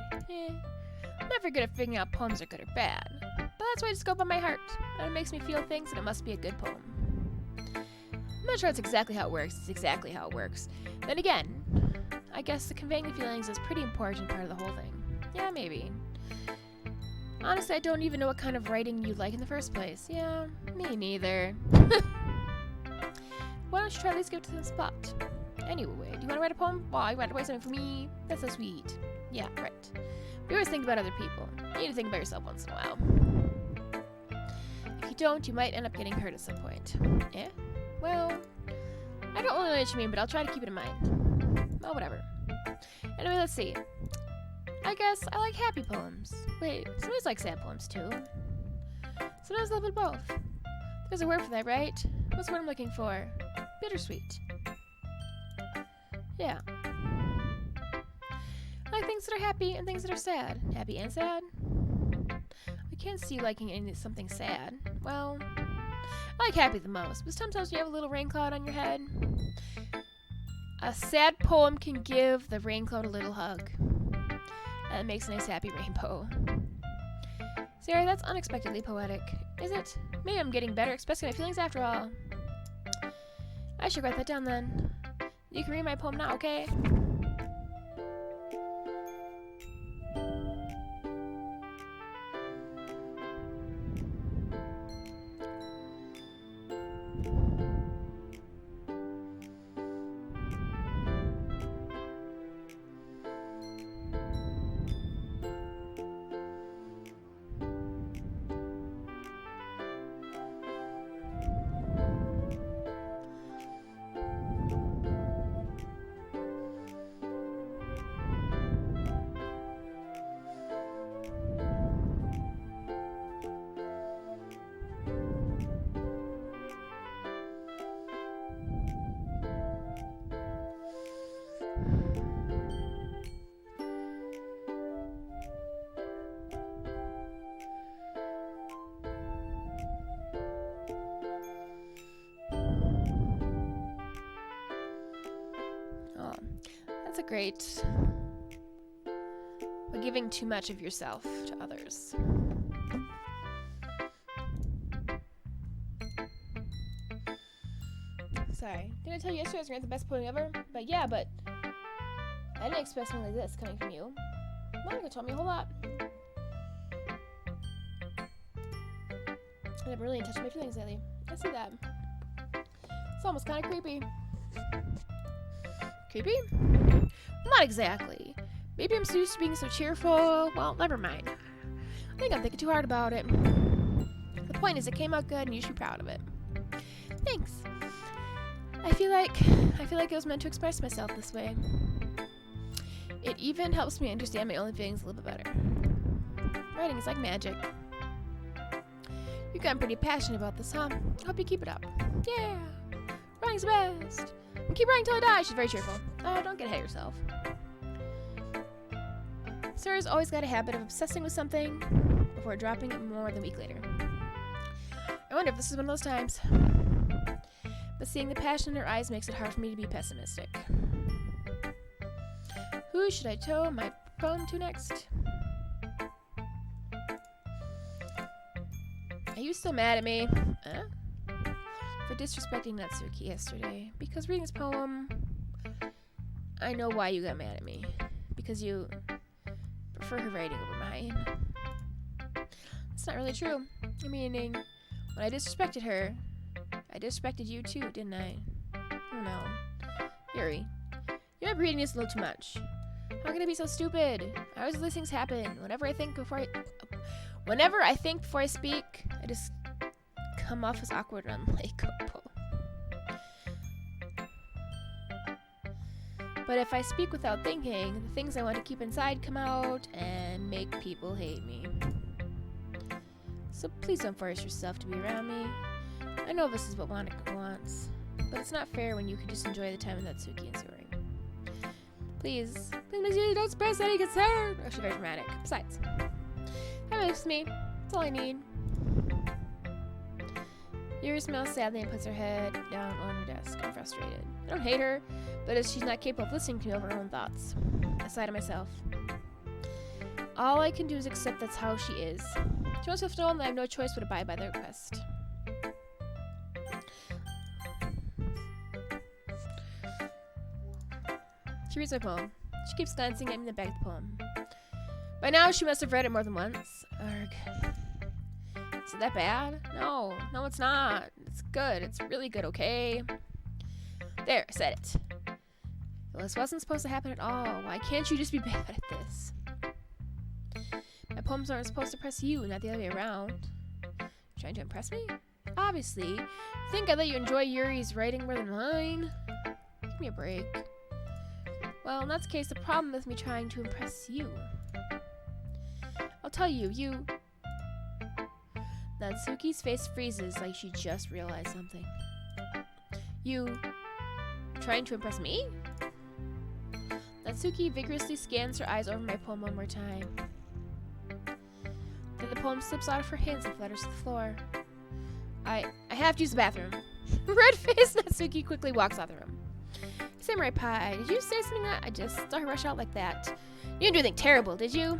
I'm never good at figuring out poems are good or bad. But that's why I just go by my heart. And it makes me feel things and it must be a good poem. I'm not sure that's exactly how it works. It's exactly how it works. Then again, I guess the conveying the feelings is a pretty important part of the whole thing. Yeah, maybe. Honestly, I don't even know what kind of writing you like in the first place. Yeah, me neither. Why don't you try at least give it to the spot? Anyway, do you want to write a poem? Well, you want to write something for me? That's so sweet. Yeah, right. We always think about other people. You need to think about yourself once in a while. If you don't, you might end up getting hurt at some point. Well, I don't really know what you mean, but I'll try to keep it in mind. Well, whatever. Anyway, let's see. I guess I like happy poems. Wait, sometimes like sad poems too. Sometimes a little bit of both. There's a word for that, right? What's the word I'm looking for? Bittersweet. Yeah. I like things that are happy and things that are sad. Happy and sad? I can't see liking something sad. Well, I like happy the most, but sometimes you have a little rain cloud on your head. A sad poem can give the rain cloud a little hug. And it makes a nice happy rainbow. Sarah, that's unexpectedly poetic. Is it? Maybe I'm getting better expressing my feelings after all. I should write that down then. You can read my poem now, okay? That's a great... but giving too much of yourself to others. Sorry. Didn't I tell you yesterday I was going to write the best poem ever? But yeah, but... I didn't expect something like this coming from you. Monica told me a whole lot. And I've really in touch with my feelings lately. I see that. It's almost kind of creepy. Creepy? Not exactly. Maybe I'm so used to being so cheerful. Well, never mind. I think I'm thinking too hard about it. The point is, it came out good and you should be proud of it. Thanks. I feel like it was meant to express myself this way. It even helps me understand my own feelings a little bit better. Writing is like magic. You've gotten pretty passionate about this, huh? Hope you keep it up. Yeah! Writing's the best! And keep writing till I die! She's very cheerful. Oh, don't get ahead of yourself. Sarah's always got a habit of obsessing with something before dropping it more than a week later. I wonder if this is one of those times. But seeing the passion in her eyes makes it hard for me to be pessimistic. Who should I tow my poem to next? Are you still mad at me? For disrespecting Natsuki yesterday. Because reading this poem, I know why you got mad at me. Because you prefer her writing over mine. It's not really true. Meaning, when I disrespected her, I disrespected you too, didn't I? Oh no. Yuri, you might be reading this a little too much. How can I be so stupid? I always let these things happen. Whenever I think before I speak, I just come off as awkward and unlikable. But if I speak without thinking, the things I want to keep inside come out and make people hate me. So please don't force yourself to be around me. I know this is what Monika wants, but it's not fair when you can just enjoy the time with Natsuki and Suri. Please, don't express any concern. Oh, she's very dramatic. Besides, have it with me. That's all I need. Yuri smiles sadly and puts her head down on her desk. I'm frustrated. I don't hate her, but as she's not capable of listening to me over her own thoughts. I sigh to myself. All I can do is accept that's how she is. She wants to know that I have no choice but to abide by the request. She reads my poem. She keeps glancing at me in the back of the poem. By now, she must have read it more than once. Arg. Is it that bad? No, it's not. It's good. It's really good, okay? There, I said it. Well, this wasn't supposed to happen at all. Why can't you just be bad at this? My poems aren't supposed to impress you, not the other way around. Trying to impress me? Obviously. You think I let you enjoy Yuri's writing more than mine? Give me a break. Well, in that case, the problem is me trying to impress you. I'll tell you, Natsuki's face freezes like she just realized something. You trying to impress me? Natsuki vigorously scans her eyes over my poem one more time. Then the poem slips out of her hands and flutters to the floor. I have to use the bathroom. Red-faced Natsuki quickly walks out of the room. Samurai Pie, did you say something that I just saw her rush out like that? You didn't do anything terrible, did you?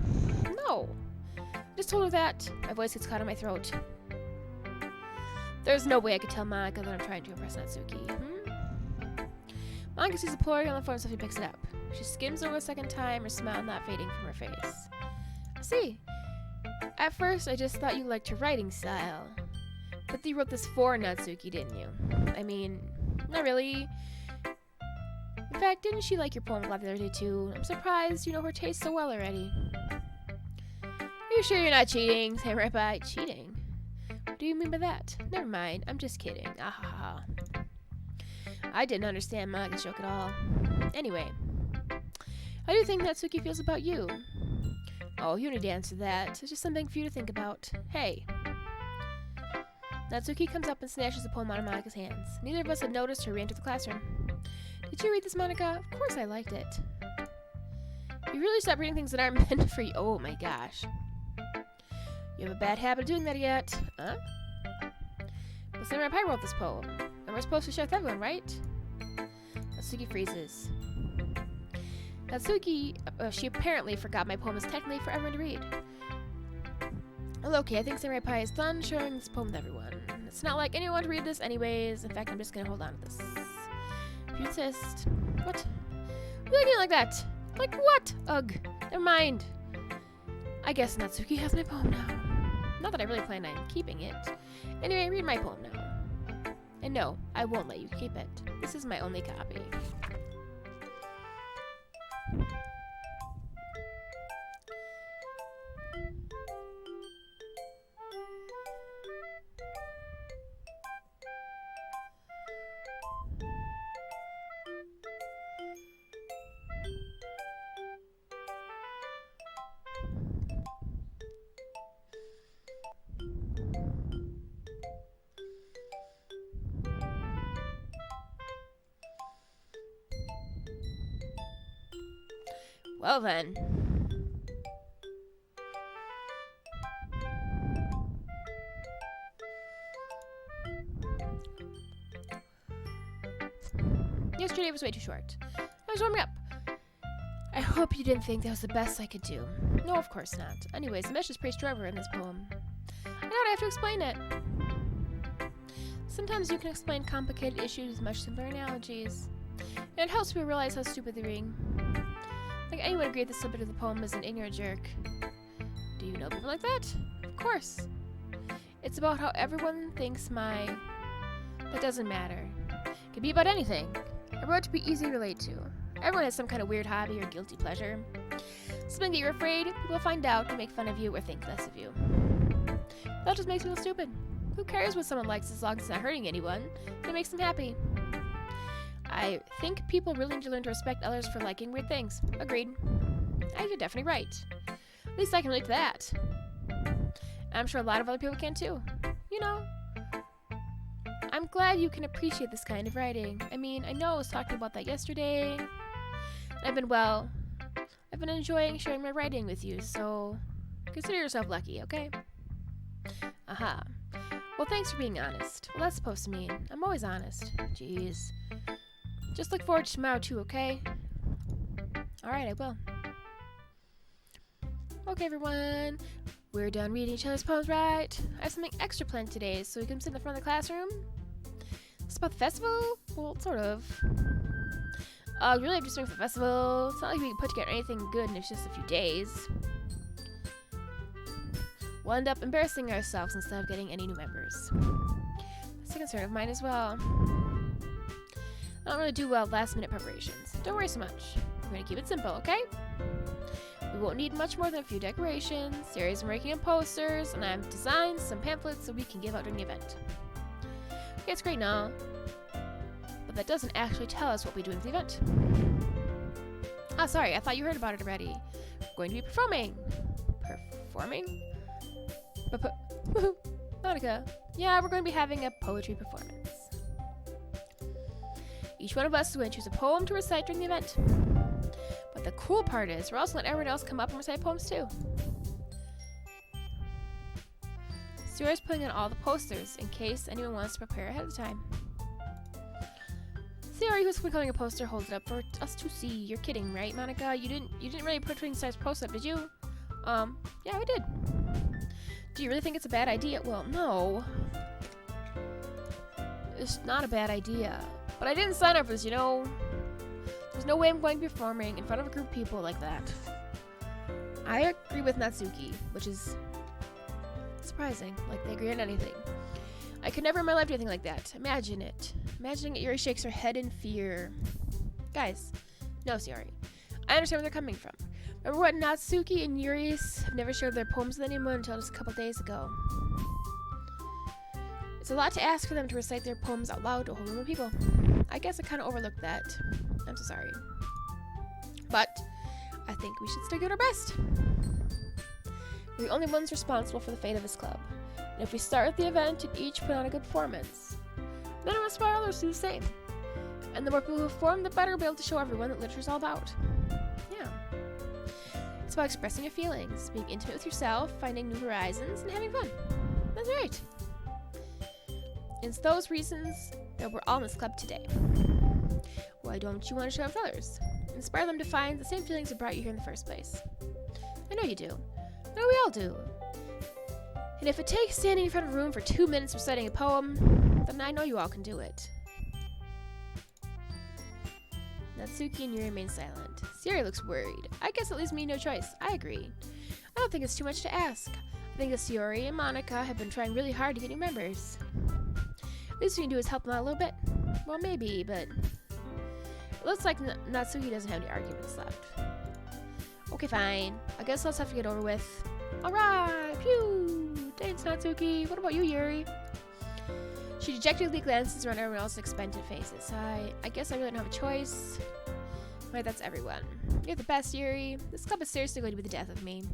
No. I just told her that. My voice gets caught in my throat. There's no way I could tell Monika that I'm trying to impress Natsuki. Monika sees the Polaroid on the phone, so she picks it up. She skims over a second time, her smile not fading from her face. I see. At first, I just thought you liked her writing style. But you wrote this for Natsuki, didn't you? I mean, not really. In fact, didn't she like your poem a lot the other day, too? I'm surprised you know her taste so well already. Are you sure you're not cheating, Samurai Pie? Cheating? What do you mean by that? Never mind, I'm just kidding. Ah. I didn't understand Monika's joke at all. Anyway, how do you think Natsuki feels about you? Oh, you need to answer that. It's just something for you to think about. Hey. Natsuki comes up and snatches the poem out of Monika's hands. Neither of us had noticed her re-enter the classroom. Did you read this, Monika? Of course I liked it. You really stopped reading things that aren't meant for you. Oh my gosh. You have a bad habit of doing that yet. Huh? But Samurai Pie wrote this poem. And we're supposed to share with everyone, right? Natsuki freezes. Natsuki, she apparently forgot my poem is technically for everyone to read. Well, okay, I think Samurai Pie is done sharing this poem with everyone. It's not like anyone to read this anyways. In fact, I'm just gonna hold on to this. If you insist. What? Why are you looking like that? Like what? Ugh. Never mind. I guess Natsuki has my poem now. Not that I really plan on keeping it. Anyway, read my poem now. And no, I won't let you keep it. This is my only copy. Well then. Yesterday was way too short. I was warming up. I hope you didn't think that was the best I could do. No, of course not. Anyways, the message is pretty stronger in this poem. I don't have to explain it. Sometimes you can explain complicated issues with much simpler analogies. And it helps people realize how stupid they're being. Like, anyone agree that the subject of the poem is an ignorant jerk? Do you know people like that? Of course. It's about how everyone thinks my... That doesn't matter. It can be about anything. I wrote it to be easy to relate to. Everyone has some kind of weird hobby or guilty pleasure. Something that you're afraid people will find out and make fun of you or think less of you. That just makes people stupid. Who cares what someone likes as long as it's not hurting anyone? It makes them happy. I think people really need to learn to respect others for liking weird things. Agreed. You're definitely right. At least I can relate to that. I'm sure a lot of other people can too. You know. I'm glad you can appreciate this kind of writing. I mean, I know I was talking about that yesterday. I've been enjoying sharing my writing with you, so consider yourself lucky, okay? Aha. Well, thanks for being honest. Well, that's supposed to mean I'm always honest. Jeez. Just look forward to tomorrow too, okay? Alright, I will. Okay, everyone. We're done reading each other's poems, right? I have something extra planned today, so we can sit in the front of the classroom. It's about the festival? Well, sort of. We really have to swing for the festival. It's not like we can put together anything good in just a few days. We'll end up embarrassing ourselves instead of getting any new members. That's a concern of mine as well. I don't really do well with last-minute preparations. Don't worry so much. We're going to keep it simple, okay? We won't need much more than a few decorations, series of making and posters, and I've designed some pamphlets so we can give out during the event. Okay, it's great now, but that doesn't actually tell us what we do in the event. Ah, sorry, I thought you heard about it already. We're going to be performing. Performing? Monica. Yeah, we're going to be having a poetry performance. Each one of us is going to choose a poem to recite during the event. But the cool part is, we're also letting everyone else come up and recite poems too. Sierra's putting in all the posters in case anyone wants to prepare ahead of time. Sierra, who's becoming a poster, holds it up for us to see. You're kidding, right, Monica? You didn't really put Twin Stars post up, did you? Yeah, we did. Do you really think it's a bad idea? Well, no. It's not a bad idea. But I didn't sign up for this, you know? There's no way I'm going to be performing in front of a group of people like that. I agree with Natsuki, which is surprising. Like, they agree on anything. I could never in my life do anything like that. Imagine it. Imagining it, Yuri shakes her head in fear. Guys, no, Sayori. I understand where they're coming from. Remember what Natsuki and Yuri have never shared their poems with anyone until just a couple days ago. It's a lot to ask for them to recite their poems out loud to a whole room of people. I guess I kind of overlooked that. I'm so sorry. But I think we should still give it our best. We're the only ones responsible for the fate of this club. And if we start with the event and each put on a good performance, then it will inspire others to do the same. And the more people who perform, the better we'll be able to show everyone what literature's all about. Yeah. It's about expressing your feelings, being intimate with yourself, finding new horizons, and having fun. That's right. It's those reasons that we're all in this club today. Why don't you want to share with others? Inspire them to find the same feelings that brought you here in the first place. I know you do. I know we all do. And if it takes standing in front of a room for 2 minutes reciting a poem, then I know you all can do it. Natsuki and Yuri remain silent. Sayori looks worried. I guess it leaves me no choice. I agree. I don't think it's too much to ask. I think that Sayori and Monica have been trying really hard to get new members. Least we can do is help them out a little bit. Well, maybe, but it looks like Natsuki doesn't have any arguments left. Okay, fine. I guess let's have to get over with. Alright! Phew! Thanks, Natsuki. What about you, Yuri? She dejectedly glances around everyone else's expectant faces. I guess I really don't have a choice. Right, that's everyone. You're the best, Yuri. This club is seriously going to be the death of me.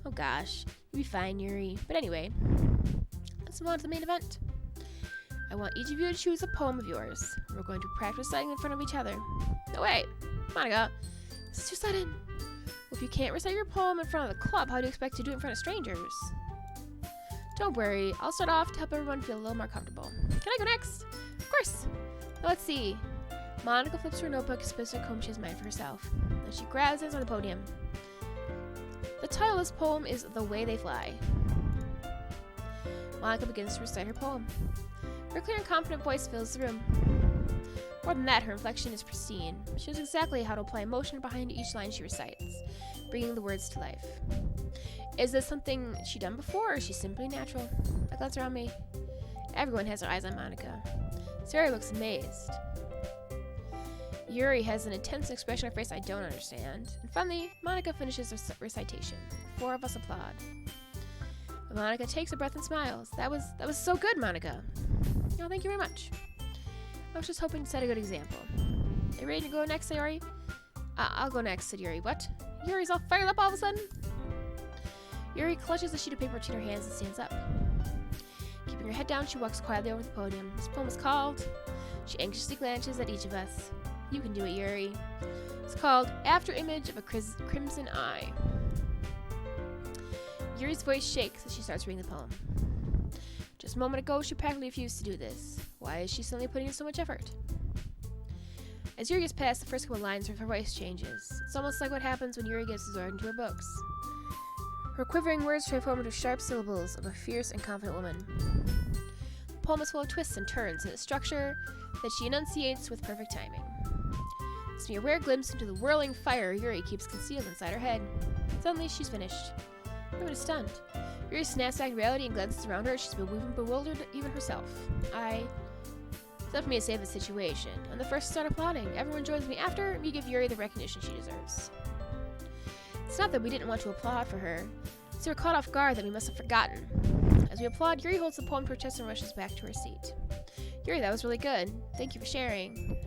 Oh gosh. You'll be fine, Yuri. But anyway, let's move on to the main event. I want each of you to choose a poem of yours. We're going to practice reciting in front of each other. No, wait. Monica, It's too sudden. Well, if you can't recite your poem in front of the club, how do you expect to do it in front of strangers? Don't worry, I'll start off to help everyone feel a little more comfortable. Can I go next? Of course. Now let's see. Monica flips her notebook and spits her comb she has made for herself. Then she grabs it on the podium. The title of this poem is The Way They Fly. Monica begins to recite her poem. Her clear and confident voice fills the room. More than that, her inflection is pristine. She knows exactly how to apply emotion behind each line she recites, bringing the words to life. Is this something she's done before, or is she simply natural? I glance around me. Everyone has their eyes on Monica. Sayori looks amazed. Yuri has an intense expression on her face I don't understand. And finally, Monica finishes her recitation. 4 of us applaud. Monica takes a breath and smiles. That was so good, Monica. Oh, thank you very much. I was just hoping to set a good example. Are you ready to go next, Sayori? I'll go next, said Yuri. What? Yuri's all fired up all of a sudden? Yuri clutches a sheet of paper between her hands and stands up. Keeping her head down, she walks quietly over the podium. This poem is called... She anxiously glances at each of us. You can do it, Yuri. It's called After Image of a Crimson Eye. Yuri's voice shakes as she starts reading the poem. Just a moment ago, she practically refused to do this. Why is she suddenly putting in so much effort? As Yuri gets past the first couple lines, her voice changes. It's almost like what happens when Yuri gets absorbed into her books. Her quivering words transform into sharp syllables of a fierce and confident woman. The poem is full of twists and turns in a structure that she enunciates with perfect timing. It's a rare glimpse into the whirling fire Yuri keeps concealed inside her head. Suddenly, she's finished. Everyone is stunned. Yuri snaps back to reality and glances around her. She's bewildered even herself. It's up to me to save the situation. I'm the first to start applauding. Everyone joins me after we give Yuri the recognition she deserves. It's not that we didn't want to applaud for her. It's we were caught off guard that we must have forgotten. As we applaud, Yuri holds the poem to her chest and rushes back to her seat. Yuri, that was really good. Thank you for sharing.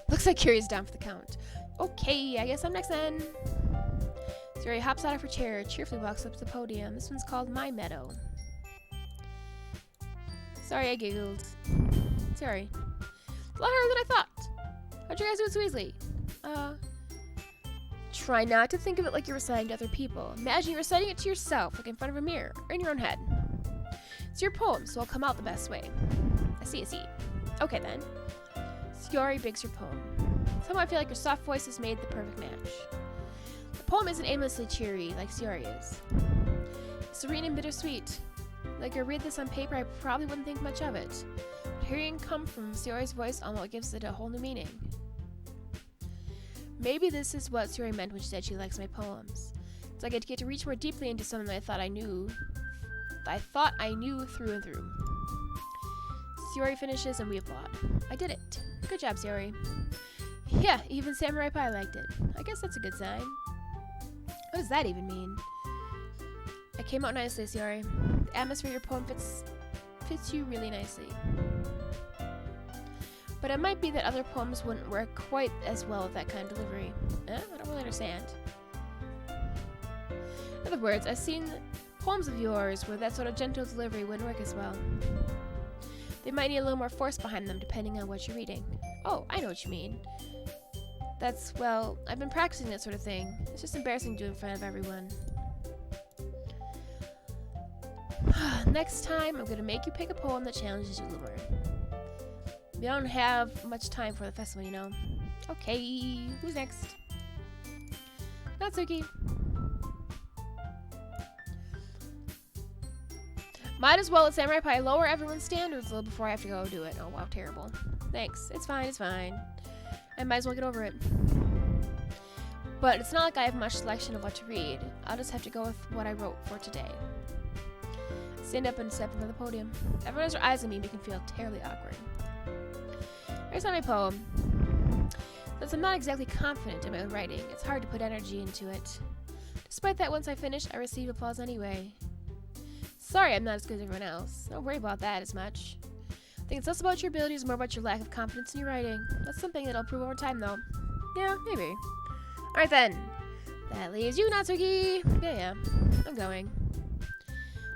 Looks like Yuri's down for the count. Okay, I guess I'm next then. Yuri hops out of her chair, cheerfully walks up to the podium. This one's called My Meadow. Sorry, I giggled. Sorry. It's a lot harder than I thought. How'd you guys do it so easily? Try not to think of it like you're reciting to other people. Imagine you're reciting it to yourself, like in front of a mirror, or in your own head. It's your poem, so it'll come out the best way. I see. Okay then. Sayori bigs her poem. Somehow I feel like your soft voice has made the perfect match. The poem isn't aimlessly cheery like Sayori is. It's serene and bittersweet. Like I read this on paper, I probably wouldn't think much of it. But hearing it come from Sayori's voice almost gives it a whole new meaning. Maybe this is what Sayori meant when she said she likes my poems. It's like I get to reach more deeply into something that I thought I knew through and through. Sayori finishes and we applaud. I did it. Good job, Sayori. Yeah, even Samurai Pie liked it. I guess that's a good sign. What does that even mean? I came out nicely, Sayori. The atmosphere of your poem fits you really nicely. But it might be that other poems wouldn't work quite as well with that kind of delivery. I don't really understand. In other words, I've seen poems of yours where that sort of gentle delivery wouldn't work as well. They might need a little more force behind them depending on what you're reading. Oh, I know what you mean. I've been practicing that sort of thing. It's just embarrassing to do in front of everyone. Next time, I'm going to make you pick a poem that challenges you a little more. We don't have much time for the festival, you know. Okay, who's next? Natsuki. Might as well let Samurai Pie lower everyone's standards a little before I have to go do it. Oh, wow, terrible. Thanks. It's fine. I might as well get over it. But it's not like I have much selection of what to read. I'll just have to go with what I wrote for today. Stand up and step into the podium. Everyone has their eyes on me, making me feel terribly awkward. Here's my poem. Since I'm not exactly confident in my own writing, it's hard to put energy into it. Despite that, once I finish, I receive applause anyway. Sorry I'm not as good as everyone else. Don't worry about that as much. I think it's less about your abilities, more about your lack of confidence in your writing. That's something that'll improve over time, though. Yeah, maybe. Alright then. That leaves you, Natsuki. Yeah, I'm going.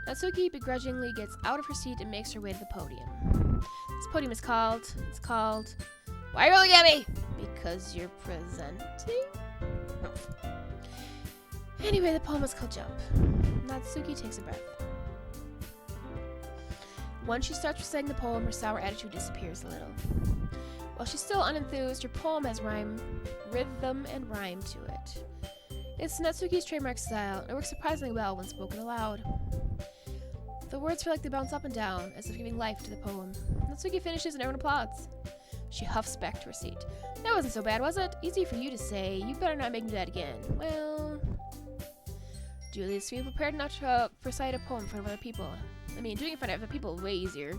Natsuki begrudgingly gets out of her seat and makes her way to the podium. This podium is called... Why are you looking at me? Because you're presenting? Anyway, the poem is called Jump. Natsuki takes a breath. Once she starts reciting the poem, her sour attitude disappears a little. While she's still unenthused, her poem has rhythm and rhyme to it. It's Natsuki's trademark style, and it works surprisingly well when spoken aloud. The words feel like they bounce up and down, as if giving life to the poem. Natsuki finishes and everyone applauds. She huffs back to her seat. That wasn't so bad, was it? Easy for you to say. You better not make me do that again. Well... Julius, be prepared not to recite a poem in front of other people. I mean, doing it in front of other people is way easier.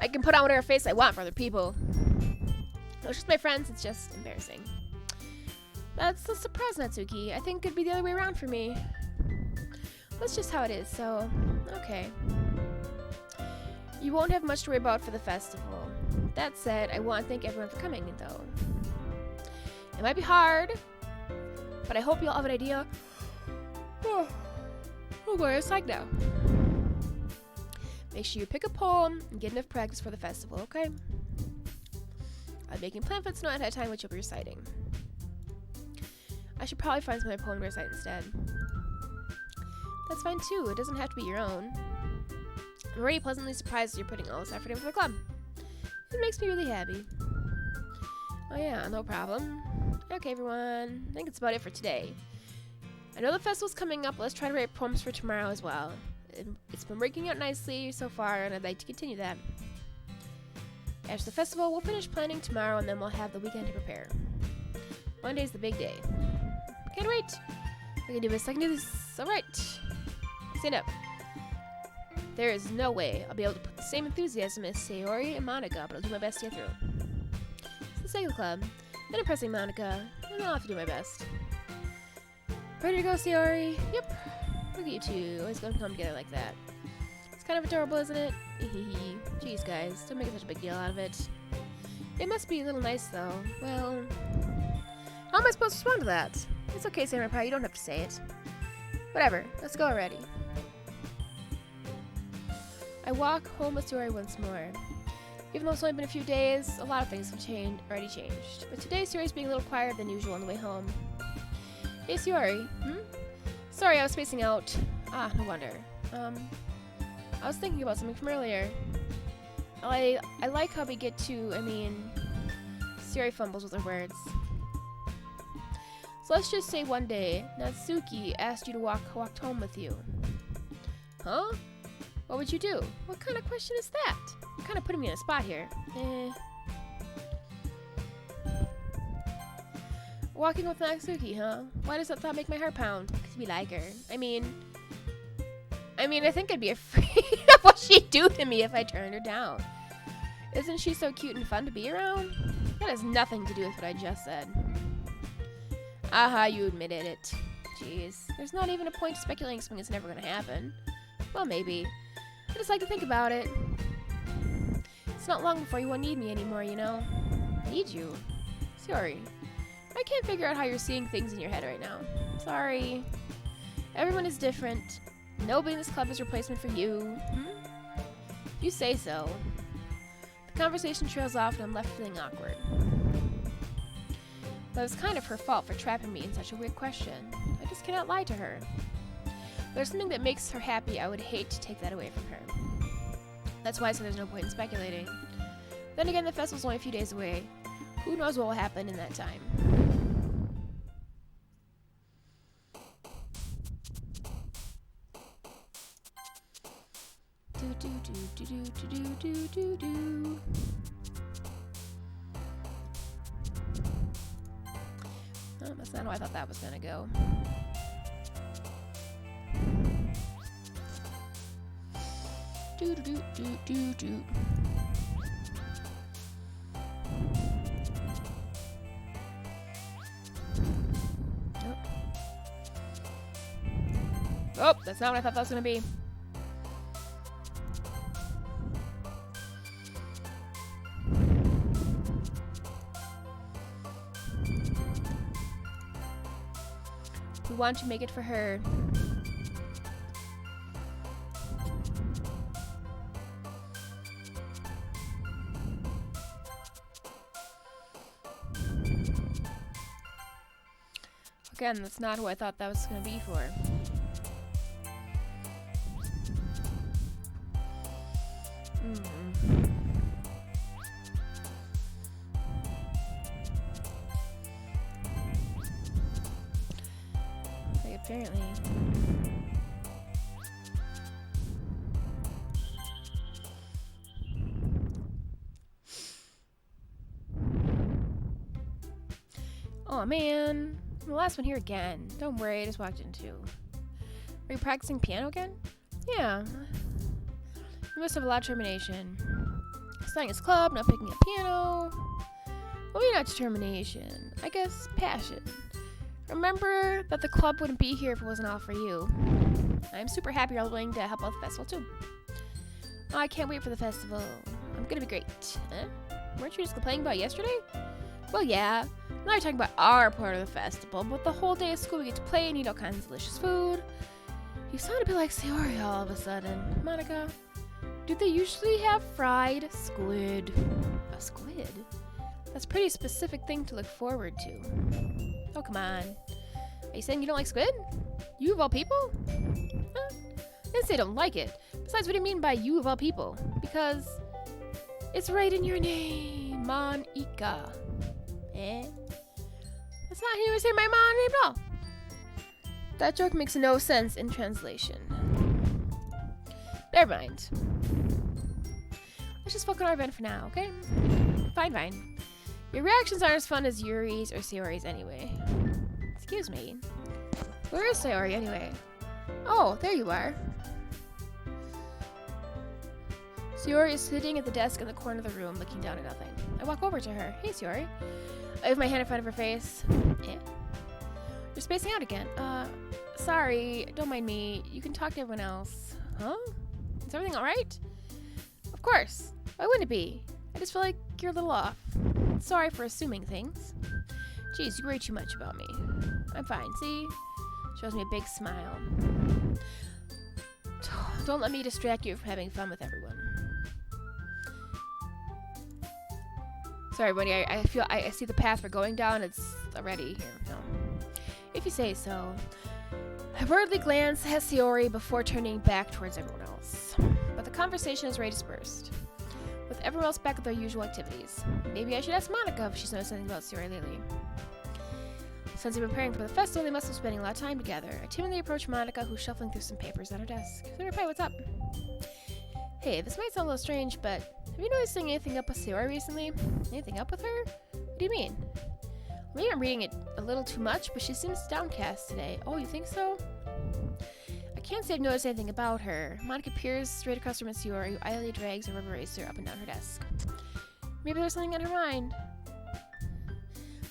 I can put on whatever face I want for other people. No, it's just my friends, it's just embarrassing. That's a surprise, Natsuki. I think it'd be the other way around for me. That's just how it is, so... Okay. You won't have much to worry about for the festival. That said, I want to thank everyone for coming, though. It might be hard, but I hope you all have an idea. Oh boy, it's like now. Make sure you pick a poem and get enough practice for the festival, okay? I'm making pamphlets not ahead of time which you'll be reciting. I should probably find some other poem to recite instead. That's fine too, it doesn't have to be your own. I'm already pleasantly surprised that you're putting all this effort in for the club. It makes me really happy. Oh yeah, no problem. Okay everyone, I think that's about it for today. I know the festival's coming up, let's try to write poems for tomorrow as well. It's been working out nicely so far, and I'd like to continue that. After the festival, we'll finish planning tomorrow, and then we'll have the weekend to prepare. Monday's the big day. Can't wait! I can do this, I can do this. Alright. Stand up. There is no way I'll be able to put the same enthusiasm as Sayori and Monica, but I'll do my best to get through. It's the sake of the club, then impressing Monica, and I'll have to do my best. Ready to go, Sayori? Yep. Look at you two, always gonna come together like that. It's kind of adorable, isn't it? Jeez, guys, don't make such a big deal out of it. It must be a little nice, though. Well, how am I supposed to respond to that? It's okay, Samurai, you don't have to say it. Whatever, let's go already. I walk home with Sayori once more. Even though it's only been a few days, a lot of things have already changed. But today, Sayori's being a little quieter than usual on the way home. Hey, Sayori. Sorry, I was spacing out. Ah, no wonder. I was thinking about something from earlier. I like how we get to, Sayori fumbles with her words. So let's just say one day, Natsuki asked you to walk home with you. Huh? What would you do? What kind of question is that? You're kind of putting me in a spot here. Walking with Natsuki, huh? Why does that thought make my heart pound? Because we like her. I think I'd be afraid of what she'd do to me if I turned her down. Isn't she so cute and fun to be around? That has nothing to do with what I just said. Aha, you admitted it. Jeez, there's not even a point to speculating something that's never gonna happen. Well, maybe. I just like to think about it. It's not long before you won't need me anymore, you know? Need you? Sorry. I can't figure out how you're seeing things in your head right now. Sorry. Everyone is different. Nobody in this club is a replacement for you. You say so. The conversation trails off and I'm left feeling awkward. But it's kind of her fault for trapping me in such a weird question. I just cannot lie to her. If there's something that makes her happy, I would hate to take that away from her. That's why I said there's no point in speculating. Then again, the festival's only a few days away. Who knows what will happen in that time? Oh, that's not how I thought that was gonna go. Oh, that's not what I thought that was gonna be. We want to make it for her. Again, that's not who I thought that was gonna be for. Like, apparently. Oh man, I'm the last one here again. Don't worry, I just walked in too. Are you practicing piano again? Yeah. You must have a lot of determination. Starting his club, not picking up piano. Well, maybe not determination. I guess passion. Remember that the club wouldn't be here if it wasn't all for you. I'm super happy you're all willing to help out the festival too. Oh, I can't wait for the festival. I'm gonna be great. Huh? Weren't you just complaining about yesterday? Well, yeah. Now you're talking about our part of the festival, but the whole day of school we get to play and eat all kinds of delicious food. You sound a bit like Sayori all of a sudden. Monica, do they usually have fried squid? A squid? That's a pretty specific thing to look forward to. Oh, come on. Are you saying you don't like squid? You of all people? I didn't say I don't like it. Besides, what do you mean by you of all people? Because it's right in your name, Monica. Eh? That's not how you say my mom name at all. That joke makes no sense in translation. Never mind. Let's just focus on our event for now, okay? Fine. Your reactions aren't as fun as Yuri's or Sayori's anyway. Excuse me. Where is Sayori anyway? Oh, there you are. Sayori is sitting at the desk in the corner of the room, looking down at nothing. I walk over to her. Hey, Sayori. I have my hand in front of her face. Yeah. You're spacing out again. Sorry. Don't mind me. You can talk to everyone else. Huh? Is everything alright? Of course. Why wouldn't it be? I just feel like you're a little off. Sorry for assuming things. Jeez, you worry too much about me. I'm fine, see? Shows me a big smile. Don't let me distract you from having fun with everyone. Sorry, buddy. I see the path we're going down. It's already here. No. If you say so. I hurriedly glance at Sayori before turning back towards everyone else. But the conversation has already dispersed, with everyone else back at their usual activities. Maybe I should ask Monica if she's noticed anything about Sayori lately. Since they're preparing for the festival, they must have been spending a lot of time together. I timidly approach Monica, who's shuffling through some papers at her desk. Sayori, what's up? Hey, this might sound a little strange, but have you noticed anything up with Sayori recently? Anything up with her? What do you mean? Maybe I'm reading it a little too much, but she seems downcast today. Oh, you think so? I can't say I've noticed anything about her. Monica peers straight across from Sayori, who idly drags a rubber eraser up and down her desk. Maybe there's something on her mind.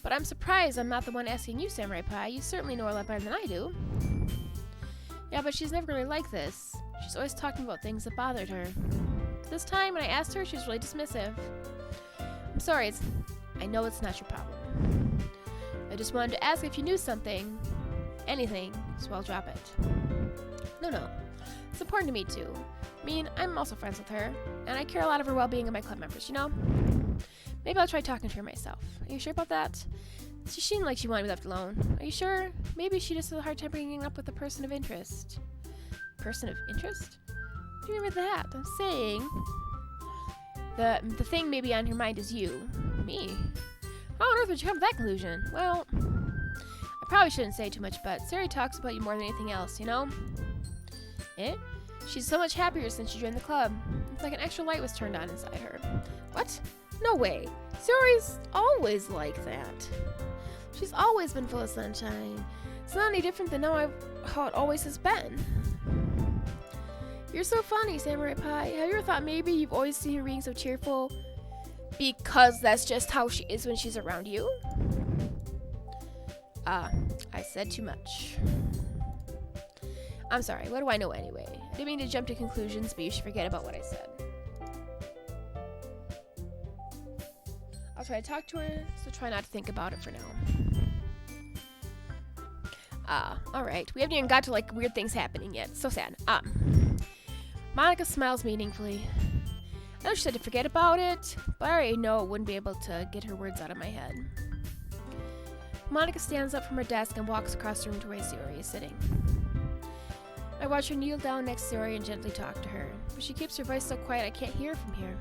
But I'm surprised I'm not the one asking you, Samurai Pie. You certainly know her a lot better than I do. Yeah, but she's never really like this. She's always talking about things that bothered her. This time, when I asked her, she was really dismissive. I'm sorry, I know it's not your problem. I just wanted to ask if you knew something. Anything, so I'll drop it. No. It's important to me, too. I mean, I'm also friends with her, and I care a lot of her well-being and my club members, you know? Maybe I'll try talking to her myself. Are you sure about that? She seemed like she wanted to be left alone. Are you sure? Maybe she just has a hard time bringing up with a person of interest. Person of interest? What do you mean by that? I'm saying the thing maybe on her mind is you. Me? How on earth would you come to that conclusion? Well, I probably shouldn't say too much, but Sayori talks about you more than anything else, you know? Eh? She's so much happier since she joined the club. It's like an extra light was turned on inside her. What? No way. Sayori's always like that. She's always been full of sunshine. It's not any different than how it always has been. You're so funny, Samurai Pie. Have you ever thought maybe you've always seen her being so cheerful because that's just how she is when she's around you? I said too much. I'm sorry, what do I know anyway? I didn't mean to jump to conclusions, but you should forget about what I said. I'll try to talk to her, so try not to think about it for now. Alright. We haven't even got to, like, weird things happening yet. So sad. Monica smiles meaningfully. I know she said to forget about it, but I already know it wouldn't be able to get her words out of my head. Monica stands up from her desk and walks across the room to where Sayori is sitting. I watch her kneel down next to Sayori and gently talk to her, but she keeps her voice so quiet I can't hear from here.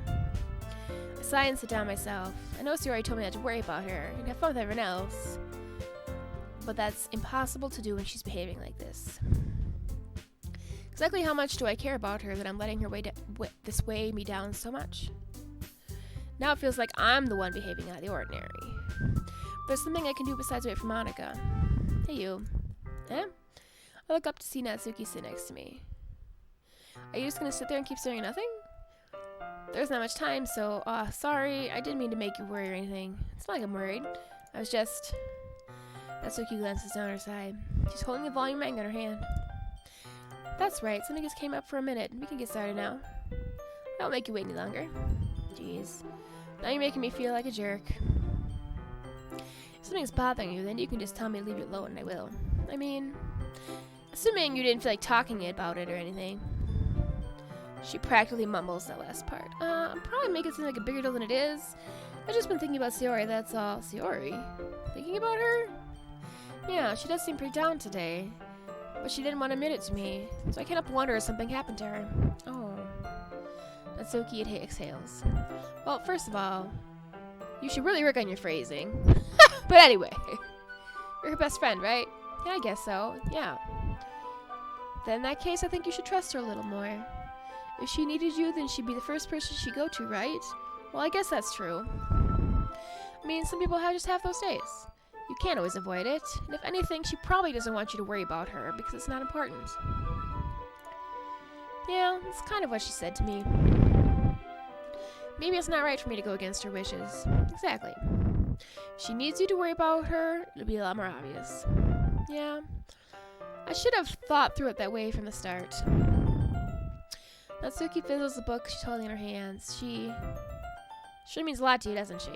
I sigh and sit down myself. I know Sayori told me not to worry about her and have fun with everyone else, but that's impossible to do when she's behaving like this. Exactly how much do I care about her that I'm letting her weigh me down so much? Now it feels like I'm the one behaving out of the ordinary. There's something I can do besides wait for Monica. Hey, you. Eh? I look up to see Natsuki sit next to me. Are you just gonna sit there and keep staring at nothing? There's not much time, so, sorry. I didn't mean to make you worry or anything. It's not like I'm worried. I was just... Natsuki glances down her side. She's holding the volume manga in her hand. That's right. Something just came up for a minute. We can get started now. I won't make you wait any longer. Jeez. Now you're making me feel like a jerk. If something's bothering you, then you can just tell me to leave it alone and I will. I mean, assuming you didn't feel like talking about it or anything. She practically mumbles that last part. I'm probably making it seem like a bigger deal than it is. I've just been thinking about Sayori, that's all. Sayori? Thinking about her? Yeah, she does seem pretty down today. But she didn't want to admit it to me, so I can't help but wonder if something happened to her. Oh. Natsuki exhales. Well, first of all, you should really work on your phrasing. But anyway, you're her best friend, right? Yeah, I guess so. Yeah. Then in that case, I think you should trust her a little more. If she needed you, then she'd be the first person she'd go to, right? Well, I guess that's true. I mean, some people just have those days. You can't always avoid it, and if anything, she probably doesn't want you to worry about her, because it's not important. Yeah, that's kind of what she said to me. Maybe it's not right for me to go against her wishes. Exactly. If she needs you to worry about her, it'll be a lot more obvious. Yeah. I should have thought through it that way from the start. Natsuki fizzles the book she's holding in her hands. She means a lot to you, doesn't she?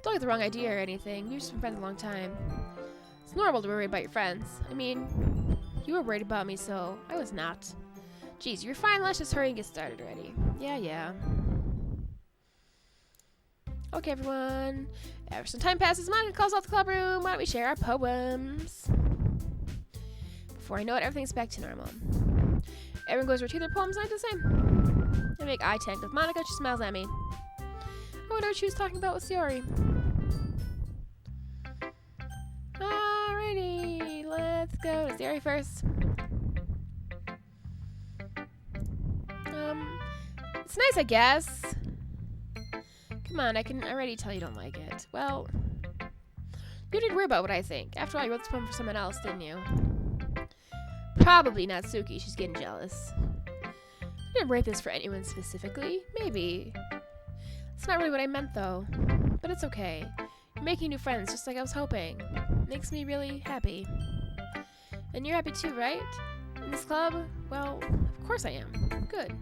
Don't get the wrong idea or anything. We've just been friends a long time. It's normal to worry about your friends. I mean, you were worried about me, so I was not. Geez, you're fine. Let's just hurry and get started already. Yeah. Okay, everyone. After some time passes, Monica calls off the club room. Why don't we share our poems? Before I know it, everything's back to normal. Everyone goes to retrieve their poems, and I do the same. I make eye contact with Monica. She smiles at me. I wonder what she was talking about with Sayori. Alrighty, let's go to Sayori first. It's nice, I guess. Come on, I can already tell you don't like it. Well, you didn't worry about what I think. After all, you wrote this poem for someone else, didn't you? Probably Natsuki. She's getting jealous. I didn't write this for anyone specifically. Maybe. It's not really what I meant, though. But it's okay. You're making new friends, just like I was hoping. Makes me really happy. And you're happy too, right? In this club? Well, of course I am. Good.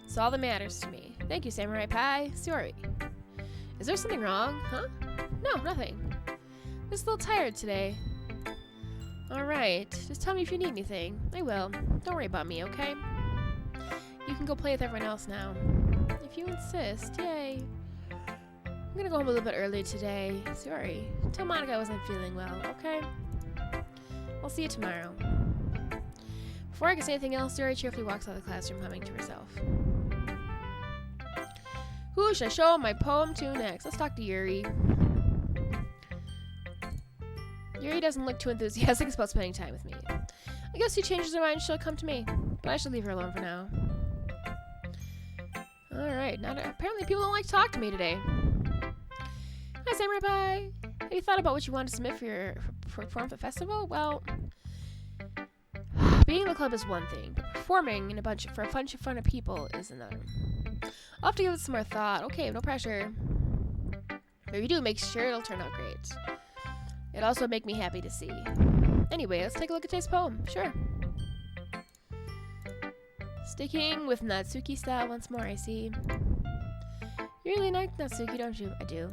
It's all that matters to me. Thank you, Samurai Pie. Sayori. Is there something wrong? Huh? No, nothing. I'm just a little tired today. Alright. Just tell me if you need anything. I will. Don't worry about me, okay? You can go play with everyone else now. If you insist. Yay. I'm gonna go home a little bit early today. Sorry. Tell Monica I wasn't feeling well, okay? I'll see you tomorrow. Before I can say anything else, Sayori cheerfully walks out of the classroom, humming to herself. Who should I show my poem to next? Let's talk to Yuri. Yuri doesn't look too enthusiastic about spending time with me. I guess she changes her mind and she'll come to me. But I should leave her alone for now. Alright, apparently people don't like to talk to me today. Hi, Samurai Pie. Have you thought about what you want to submit for perform at the festival? Well, being in the club is one thing, but performing for a bunch of people is another. I'll have to give it some more thought. Okay, no pressure. But if you do, make sure it'll turn out great. It'll also make me happy to see. Anyway, let's take a look at today's poem. Sure. Sticking with Natsuki style once more, I see. You really like Natsuki, don't you? I do.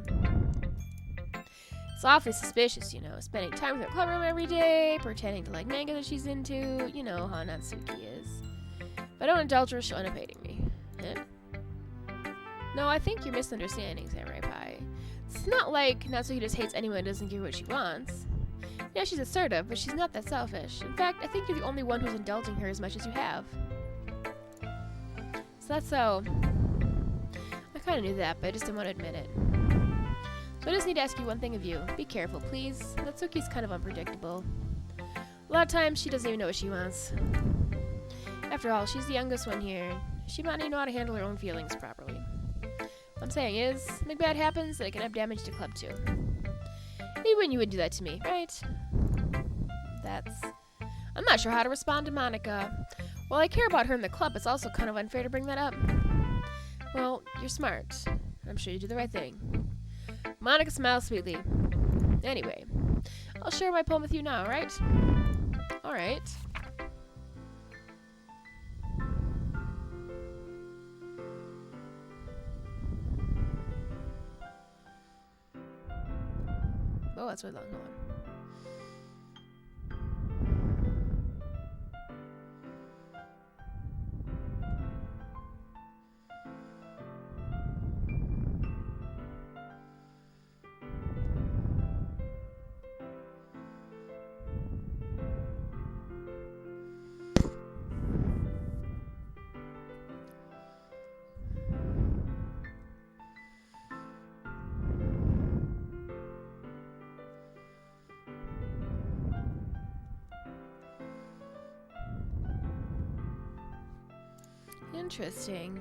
It's awfully suspicious, you know, spending time with her club room every day, pretending to like manga that she's into. You know how Natsuki is. If I don't indulge her, she'll end up hating me. Eh? No, I think you're misunderstanding, Samurai Pie. It's not like Natsuki just hates anyone who doesn't give her what she wants. Yeah, she's assertive, but she's not that selfish. In fact, I think you're the only one who's indulging her as much as you have. So that's so... I kind of knew that, but I just didn't want to admit it. So I just need to ask you one thing of you. Be careful, please. Natsuki's kind of unpredictable. A lot of times, she doesn't even know what she wants. After all, she's the youngest one here. She might not know how to handle her own feelings properly. What I'm saying is, something bad happens, that it can have damage to Club 2. Maybe when you would do that to me, right? I'm not sure how to respond to Monika. While I care about her in the club, it's also kind of unfair to bring that up. Well, you're smart. I'm sure you do the right thing. Monika smiles sweetly. Anyway, I'll share my poem with you now, alright? Alright. Oh, that's really long. Hold on. Interesting.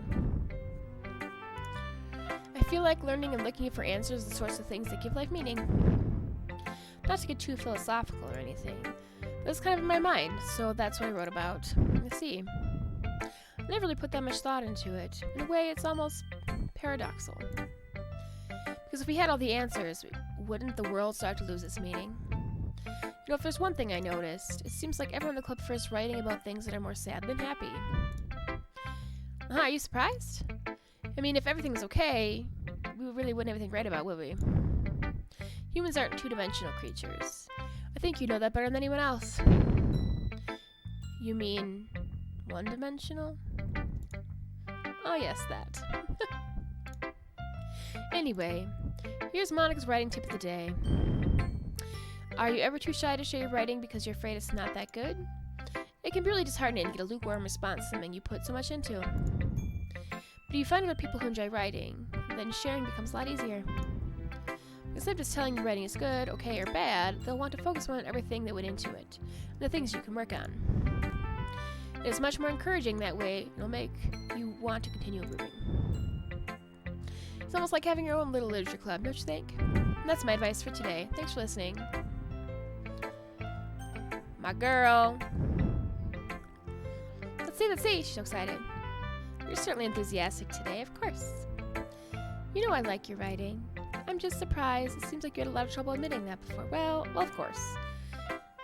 I feel like learning and looking for answers are the sorts of things that give life meaning. Not to get too philosophical or anything, but it's kind of in my mind, so that's what I wrote about. Let's see. I never really put that much thought into it. In a way, it's almost paradoxical. Because if we had all the answers, wouldn't the world start to lose its meaning? You know, if there's one thing I noticed, it seems like everyone in the club prefers writing about things that are more sad than happy. Are you surprised? I mean, if everything was okay, we really wouldn't have anything to write about, would we? Humans aren't two-dimensional creatures. I think you know that better than anyone else. You mean one-dimensional? Oh yes, that. Anyway, here's Monika's writing tip of the day. Are you ever too shy to share your writing because you're afraid it's not that good? It can be really disheartening to get a lukewarm response to something you put so much into. But if you find other people who enjoy writing, then sharing becomes a lot easier. Instead of just telling you writing is good, okay, or bad, they'll want to focus on everything that went into it, and the things you can work on. It is much more encouraging that way, it'll make you want to continue improving. It's almost like having your own little literature club, don't you think? And that's my advice for today. Thanks for listening. My girl. Let's see, she's so excited. You're certainly enthusiastic today, of course. You know I like your writing. I'm just surprised. It seems like you had a lot of trouble admitting that before. Well, of course.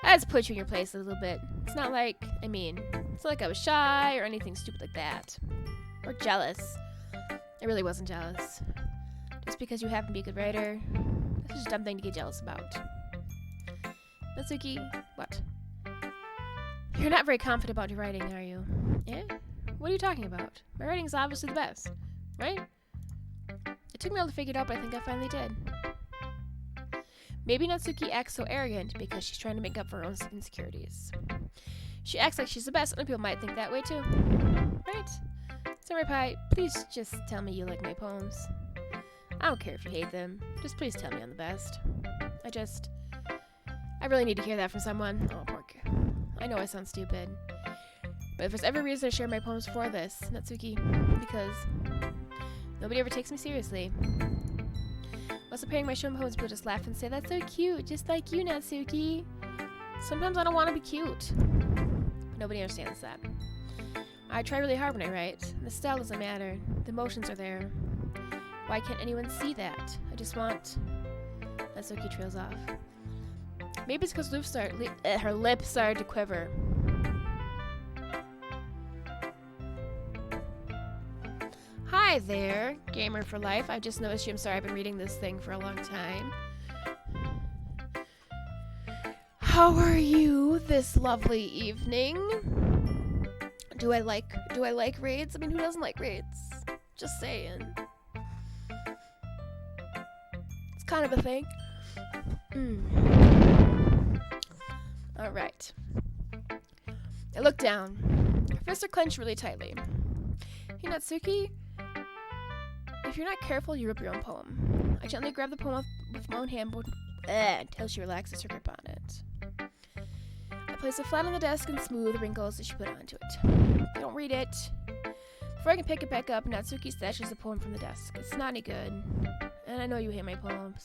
I had to put you in your place a little bit. It's not like I was shy or anything stupid like that. Or jealous. I really wasn't jealous. Just because you happen to be a good writer, that's just a dumb thing to get jealous about. Natsuki, what? You're not very confident about your writing, are you? Yeah? What are you talking about? My writing's obviously the best, right? It took me a while to figure it out, but I think I finally did. Maybe Natsuki acts so arrogant because she's trying to make up for her own insecurities. She acts like she's the best, other people might think that way too. Right? Samurai Pie, please just tell me you like my poems. I don't care if you hate them. Just please tell me I'm the best. I really need to hear that from someone. Oh, poor kid. I know I sound stupid. But if there's ever a reason to share my poems for this, Natsuki, because nobody ever takes me seriously. While preparing my show poems, people just laugh and say, "That's so cute, just like you, Natsuki." Sometimes I don't want to be cute. But nobody understands that. I try really hard when I write. The style doesn't matter. The emotions are there. Why can't anyone see that? I just want... Natsuki trails off. Maybe it's because her lips started to quiver. Hi there, Gamer for Life. I just noticed you. I'm sorry, I've been reading this thing for a long time. How are you this lovely evening? Do I like raids? I mean, who doesn't like raids? Just saying. kind of a thing. Alright. I look down. Her fists are clenched really tightly. Hey, Natsuki, if you're not careful, you rip your own poem. I gently grab the poem with my own hand until she relaxes her grip on it. I place it flat on the desk and smooth the wrinkles that she put onto it. I don't read it. Before I can pick it back up, Natsuki snatches the poem from the desk. It's not any good, and I know you hate my poems.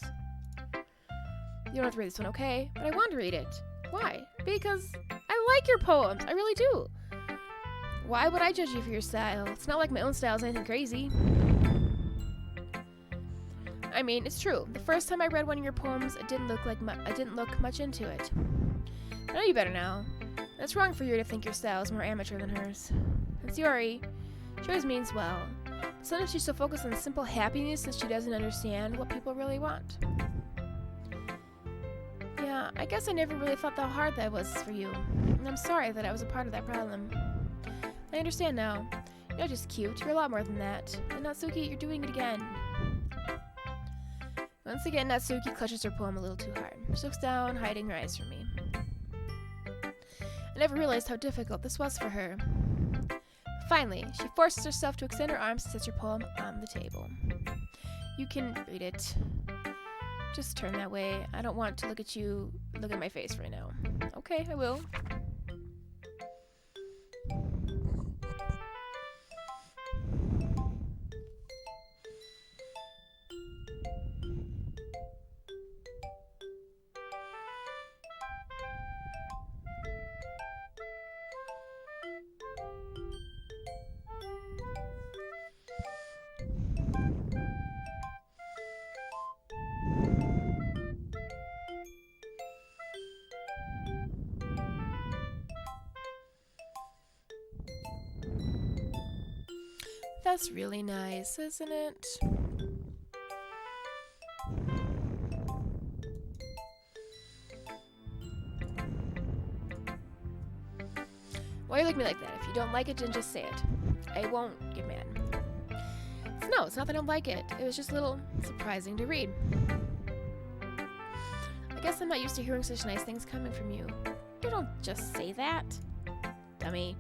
You don't have to read this one, okay? But I want to read it. Why? Because I like your poems. I really do. Why would I judge you for your style? It's not like my own style is anything crazy. I mean, it's true. The first time I read one of your poems, I didn't look much into it. I know you better now. It's wrong for you to think your style is more amateur than hers. And Sayori, she always means well. Sometimes she's so focused on simple happiness that she doesn't understand what people really want. Yeah, I guess I never really thought how hard that was for you. And I'm sorry that I was a part of that problem. I understand now. You're not just cute, you're a lot more than that. And Natsuki, you're doing it again. Once again, Natsuki clutches her poem a little too hard. She looks down, hiding her eyes from me. I never realized how difficult this was for her. Finally, she forces herself to extend her arms and sets her poem on the table. You can read it. Just turn that way. I don't want to look at my face right now. Okay, I will. That's really nice, isn't it? Why are you looking at me like that? If you don't like it, then just say it. I won't get mad. No, it's not that I don't like it. It was just a little surprising to read. I guess I'm not used to hearing such nice things coming from you. You don't just say that. Dummy.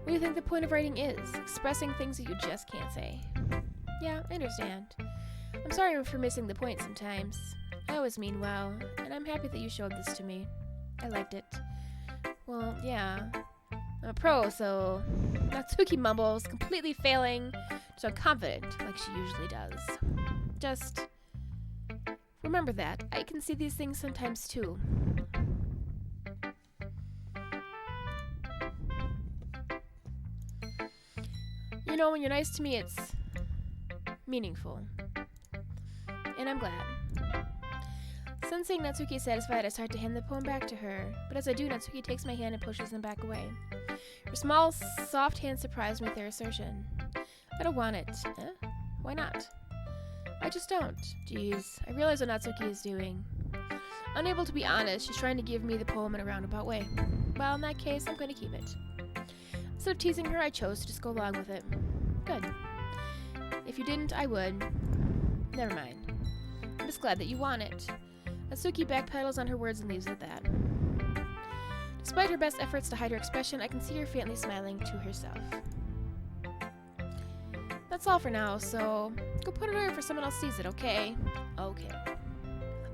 What do you think the point of writing is? Expressing things that you just can't say. Yeah, I understand. I'm sorry for missing the point sometimes. I always mean well, and I'm happy that you showed this to me. I liked it. Well, yeah. I'm a pro, so Natsuki mumbles, completely failing to sound confident like she usually does. Just remember that. I can see these things sometimes too. You know, when you're nice to me, it's meaningful. And I'm glad. Sensing Natsuki is satisfied, I start to hand the poem back to her. But as I do, Natsuki takes my hand and pushes them back away. Her small, soft hand surprised me with their assertion. I don't want it. Eh? Why not? I just don't. Jeez, I realize what Natsuki is doing. Unable to be honest, she's trying to give me the poem in a roundabout way. Well, in that case, I'm going to keep it. Instead of teasing her, I chose to just go along with it. Good. If you didn't, I would. Never mind. I'm just glad that you want it. Natsuki backpedals on her words and leaves it at that. Despite her best efforts to hide her expression, I can see her faintly smiling to herself. That's all for now, so go put it away before someone else sees it, okay? Okay.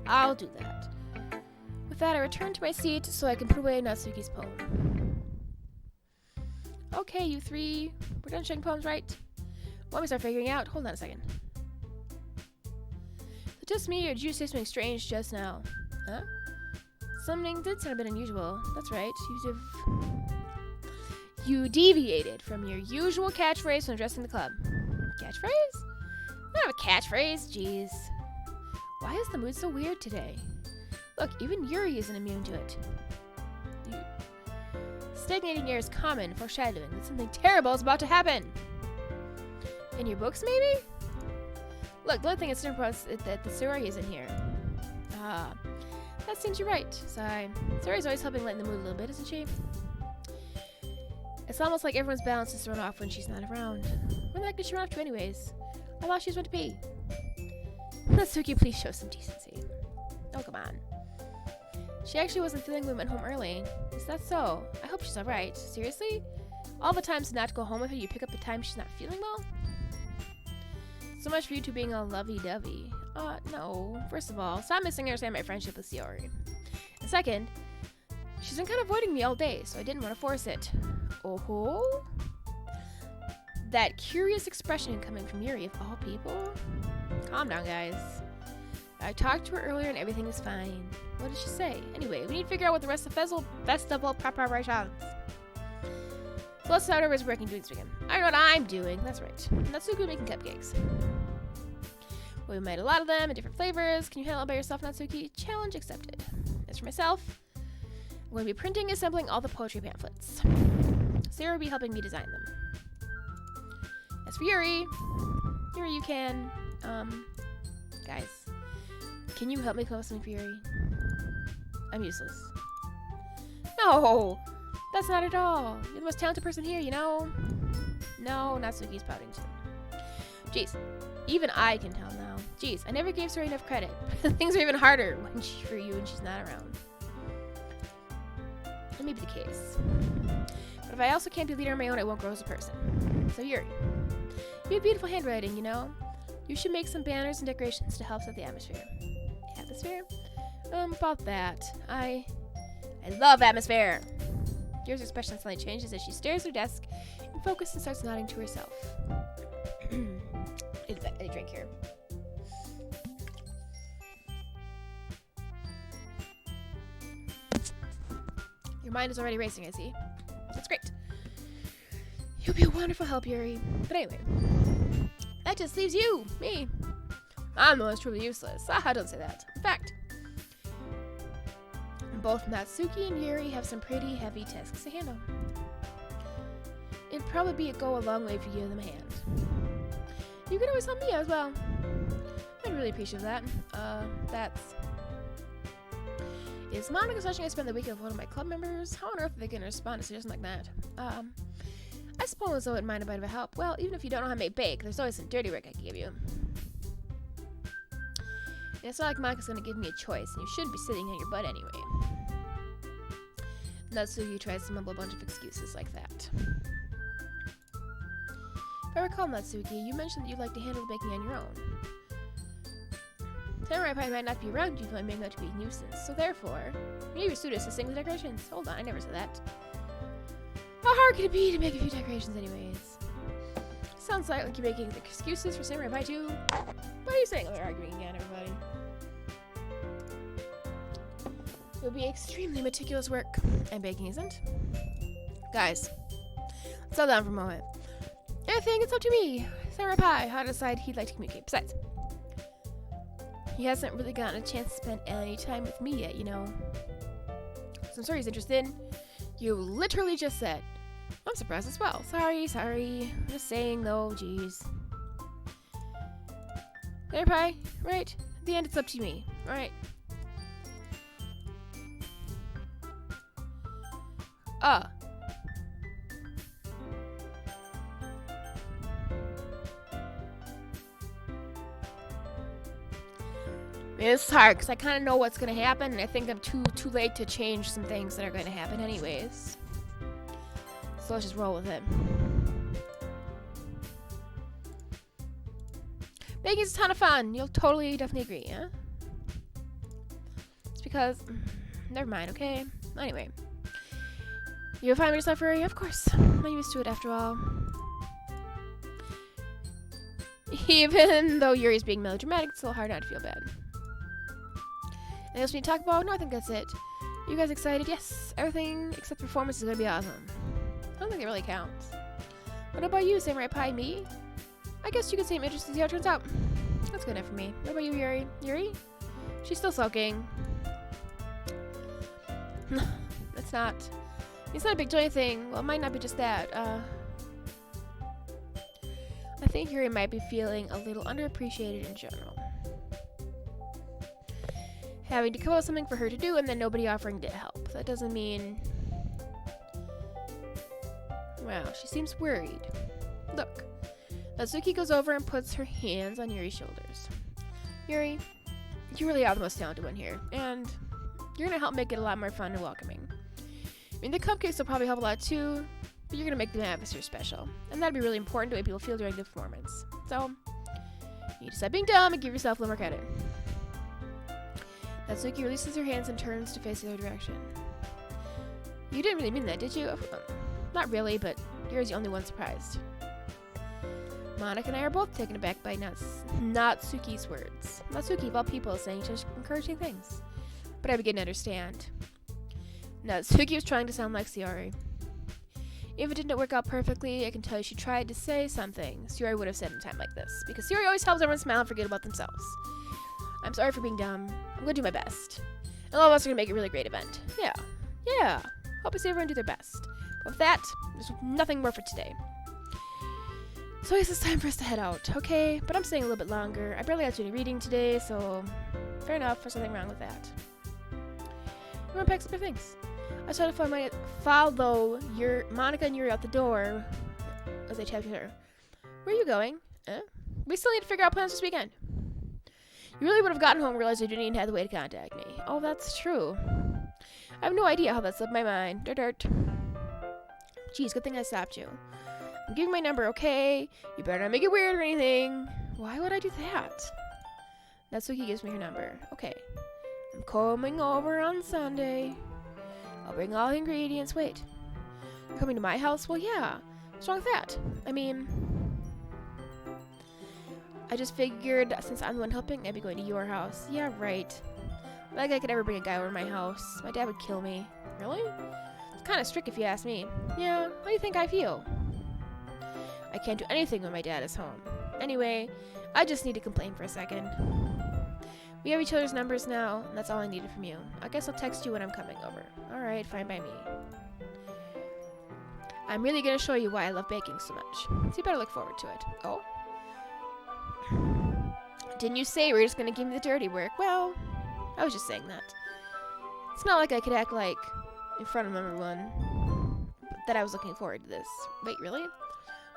I'll do that. With that, I return to my seat so I can put away Natsuki's poem. Okay, you three. We're done sharing poems, right? Want me to start figuring out? Hold on a second. Is it just me, or did you say something strange just now? Huh? Something did sound a bit unusual. That's right. You deviated from your usual catchphrase when addressing the club. Catchphrase? I don't have a catchphrase. Jeez. Why is the mood so weird today? Look, even Yuri isn't immune to it. Stagnating air is common, foreshadowing that something terrible is about to happen. In your books, maybe? Look, the only thing that's different is that the Sayori isn't here. Ah, that seems you're right. Sigh. Sayori's always helping lighten the mood a little bit, isn't she? It's almost like everyone's balance is thrown off when she's not around. Where the heck did she run off to anyways? I thought she just went to pee. Natsuki, please show some decency. Oh, come on. She actually wasn't feeling we went home early. Is that so? I hope she's alright. Seriously? All the times not to go home with her, you pick up the time she's not feeling well? So much for you two being all lovey-dovey. No. First of all, stop misunderstanding my friendship with Sayori. And second, she's been kind of avoiding me all day, so I didn't want to force it. Oh-ho? That curious expression coming from Yuri, of all people? Calm down, guys. I talked to her earlier and everything is fine. What did she say? Anyway, we need to figure out what the rest of festival preparations. So let's start over as working doing this weekend. I know what I'm doing. That's right. Natsuki making cupcakes. We made a lot of them in different flavors. Can you handle it by yourself, Natsuki? Challenge accepted. As for myself, I'm going to be printing and assembling all the poetry pamphlets. Sarah will be helping me design them. As for Yuri, you can, guys, can you help me come up with something for Yuri? I'm useless. No, that's not at all. You're the most talented person here, you know? No, Natsuki's pouting too. Jeez, even I can tell now. Jeez, I never gave Sarah enough credit. Things are even harder for you when she's not around. That may be the case. But if I also can't be leader on my own, I won't grow as a person. So Yuri, you have beautiful handwriting, you know? You should make some banners and decorations to help set the atmosphere. Atmosphere? About that. I love atmosphere! Yuri's expression suddenly changes as she stares at her desk and focuses and starts nodding to herself. I drink here. Your mind is already racing, I see. That's great. You'll be a wonderful help, Yuri. But anyway, that just leaves you, me. I'm the most truly useless. Don't say that. In fact, both Natsuki and Yuri have some pretty heavy tasks to handle. It'd probably go a long way if you give them a hand. You could always help me out as well. I'd really appreciate that. Is Monica suggesting I spend the weekend with one of my club members? How on earth are they going to respond to a suggestion like that? I suppose I wouldn't mind a bit of a help. Well, even if you don't know how to make bake, there's always some dirty work I can give you. And it's not like Monica's going to give me a choice, and you shouldn't be sitting on your butt anyway. Natsuki tries to mumble a bunch of excuses like that. If I recall, Natsuki, you mentioned that you'd like to handle the baking on your own. Samurai Pie might not be around you if I make that to be a nuisance, so therefore, you need your students to sing the decorations. Hold on, I never said that. How hard could it be to make a few decorations anyways? Sounds like you're making excuses for Samurai Pie too. What are you saying? We're arguing again, everybody. It would be extremely meticulous work, and baking isn't. Guys, settle down for a moment. I think it's up to me, Samurai Pie, how to decide he'd like to communicate. Besides, he hasn't really gotten a chance to spend any time with me yet, you know. So I'm sorry he's interested. You literally just said. I'm surprised as well. Sorry. I'm just saying though, jeez. Samurai Pie, right? At the end, it's up to me, alright? It's hard because I kind of know what's going to happen, and I think I'm too late to change some things that are going to happen anyways. So let's just roll with it. Baking's a ton of fun. You'll definitely agree, yeah? It's because... never mind, okay? Anyway. You're fine with yourself, Yuri? Of course. I'm used to it after all. Even though Yuri's being melodramatic, it's a little hard not to feel bad. Anything else we need to talk about? No, I think that's it. You guys excited? Yes. Everything except performance is going to be awesome. I don't think it really counts. What about you, Samurai Pie? Me? I guess you could say I'm interested to see how it turns out. That's good enough for me. What about you, Yuri? Yuri? She's still sulking. It's not a big joy thing. Well, it might not be just that. I think Yuri might be feeling a little underappreciated in general. Having to come up with something for her to do and then nobody offering to help. That doesn't mean... Wow, she seems worried. Look. Natsuki goes over and puts her hands on Yuri's shoulders. Yuri, you really are the most talented one here, and you're gonna help make it a lot more fun and welcoming. I mean, the cupcakes will probably help a lot too, but you're gonna make the atmosphere special, and that'd be really important to the way people feel during the performance. So, you need to stop being dumb and give yourself a little more credit. Natsuki releases her hands and turns to face the other direction. You didn't really mean that, did you? Not really, but you're the only one surprised. Monika and I are both taken aback by Natsuki's words. Natsuki, of all people, is saying such encouraging things. But I begin to understand. Natsuki was trying to sound like Sayori. If it didn't work out perfectly, I can tell you she tried to say something Sayori would have said in a time like this. Because Sayori always helps everyone smile and forget about themselves. I'm sorry for being dumb. I'm going to do my best. And all of us are going to make a really great event. Yeah. Hope you see everyone do their best. But with that, there's nothing more for today. So I guess it's time for us to head out, okay? But I'm staying a little bit longer. I barely got to do any reading today, so fair enough. There's nothing wrong with that. Everyone packs up their things. I try to follow Monika and Yuri out the door as they chat with her. Where are you going? We still need to figure out plans this weekend. You really would have gotten home and realized you didn't even have the way to contact me. Oh, that's true. I have no idea how that slipped my mind. Dirt. Geez, good thing I stopped you. I'm giving my number, okay? You better not make it weird or anything. Why would I do that? Natsuki gives me her number. Okay. I'm coming over on Sunday. I'll bring all the ingredients. Wait. You're coming to my house? Well, yeah. What's wrong with that? I mean, I just figured since I'm the one helping, I'd be going to your house. Yeah, right. Like I could ever bring a guy over to my house. My dad would kill me. Really? It's kind of strict if you ask me. Yeah, how do you think I feel? I can't do anything when my dad is home. Anyway, I just need to complain for a second. We have each other's numbers now, and that's all I needed from you. I guess I'll text you when I'm coming over. Alright, fine by me. I'm really gonna show you why I love baking so much. So you better look forward to it. Oh? Didn't you say you were just gonna give me the dirty work? Well, I was just saying that. It's not like I could act like, in front of everyone, that I was looking forward to this. Wait, really?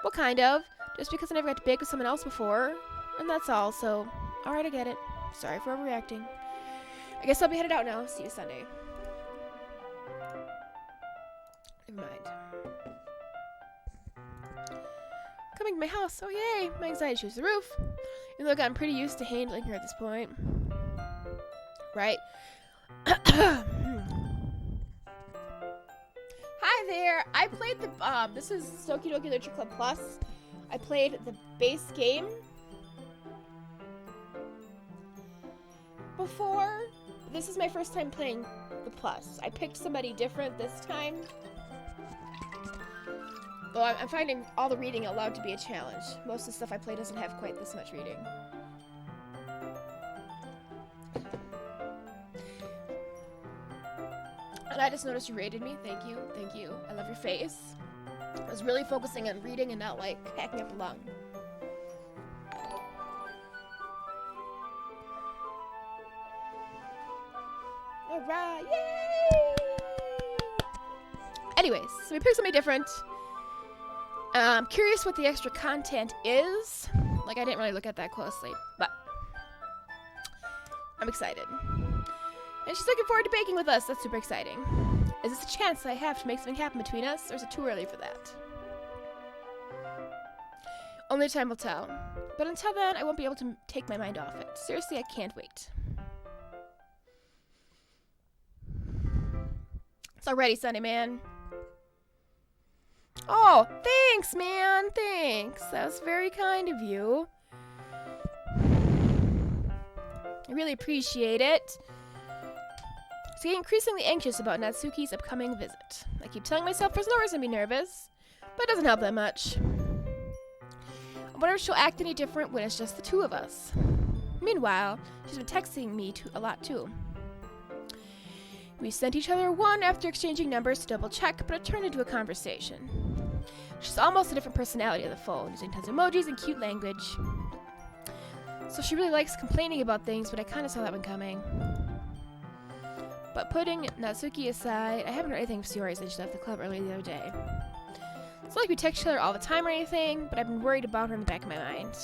What kind of? Just because I never got to bake with someone else before. And that's all, so alright, I get it. Sorry for overreacting. I guess I'll be headed out now. See you Sunday. Never mind. Coming to my house. Oh, yay. My anxiety shoots the roof. Even though I've gotten pretty used to handling her at this point. Right. Hi there. I played the, this is Doki Doki Literature Club Plus. I played the base game before. This is my first time playing the Plus. I picked somebody different this time. Though I'm finding all the reading allowed to be a challenge. Most of the stuff I play doesn't have quite this much reading. And I just noticed you rated me. Thank you. Thank you. I love your face. I was really focusing on reading and not, like, hacking up a lung. Alright, yay! Anyways, so we picked something different. I'm curious what the extra content is. Like, I didn't really look at that closely, but I'm excited. And she's looking forward to baking with us. That's super exciting. Is this a chance I have to make something happen between us, or is it too early for that? Only time will tell. But until then, I won't be able to take my mind off it. Seriously, I can't wait. It's already Sunday, man. Oh, thanks, man. Thanks. That was very kind of you. I really appreciate it. I was getting increasingly anxious about Natsuki's upcoming visit. I keep telling myself there's no reason to be nervous, but it doesn't help that much. I wonder if she'll act any different when it's just the two of us. Meanwhile, she's been texting me a lot too. We sent each other one after exchanging numbers to double check, but it turned into a conversation. She's almost a different personality on the phone, using tons of emojis and cute language. So she really likes complaining about things, but I kind of saw that one coming. But putting Natsuki aside, I haven't heard anything from Sayori since she left the club earlier the other day. It's not like we text each other all the time or anything, but I've been worried about her in the back of my mind.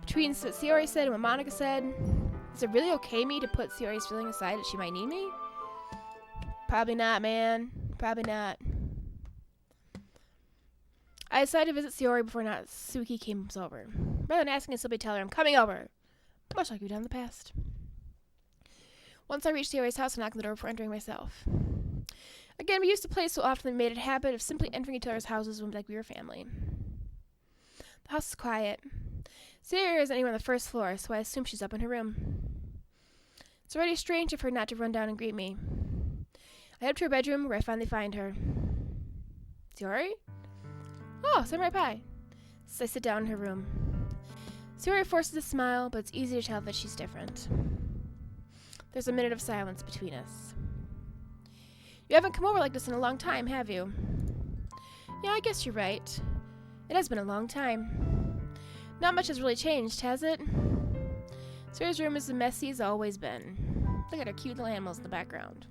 Between what Sayori said and what Monica said, is it really okay me to put Sayori's feeling aside that she might need me? Probably not, man. Probably not. I decided to visit Sayori before Natsuki came over. Rather than asking, I simply tell her I'm coming over. Much like we've done in the past. Once I reached Sayori's house, I knocked on the door before entering myself. Again, we used to play so often we made it a habit of simply entering each other's houses like we were family. The house is quiet. Sayori isn't anywhere on the first floor, so I assume she's up in her room. It's already strange of her not to run down and greet me. I head to her bedroom, where I finally find her. Sayori? Oh, Samurai Pie. So I sit down in her room. Sayori forces a smile, but it's easy to tell that she's different. There's a minute of silence between us. You haven't come over like this in a long time, have you? Yeah, I guess you're right. It has been a long time. Not much has really changed, has it? Sayori's room is as messy as it's always been. Look at her cute little animals in the background.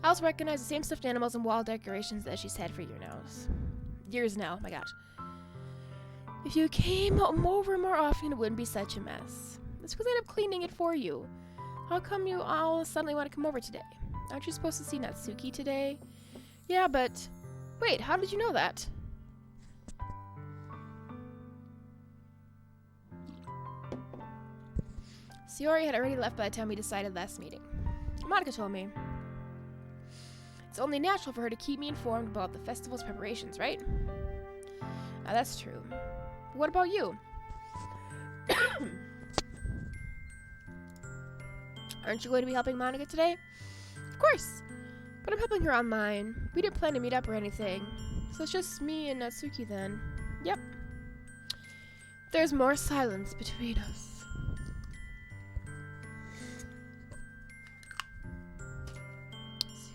I also recognize the same stuffed animals and wall decorations that she's had for years now. My gosh. If you came over more often, it wouldn't be such a mess. It's because I end up cleaning it for you. How come you all suddenly want to come over today? Aren't you supposed to see Natsuki today? Yeah, but... Wait, how did you know that? Sayori had already left by the time we decided last meeting. Monica told me. It's only natural for her to keep me informed about the festival's preparations, right? Now that's true. But what about you? Aren't you going to be helping Monica today? Of course. But I'm helping her on mine. We didn't plan to meet up or anything. So it's just me and Natsuki then. Yep. There's more silence between us.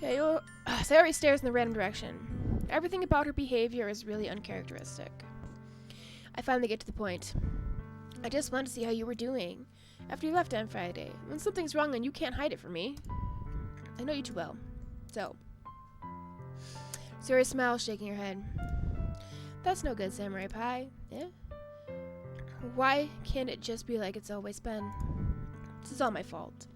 Sayori stares in the random direction. Everything about her behavior is really uncharacteristic. I finally get to the point. I just wanted to see how you were doing after you left on Friday. When something's wrong, then you can't hide it from me. I know you too well. So. Sayori smiles, shaking her head. That's no good, Samurai Pie. Eh? Why can't it just be like it's always been? This is all my fault.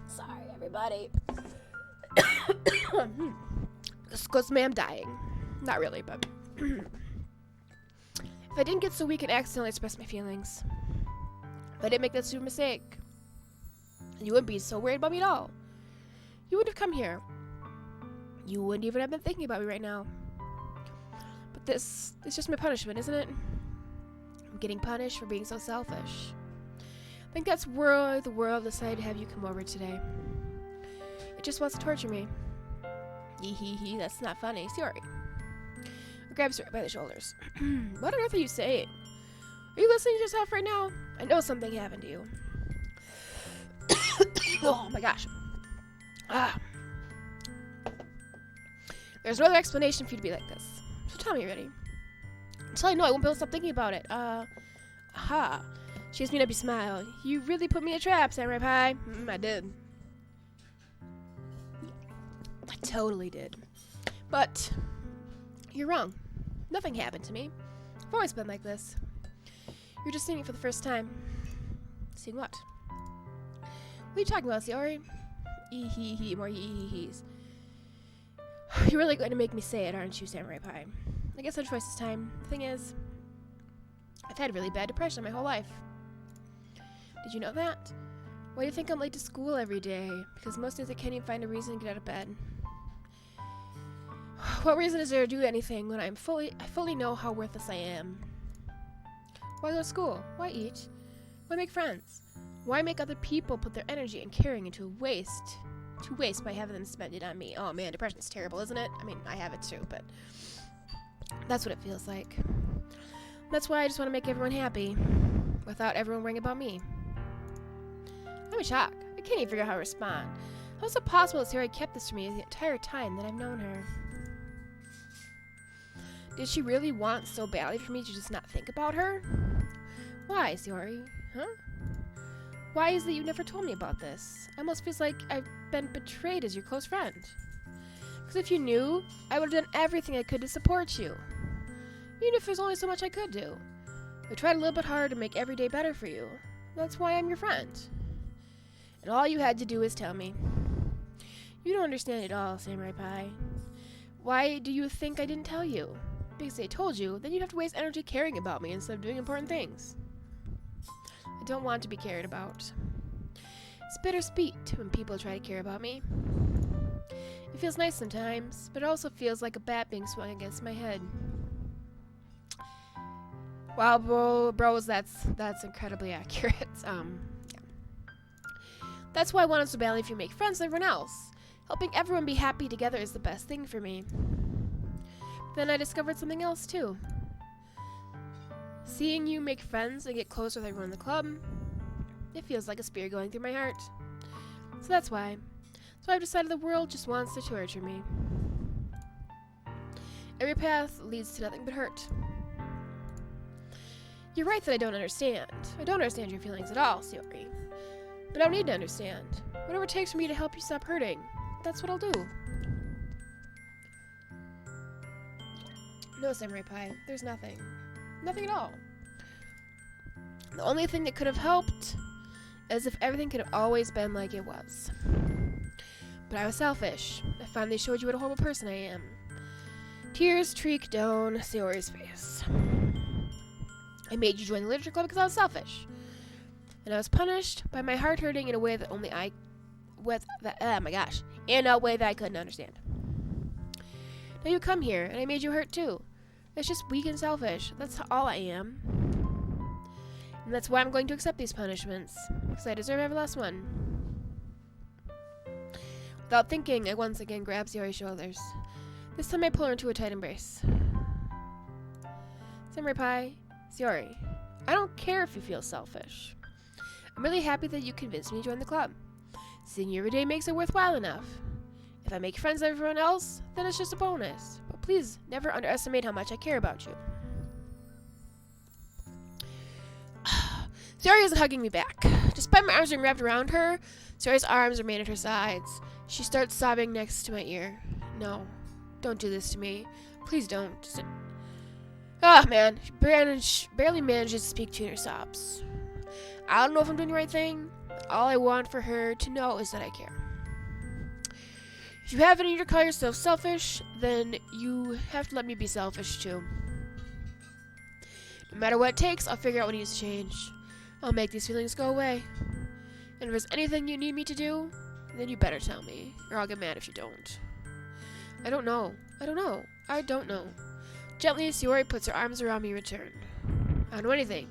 Sorry, everybody. This goes me, I'm dying. Not really, but... If I didn't get so weak and accidentally express my feelings. If I didn't make that stupid mistake. You wouldn't be so worried about me at all. You wouldn't have come here. You wouldn't even have been thinking about me right now. But this is just my punishment, isn't it? I'm getting punished for being so selfish. I think that's why the world decided to have you come over today. It just wants to torture me. Hee, that's not funny. Sayori. I grabs her by the shoulders. What on earth are you saying? Are you listening to yourself right now? I know something happened to you. Oh my gosh. There's no other explanation for you to be like this. So tell me already. Until I know, I won't be able to stop thinking about it. Aha. She gives me an uppy smile. You really put me in a trap, Samurai Pie. I did. I totally did. But you're wrong. Nothing happened to me. I've always been like this. You're just seeing it for the first time. Seeing what? What are you talking about, Sayori? More hee-hee-hees. You're really going to make me say it, aren't you, Samurai Pie? I guess no choice this time. The thing is, I've had really bad depression my whole life. Did you know that? Why do you think I'm late to school every day? Because most days I can't even find a reason to get out of bed. What reason is there to do anything when I fully know how worthless I am? Why go to school? Why eat? Why make friends? Why make other people put their energy and caring into waste? To waste by having them spend it on me. Oh man, depression's terrible, isn't it? I mean, I have it too, but that's what it feels like. That's why I just want to make everyone happy, without everyone worrying about me. I'm in shock. I can't even figure out how to respond. How is it possible that Sayori kept this from me the entire time that I've known her? Did she really want so badly for me to just not think about her? Why, Sayori? Huh? Why is it that you never told me about this? It almost feels like I've been betrayed as your close friend. Because if you knew, I would have done everything I could to support you. Even if there's only so much I could do. I tried a little bit harder to make every day better for you. That's why I'm your friend. And all you had to do is tell me. You don't understand it all, Samurai Pie. Why do you think I didn't tell you? Because I told you, then you'd have to waste energy caring about me instead of doing important things. I don't want to be cared about. It's bittersweet when people try to care about me. It feels nice sometimes, but it also feels like a bat being swung against my head. Wow, bros, that's incredibly accurate. Yeah. That's why I wanted so badly if you make friends with everyone else. Helping everyone be happy together is the best thing for me. Then I discovered something else too. Seeing you make friends and get close with everyone in the club, it feels like a spear going through my heart. So that's why. So I've decided the world just wants to torture me. Every path leads to nothing but hurt. You're right that I don't understand. I don't understand your feelings at all, Sayori. But I don't need to understand. Whatever it takes for me to help you stop hurting, that's what I'll do. No, Samurai Pie, there's nothing. Nothing at all. The only thing that could have helped is if everything could have always been like it was. But I was selfish. I finally showed you what a horrible person I am. Tears streaked down Sayori's face. I made you join the literature club because I was selfish. And I was punished by my heart hurting in a way that only I... in a way that I couldn't understand. Now you come here, and I made you hurt too. It's just weak and selfish. That's all I am. And that's why I'm going to accept these punishments. Because I deserve every last one. Without thinking, I once again grab Sayori's shoulders. This time I pull her into a tight embrace. Samurai Pie, Sayori, I don't care if you feel selfish. I'm really happy that you convinced me to join the club. Seeing you every day makes it worthwhile enough. If I make friends with everyone else, then it's just a bonus. But please, never underestimate how much I care about you. Sayori isn't hugging me back. Despite my arms being wrapped around her, Sayori's arms remain at her sides. She starts sobbing next to my ear. No, don't do this to me. Please don't. Man, she barely manages to speak between her sobs. I don't know if I'm doing the right thing. All I want for her to know is that I care. If you have it in you to call yourself selfish, then you have to let me be selfish too. No matter what it takes, I'll figure out what needs to change. I'll make these feelings go away. And if there's anything you need me to do, then you better tell me, or I'll get mad if you don't. I don't know. Gently, Sayori puts her arms around me in return. I don't know anything.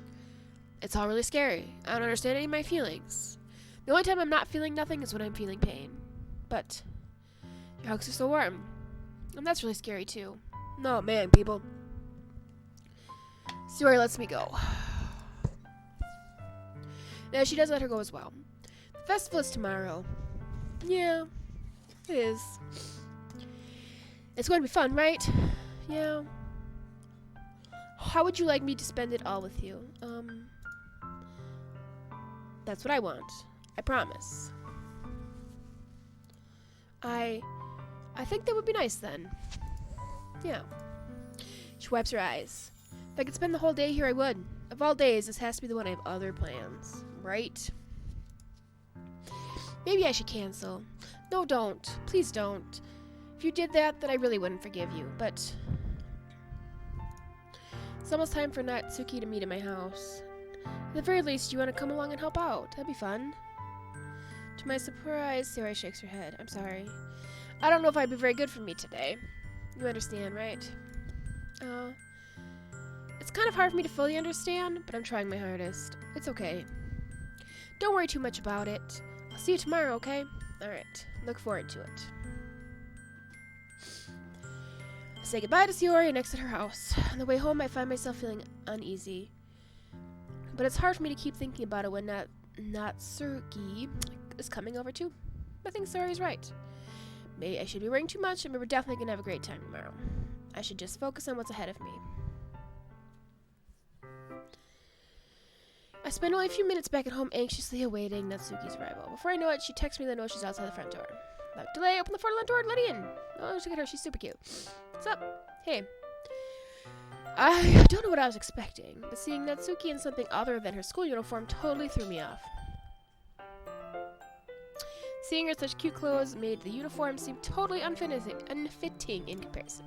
It's all really scary. I don't understand any of my feelings. The only time I'm not feeling nothing is when I'm feeling pain. But your hugs are so warm. And that's really scary too. No, man, people. Sayori lets me go. Now, she does let her go as well. The festival is tomorrow. Yeah, it is. It's going to be fun, right? Yeah. How would you like me to spend it all with you? That's what I want. I promise. I think that would be nice then. Yeah. She wipes her eyes. If I could spend the whole day here, I would. Of all days, this has to be the one I have other plans. Right? Maybe I should cancel. No, don't. Please don't. If you did that, then I really wouldn't forgive you, but... It's almost time for Natsuki to meet at my house. At the very least, you want to come along and help out. That'd be fun. To my surprise, Sayori shakes her head. I'm sorry. I don't know if I'd be very good for me today. You understand, right? It's kind of hard for me to fully understand, but I'm trying my hardest. It's okay. Don't worry too much about it. I'll see you tomorrow, okay? Alright. Look forward to it. I say goodbye to Sayori and exit her house. On the way home, I find myself feeling uneasy. But it's hard for me to keep thinking about it when Natsuki is coming over too. I think Sayori's right. Maybe I should be worrying too much, and we're definitely going to have a great time tomorrow. I should just focus on what's ahead of me. I spend only a few minutes back at home anxiously awaiting Natsuki's arrival. Before I know it, she texts me the note she's outside the front door. Without delay, open the front door and let her in. Oh, look at her. She's super cute. What's up? Hey. I don't know what I was expecting, but seeing Natsuki in something other than her school uniform totally threw me off. Seeing her in such cute clothes made the uniform seem totally unfitting in comparison.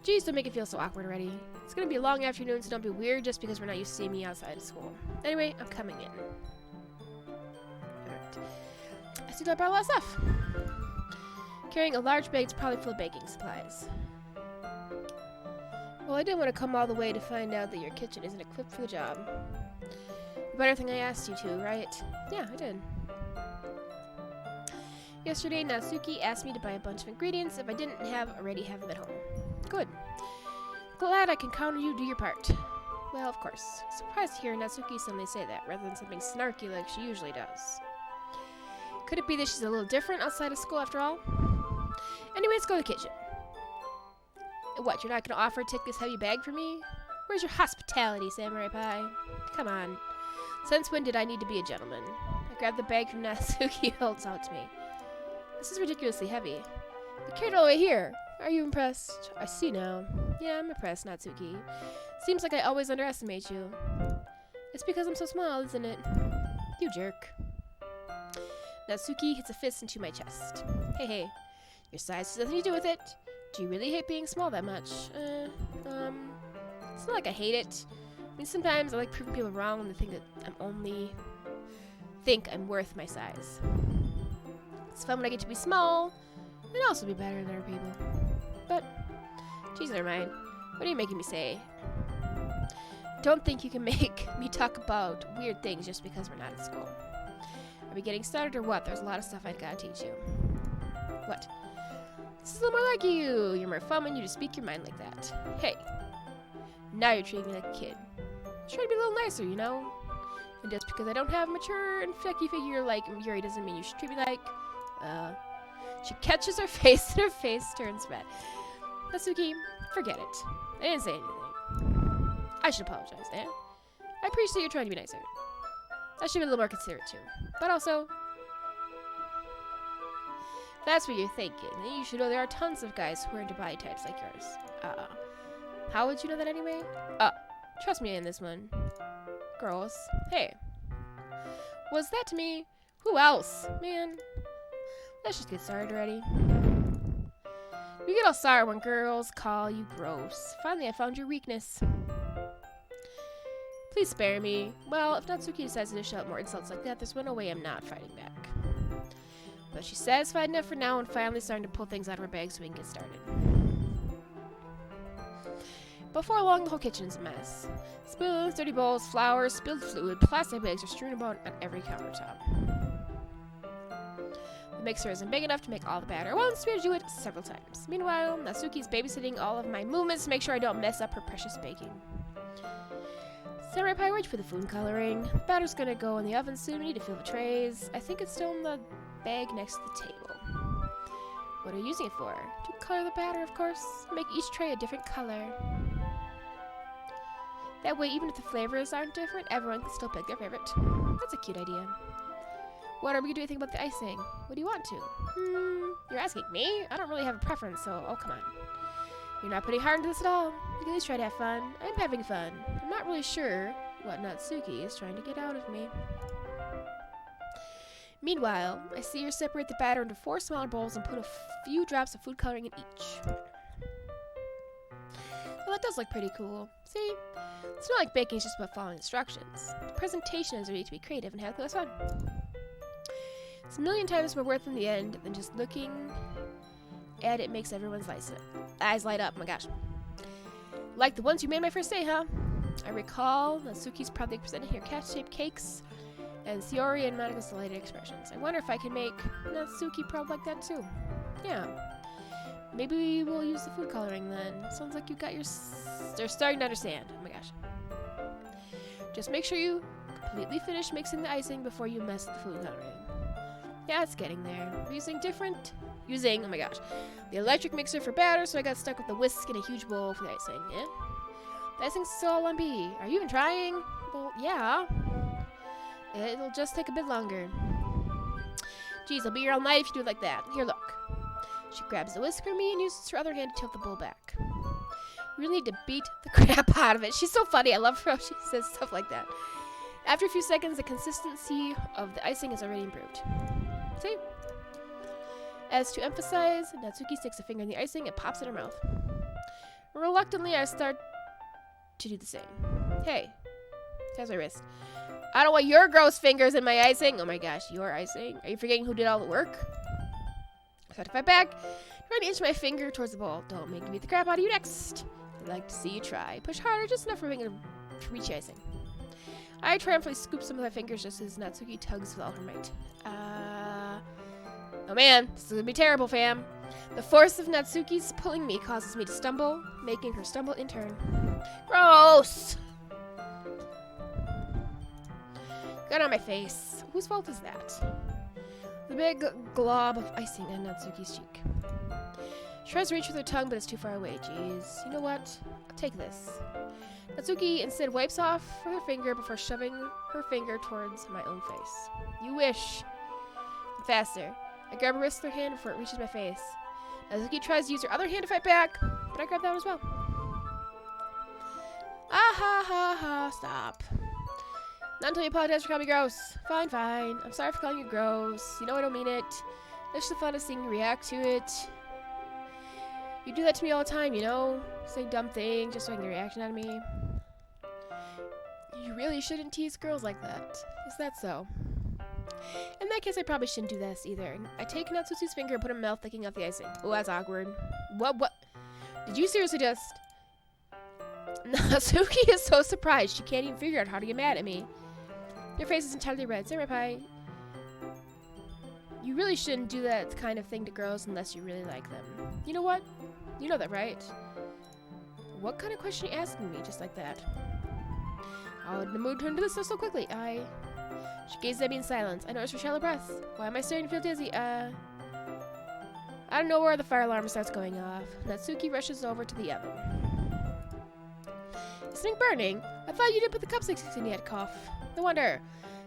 Geez, don't make it feel so awkward already. It's gonna be a long afternoon, so don't be weird just because we're not used to seeing me outside of school. Anyway, I'm coming in. Alright. I see that I brought a lot of stuff. Carrying a large bag is probably full of baking supplies. Well, I didn't want to come all the way to find out that your kitchen isn't equipped for the job. The better thing I asked you to, right? Yeah, I did. Yesterday, Natsuki asked me to buy a bunch of ingredients if I didn't already have them at home. Good. Glad I can count on you to do your part. Well, of course. Surprised to hear Natsuki suddenly say that, rather than something snarky like she usually does. Could it be that she's a little different outside of school after all? Anyway, let's go to the kitchen. What, you're not going to offer to take this heavy bag for me? Where's your hospitality, Samurai Pie? Come on. Since when did I need to be a gentleman? I grabbed the bag from Natsuki holds out to me. This is ridiculously heavy. You carried it all the way here. Are you impressed? I see now. Yeah, I'm impressed, Natsuki. Seems like I always underestimate you. It's because I'm so small, isn't it? You jerk. Natsuki hits a fist into my chest. Hey, your size has nothing to do with it. Do you really hate being small that much? It's not like I hate it. I mean, sometimes I like proving people wrong when they think that I'm worth my size. It's fun when I get to be small, and also be better than other people. But, geez, never mind. What are you making me say? Don't think you can make me talk about weird things just because we're not at school. Are we getting started or what? There's a lot of stuff I've got to teach you. What? This is a little more like you. You're more fun when you just speak your mind like that. Hey. Now you're treating me like a kid. Try to be a little nicer, you know? And just because I don't have a mature and flecky figure like Yuri doesn't mean you should treat me like... She catches her face and her face turns red. Natsuki, forget it. I didn't say anything. I should apologize, eh? I appreciate you trying to be nicer. I should be a little more considerate too. But also... That's what you're thinking. Then you should know there are tons of guys who are into body types like yours. How would you know that anyway? Trust me in this one. Girls. Hey. Was that to me? Who else? Man. Let's just get started already. You get all sorry when girls call you gross. Finally, I found your weakness. Please spare me. Well, if Natsuki decides to dish out more insults like that, there's no way I'm not fighting back. But she's satisfied enough for now and finally starting to pull things out of her bag so we can get started. Before long, the whole kitchen's a mess. Spoons, dirty bowls, flowers, spilled fluid, plastic bags are strewn about on every countertop. The mixer isn't big enough to make all the batter at once, so we had to do it several times. Meanwhile, Natsuki's babysitting all of my movements to make sure I don't mess up her precious baking. Samurai Pie, wait for the food coloring. The batter's gonna go in the oven soon. We need to fill the trays. I think it's still in the bag next to the table. What are you using it for? To color the batter, of course. Make each tray a different color. That way, even if the flavors aren't different, everyone can still pick their favorite. That's a cute idea. What are we gonna do about the icing? What do you want to? You're asking me? I don't really have a preference, so oh come on. You're not putting hard into this at all. You can at least try to have fun. I'm having fun. I'm not really sure what Natsuki is trying to get out of me. Meanwhile, I see her separate the batter into 4 smaller bowls and put a few drops of food coloring in each. Well, that does look pretty cool. See? It's not like baking is just about following instructions. The presentation is ready to be creative and have the most fun. It's a million times more worth in the end than just looking at it makes everyone's eyes light up. Oh my gosh. Like the ones you made my first day, huh? I recall Natsuki's proudly presenting her cat-shaped cakes and Sayori and Monika's delighted expressions. I wonder if I can make Natsuki proud like that too. Yeah. Maybe we'll use the food coloring then. Sounds like you got your... They're starting to understand. Oh my gosh. Just make sure you completely finish mixing the icing before you mess with the food coloring. Yeah, it's getting there. We're using, oh my gosh, the electric mixer for batter, so I got stuck with the whisk and a huge bowl for the icing. Yeah? The icing's still all on B. Are you even trying? Well, yeah. It'll just take a bit longer. Geez, I'll be here all night if you do it like that. Here, look. She grabs the whisk from me and uses her other hand to tilt the bowl back. You really need to beat the crap out of it. She's so funny. I love her how she says stuff like that. After a few seconds, the consistency of the icing is already improved. See? As to emphasize, Natsuki sticks a finger in the icing and pops it in her mouth. Reluctantly, I start to do the same. Hey, there's my wrist. I don't want your gross fingers in my icing. Oh my gosh, your icing? Are you forgetting who did all the work? I start to fight back, trying to inch my finger towards the bowl. Don't make me beat the crap out of you next. I'd like to see you try. Push harder, just enough for me to reach the icing. I triumphantly scoop some of my fingers just as Natsuki tugs with all her might. Oh man, this is gonna be terrible, fam. The force of Natsuki's pulling me causes me to stumble, making her stumble in turn. Gross! Got on my face. Whose fault is that? The big glob of icing on Natsuki's cheek. She tries to reach with her tongue, but it's too far away. Jeez. You know what? I'll take this. Natsuki instead wipes off her finger before shoving her finger towards my own face. You wish. Faster. I grab her wrist with her hand before it reaches my face. Natsuki tries to use her other hand to fight back, but I grab that one as well. Ah ha ha ha, stop. Not until you apologize for calling me gross. Fine, fine. I'm sorry for calling you gross. You know I don't mean it. It's just the fun of seeing you react to it. You do that to me all the time, you know? Say dumb things just so I can get a reaction out of me. You really shouldn't tease girls like that. Is that so? In that case, I probably shouldn't do this either. I take Natsuki's finger and put it in her mouth, licking off the icing. Oh, that's awkward. What? Did you seriously just... Natsuki is so surprised she can't even figure out how to get mad at me. Your face is entirely red. Samurai Pie. You really shouldn't do that kind of thing to girls unless you really like them. You know what? You know that, right? What kind of question are you asking me just like that? How did the mood turn to this so quickly? She gazes at me in silence. I notice her shallow breath. Why am I starting to feel dizzy? I don't know where the fire alarm starts going off. Natsuki rushes over to the oven. Is something burning? I thought you didn't put the cupcakes in yet, cough. No wonder.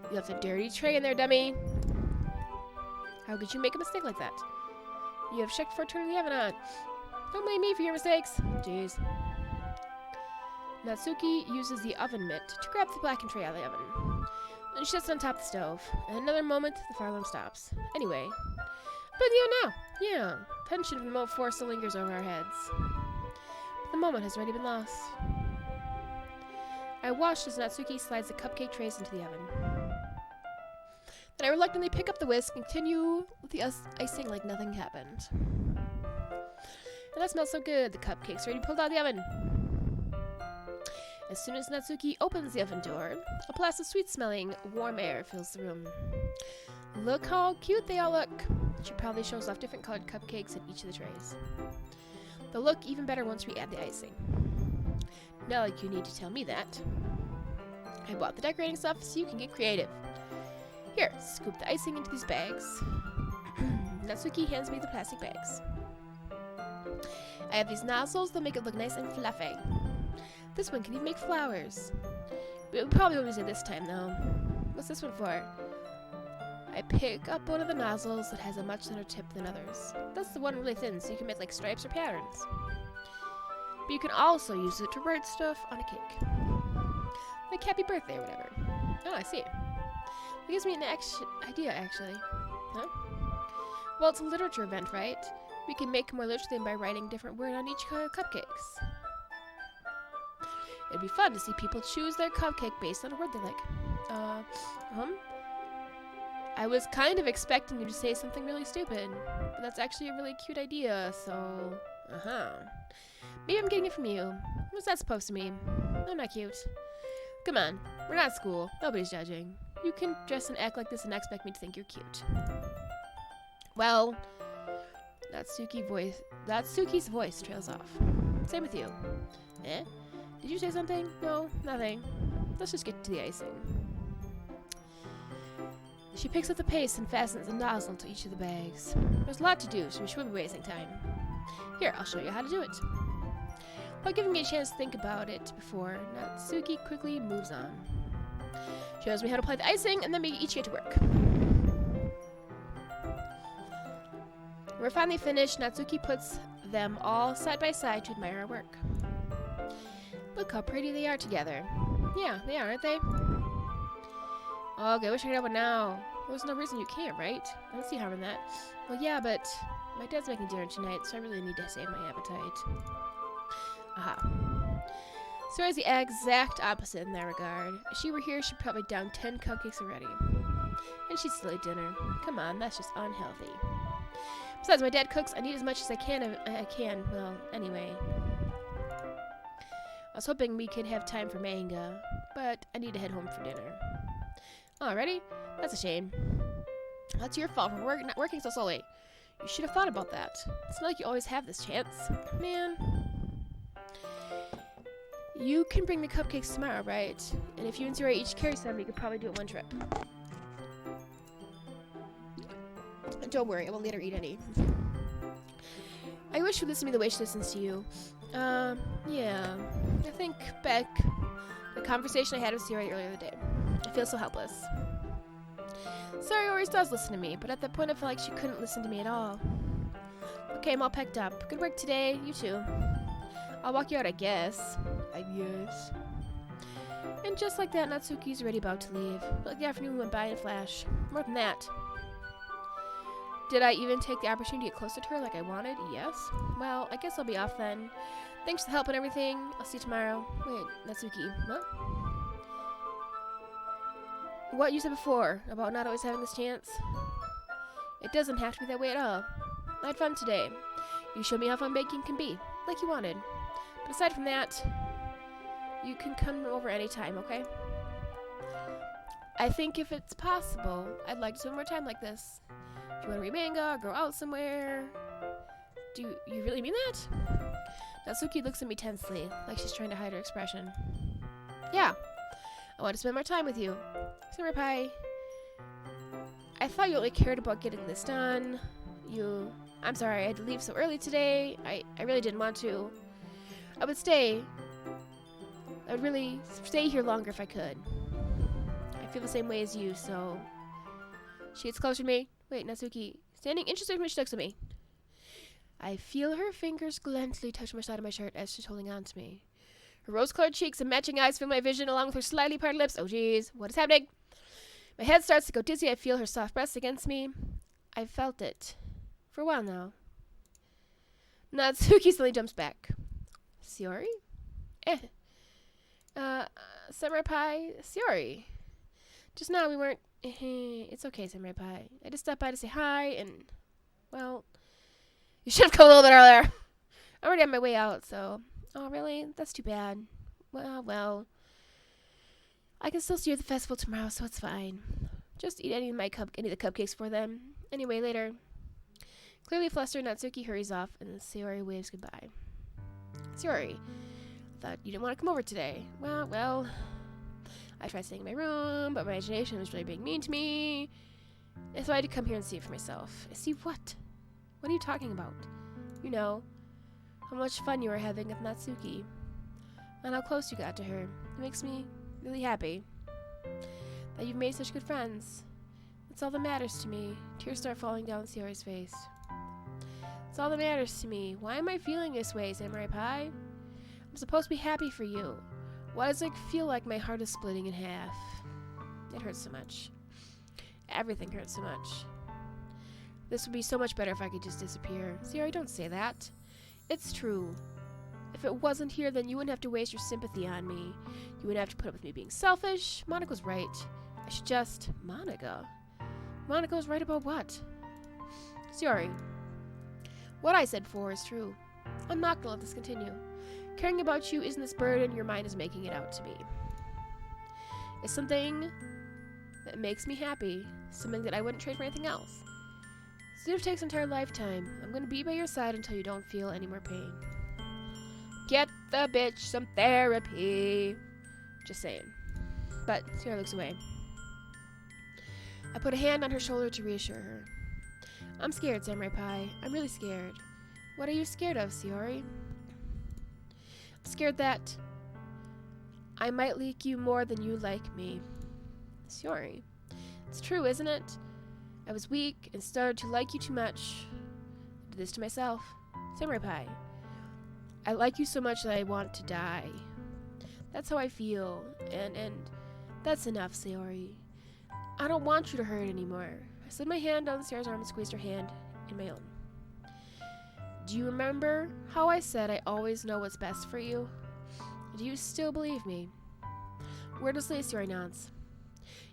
You left a dirty tray in there, dummy. How could you make a mistake like that? You have checked for turning the oven on. Don't blame me for your mistakes. Jeez. Natsuki uses the oven mitt to grab the blackened tray out of the oven. Then she sits on top of the stove. In another moment, the fire alarm stops. Anyway. But now. Yeah. Tension from the remote force still lingers over our heads. But the moment has already been lost. I watched as Natsuki slides the cupcake trays into the oven. Then I reluctantly pick up the whisk and continue with the icing like nothing happened. And that smells so good. The cupcake's already pulled out of the oven. As soon as Natsuki opens the oven door, a blast of sweet-smelling, warm air fills the room. Look how cute they all look. She proudly shows off different colored cupcakes in each of the trays. They'll look even better once we add the icing. Not like you need to tell me that. I bought the decorating stuff so you can get creative. Here, scoop the icing into these bags. Natsuki hands me the plastic bags. I have these nozzles that make it look nice and fluffy. This one can even make flowers. We probably won't use it this time, though. What's this one for? I pick up one of the nozzles that has a much thinner tip than others. That's the one really thin, so you can make like stripes or patterns. But you can also use it to write stuff on a cake. Like happy birthday or whatever. Oh, I see. That gives me an idea, actually. Huh? Well, it's a literature event, right? We can make more literature than by writing a different word on each cupcakes. It'd be fun to see people choose their cupcake based on a word they like. I was kind of expecting you to say something really stupid, but that's actually a really cute idea, so... Maybe I'm getting it from you. What's that supposed to mean? I'm not cute. Come on, we're not at school. Nobody's judging. You can dress and act like this and expect me to think you're cute. Well, Natsuki's voice trails off. Same with you. Eh? Did you say something? No, nothing. Let's just get to the icing. She picks up the paste and fastens the nozzle to each of the bags. There's a lot to do, so we shouldn't be wasting time. Here, I'll show you how to do it. Without giving me a chance to think about it before, Natsuki quickly moves on. She shows me how to apply the icing, and then we each get to work. We're finally finished. Natsuki puts them all side by side to admire our work. Look how pretty they are together. Yeah, they are, aren't they? Oh, okay, I wish I could have one now. There's no reason you can't, right? I don't see harm in that. Well, yeah, but my dad's making dinner tonight, so I really need to save my appetite. Aha. Sayori's the exact opposite in that regard. If she were here, she'd probably down 10 cupcakes already. And she'd still eat dinner. Come on, that's just unhealthy. Besides, my dad cooks. I need as much as I can. Well, anyway. I was hoping we could have time for manga, but I need to head home for dinner. Already? That's a shame. That's your fault for not working so slowly. You should have thought about that. It's not like you always have this chance. Man. You can bring the cupcakes tomorrow, right? And if you and Sayori each carry some, we could probably do it one trip. Don't worry, I won't let her eat any. I wish you listened to me the way she listens to you. Yeah. I think back the conversation I had with Sayori earlier in the day. I feel so helpless. Sayori always does listen to me, but at that point I felt like she couldn't listen to me at all. Okay, I'm all packed up. Good work today. You too. I'll walk you out, I guess. And just like that, Natsuki's already about to leave. But the afternoon went by in a flash. More than that. Did I even take the opportunity to get closer to her like I wanted? Yes. Well, I guess I'll be off then. Thanks for the help and everything. I'll see you tomorrow. Wait, Natsuki. What? What you said before about not always having this chance? It doesn't have to be that way at all. I had fun today. You showed me how fun baking can be, like you wanted. But aside from that, you can come over anytime, okay? I think if it's possible, I'd like to spend more time like this. If you want to read manga or go out somewhere. Do you really mean that? Natsuki looks at me tensely, like she's trying to hide her expression. Yeah, I want to spend more time with you. Senpai, I thought you only cared about getting this done. I'm sorry I had to leave so early today. I really didn't want to. I would really stay here longer if I could. I feel the same way as you, so... She gets closer to me. Wait, Natsuki. Standing interested when she looks at me. I feel her fingers gently touch my side of my shirt as she's holding on to me. Her rose-colored cheeks and matching eyes fill my vision along with her slightly parted lips. Oh, jeez. What is happening? My head starts to go dizzy. I feel her soft breast against me. I've felt it. For a while now. Natsuki suddenly jumps back. Sayori? Senpai, Sayori. Just now we weren't... It's okay, Senpai. I just stopped by to say hi and... Well... You should have come a little bit earlier. I'm already on my way out, so... Oh, really? That's too bad. Well... I can still see you at the festival tomorrow, so it's fine. Just eat any of the cupcakes for them. Anyway, later. Clearly flustered, Natsuki hurries off, and Sayori waves goodbye. Sayori, thought you didn't want to come over today. Well, I tried staying in my room, but my imagination was really being mean to me. And so I had to come here and see it for myself. See what? What are you talking about? You know, how much fun you were having with Natsuki. And how close you got to her. It makes me really happy. That you've made such good friends. That's all that matters to me. Tears start falling down Sayori's face. It's all that matters to me. Why am I feeling this way, Samurai Pie? I'm supposed to be happy for you. Why does it feel like my heart is splitting in half? It hurts so much. Everything hurts so much. This would be so much better if I could just disappear. Sayori, don't say that. It's true. If it wasn't here, then you wouldn't have to waste your sympathy on me. You wouldn't have to put up with me being selfish. Monika's right. I should just... Monika? Monika was right about what? Sayori. What I said before is true. I'm not gonna let this continue. Caring about you isn't this burden your mind is making it out to be. It's something that makes me happy. Something that I wouldn't trade for anything else. So it takes an entire lifetime. I'm gonna be by your side until you don't feel any more pain. Get the bitch some therapy. Just saying. But Sayori looks away. I put a hand on her shoulder to reassure her. I'm scared, Samurai Pie. I'm really scared. What are you scared of, Sayori? I'm scared that I might like you more than you like me. Sayori. It's true, isn't it? I was weak and started to like you too much. this to myself. Samurai Pie. I like you so much that I want to die. That's how I feel, and that's enough, Sayori. I don't want you to hurt anymore. I slid my hand down Sarah's arm and squeezed her hand in my own. Do you remember how I said I always know what's best for you? Do you still believe me? Wordlessly, Sayori nods.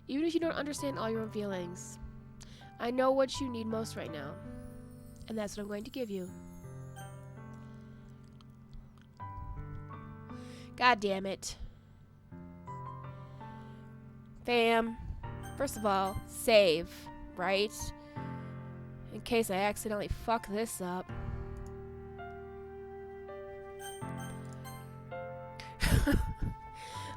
Even if you don't understand all your own feelings, I know what you need most right now, and that's what I'm going to give you. God damn it. Fam, first of all, save, right? In case I accidentally fuck this up.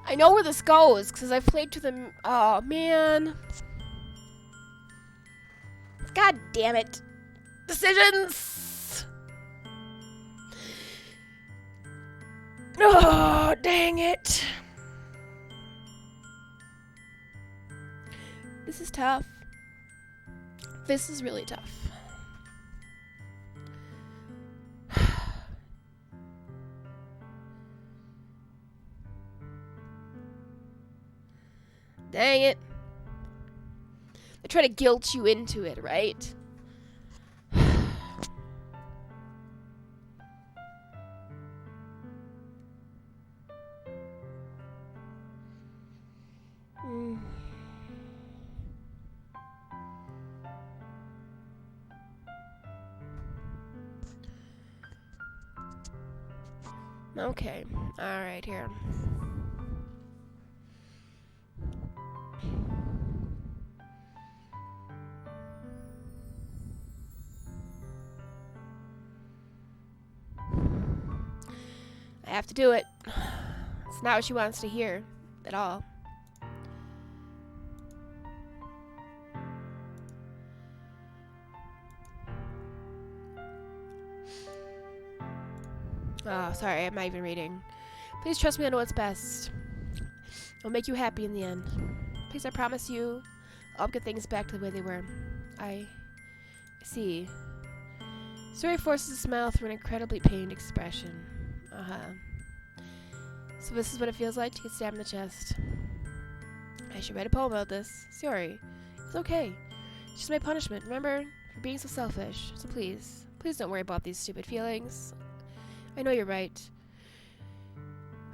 I know where this goes, because I've played to them. Oh, man. God damn it. Decisions! Oh, dang it. This is tough. This is really tough. Dang it. They try to guilt you into it, right? Okay. Alright, here. I have to do it. It's not what she wants to hear at all. Oh, sorry, I'm not even reading. Please trust me, I know what's best. I'll make you happy in the end. Please, I promise you, I'll get things back to the way they were. I see. Sayori forces a smile through an incredibly pained expression. So this is what it feels like to get stabbed in the chest. I should write a poem about this. Sayori, it's okay. It's just my punishment, remember? For being so selfish. So please don't worry about these stupid feelings. I know you're right.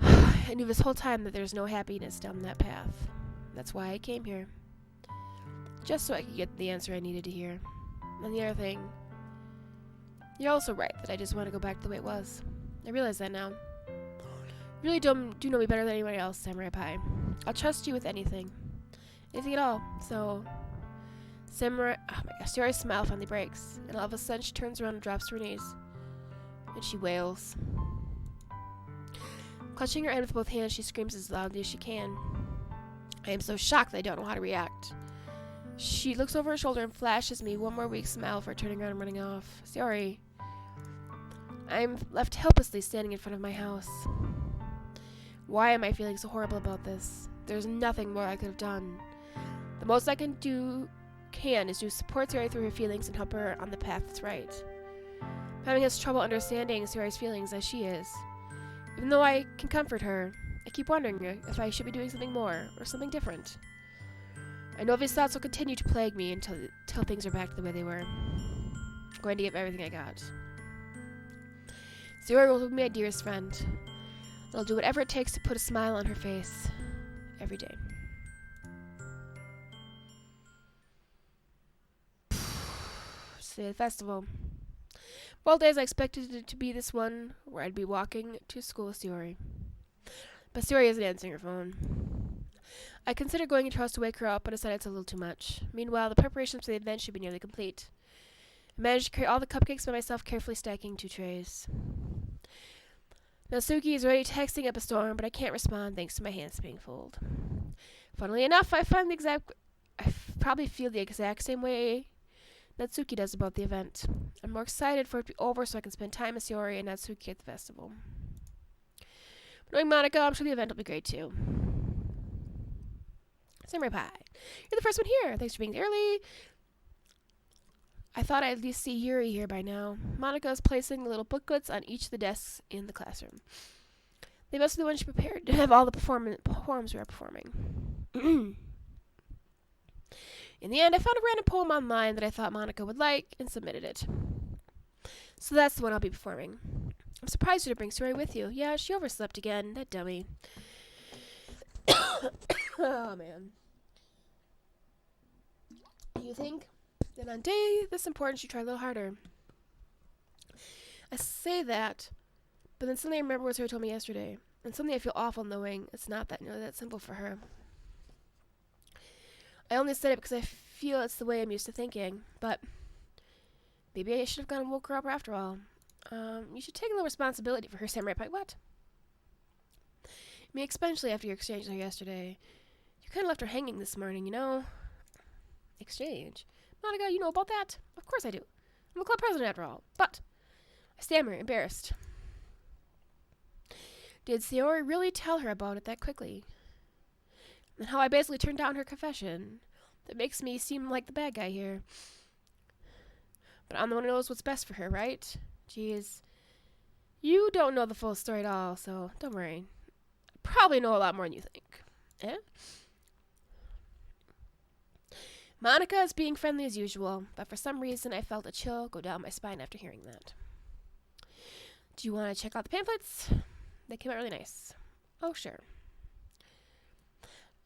I knew this whole time that there's no happiness down that path. That's why I came here. Just so I could get the answer I needed to hear. And the other thing, you're also right that I just want to go back to the way it was. I realize that now. You really do know me better than anybody else, Samurai Pie. I'll trust you with anything. Anything at all. So, Samurai... Oh my gosh, Sayori's smile finally breaks. And all of a sudden she turns around and drops to her knees. And she wails. Clutching her head with both hands, she screams as loudly as she can. I am so shocked that I don't know how to react. She looks over her shoulder and flashes me one more weak smile before turning around and running off. Sayori. I'm left helplessly standing in front of my house. Why am I feeling so horrible about this? There's nothing more I could have done. The most I can is to support Sayori through her feelings and help her on the path that's right. I'm having such trouble understanding Sayori's feelings as she is. Even though I can comfort her, I keep wondering if I should be doing something more or something different. I know these thoughts will continue to plague me until things are back to the way they were. I'm going to give everything I got. Sayori will be my dearest friend. I'll do whatever it takes to put a smile on her face every day. Say the festival. Of all days, I expected it to be this one where I'd be walking to school with Sayori. But Sayori isn't answering her phone. I considered going into her house to wake her up, but decided it's a little too much. Meanwhile, the preparations for the event should be nearly complete. I managed to carry all the cupcakes by myself, carefully stacking 2 trays. Natsuki is already texting up a storm, but I can't respond thanks to my hands being full. Funnily enough, I probably feel the exact same way Natsuki does about the event. I'm more excited for it to be over so I can spend time with Sayori and Natsuki at the festival. But knowing Monica, I'm sure the event will be great too. Samurai Pie, you're the first one here. Thanks for being early. I thought I'd at least see Yuri here by now. Monica is placing the little booklets on each of the desks in the classroom. They must be the ones she prepared to have all the poems we are performing. In the end, I found a random poem online that I thought Monica would like and submitted it. So that's the one I'll be performing. I'm surprised you to bring Suri with you. Yeah, she overslept again. That dummy. Oh, man. You think that on day this important she tried a little harder? I say that, but then suddenly I remember what Suri told me yesterday. And suddenly I feel awful knowing it's not that nearly that simple for her. I only said it because I feel it's the way I'm used to thinking, but maybe I should have gone and woke her up after all. You should take a little responsibility for her, Samurai Pie. What? I mean, especially after your exchange with her yesterday. You kind of left her hanging this morning, you know? Exchange? Monica, you know about that? Of course I do. I'm a club president after all. But I stammer, embarrassed. Did Sayori really tell her about it that quickly? And how I basically turned down her confession. That makes me seem like the bad guy here. But I'm the one who knows what's best for her, right? Jeez. You don't know the full story at all, so don't worry. I probably know a lot more than you think. Eh? Monica is being friendly as usual, but for some reason I felt a chill go down my spine after hearing that. Do you want to check out the pamphlets? They came out really nice. Oh, sure.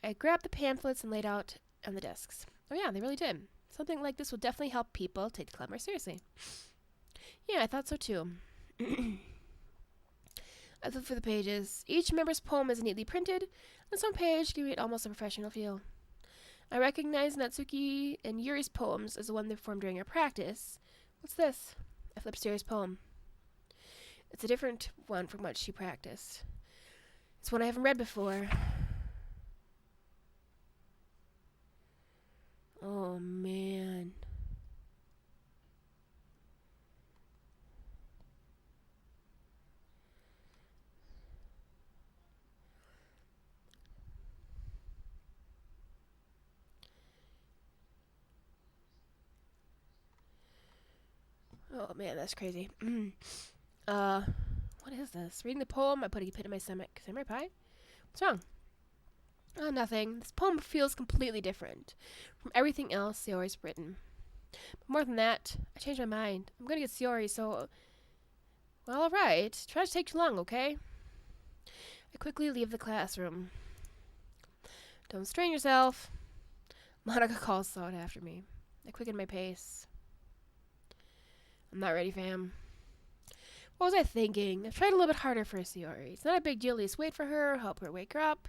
I grabbed the pamphlets and laid out on the desks. Oh yeah, they really did. Something like this will definitely help people take the club more seriously. Yeah, I thought so too. I flipped through the pages. Each member's poem is neatly printed, and some page giving it almost a professional feel. I recognize Natsuki and Yuri's poems as the one they performed during our practice. What's this? I flipped to Yuri's poem. It's a different one from what she practiced. It's one I haven't read before. Oh, man. Oh, man, that's crazy. What is this? Reading the poem, I put a pit in my stomach. Samurai Pie? What's wrong? Oh, nothing. This poem feels completely different from everything else Sayori's written. But more than that, I changed my mind. I'm going to get Sayori, so... Well, alright. Try not to take too long, okay? I quickly leave the classroom. Don't strain yourself. Monica calls out after me. I quicken my pace. I'm not ready, fam. What was I thinking? I've tried a little bit harder for Sayori. It's not a big deal to just wait for her, help her wake her up.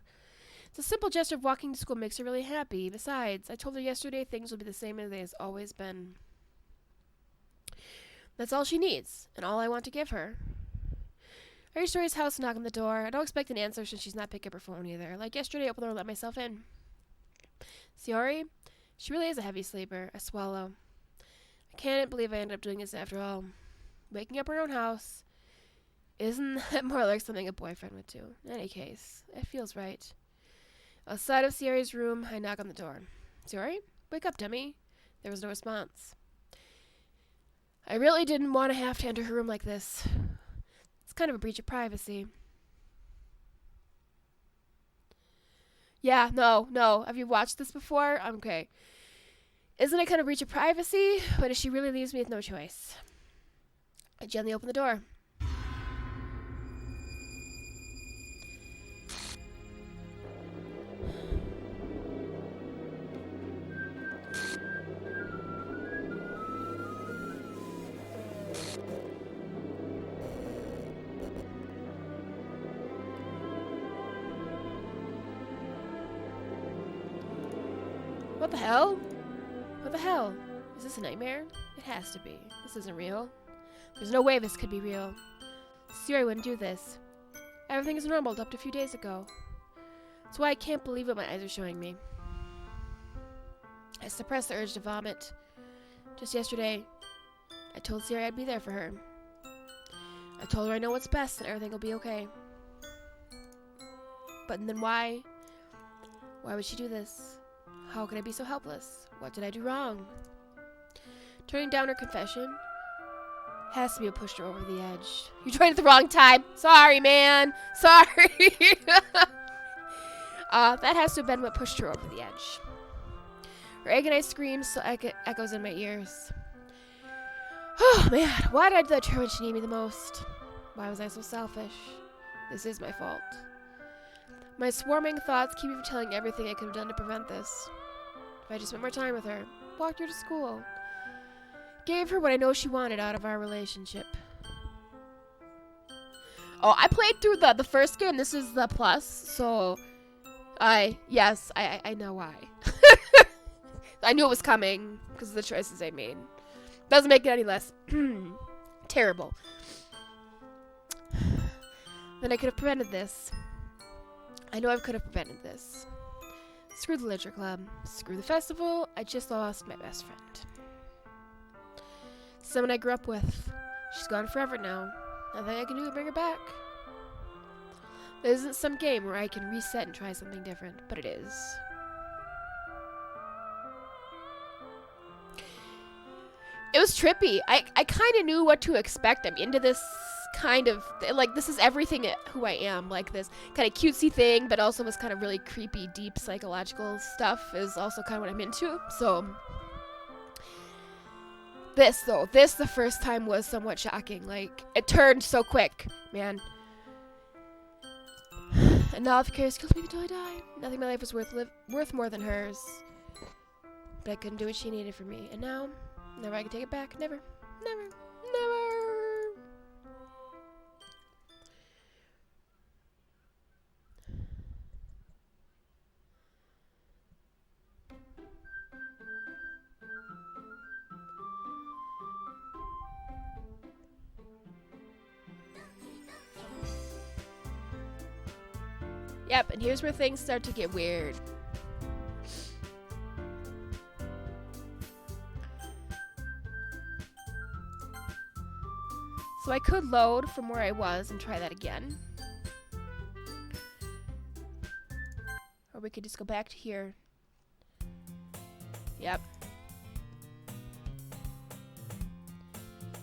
It's a simple gesture of walking to school makes her really happy. Besides, I told her yesterday things will be the same as they has always been. That's all she needs, and all I want to give her. I reached Sayori's house and knock on the door. I don't expect an answer since she's not picking up her phone either. Like yesterday, I opened the door and let myself in. Sayori? She really is a heavy sleeper. I swallow. I can't believe I ended up doing this after all. Waking up her own house. Isn't that more like something a boyfriend would do? In any case, it feels right. Outside of Sayori's room, I knock on the door. Sayori? Wake up, dummy. There was no response. I really didn't want to have to enter her room like this. It's kind of a breach of privacy. Yeah, no. Have you watched this before? I'm okay. Isn't it kind of a breach of privacy? But if she really leaves me with no choice. I gently open the door. What the hell? What the hell? Is this a nightmare? It has to be. This isn't real. There's no way this could be real. Sayori wouldn't do this. Everything is normal up to a few days ago. That's why I can't believe what my eyes are showing me. I suppressed the urge to vomit. Just yesterday, I told Sayori I'd be there for her. I told her I know what's best and everything will be okay. But then why? Why would she do this? How could I be so helpless? What did I do wrong? Turning down her confession has to be what pushed her over the edge. You joined at the wrong time. Sorry, man. Sorry. That has to have been what pushed her over the edge. Her agonized screams still echoes in my ears. Oh, man. Why did I do that to her when she needed me the most? Why was I so selfish? This is my fault. My swarming thoughts keep me from telling everything I could have done to prevent this. If I just spent more time with her, walked her to school, gave her what I know she wanted out of our relationship. Oh, I played through the first game. This is the plus, so I know why. I knew it was coming because of the choices I made. Doesn't make it any less terrible. Then I could have prevented this. I know I could have prevented this. Screw the Literature Club. Screw the festival. I just lost my best friend. Someone I grew up with. She's gone forever now. Nothing I can do to bring her back. This isn't some game where I can reset and try something different, but it is. It was trippy. I kind of knew what to expect. I'm into this kind of, like, this is everything who I am. Like, this kind of cutesy thing, but also this kind of really creepy, deep psychological stuff is also kind of what I'm into. So, this the first time was somewhat shocking. Like, it turned so quick, man. And now if it cares, kills me until I die. Nothing in my life was worth more than hers. But I couldn't do what she needed from me. And now, never I can take it back. Never. Never. Never. Yep, and here's where things start to get weird. So I could load from where I was and try that again. Or we could just go back to here. Yep.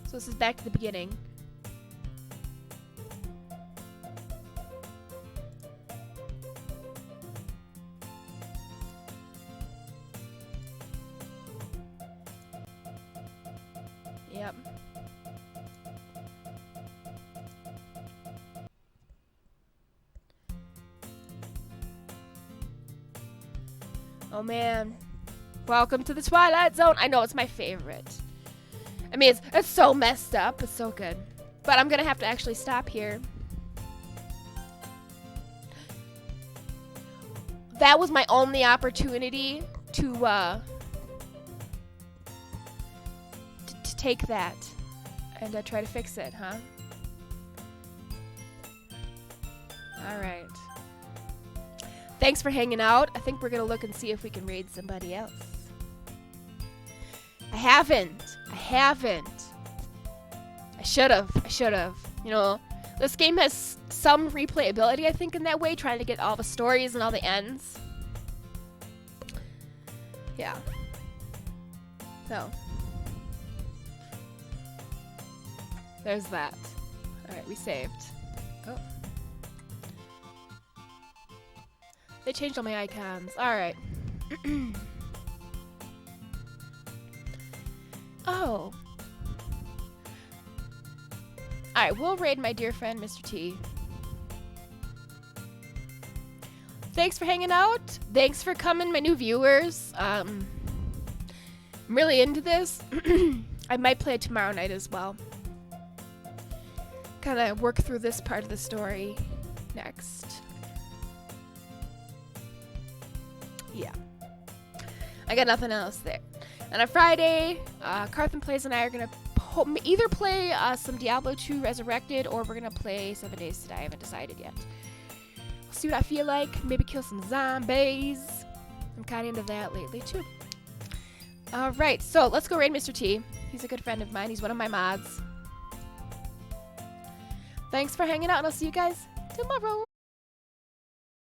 So this is back to the beginning. Yep. Oh man. Welcome to the Twilight Zone. I know, it's my favorite. I mean, it's so messed up. It's so good. But I'm gonna have to actually stop here. That was my only opportunity to take that and try to fix it, huh? Alright. Thanks for hanging out. I think we're gonna look and see if we can raid somebody else. I haven't. I should've. You know, this game has some replayability, I think, in that way, trying to get all the stories and all the ends. Yeah. So. There's that. Alright, we saved. Oh. They changed all my icons. Alright. Oh. Alright, we'll raid my dear friend, Mr. T. Thanks for hanging out. Thanks for coming, my new viewers. I'm really into this. I might play it tomorrow night as well. Kind of work through this part of the story next. Yeah. I got nothing else there. And on Friday, Carthen Plays and I are going to either play some Diablo 2 Resurrected or we're going to play 7 Days to Die. I haven't decided yet. We'll see what I feel like. Maybe kill some zombies. I'm kind of into that lately too. Alright, so let's go raid Mr. T. He's a good friend of mine. He's one of my mods. Thanks for hanging out, and I'll see you guys tomorrow.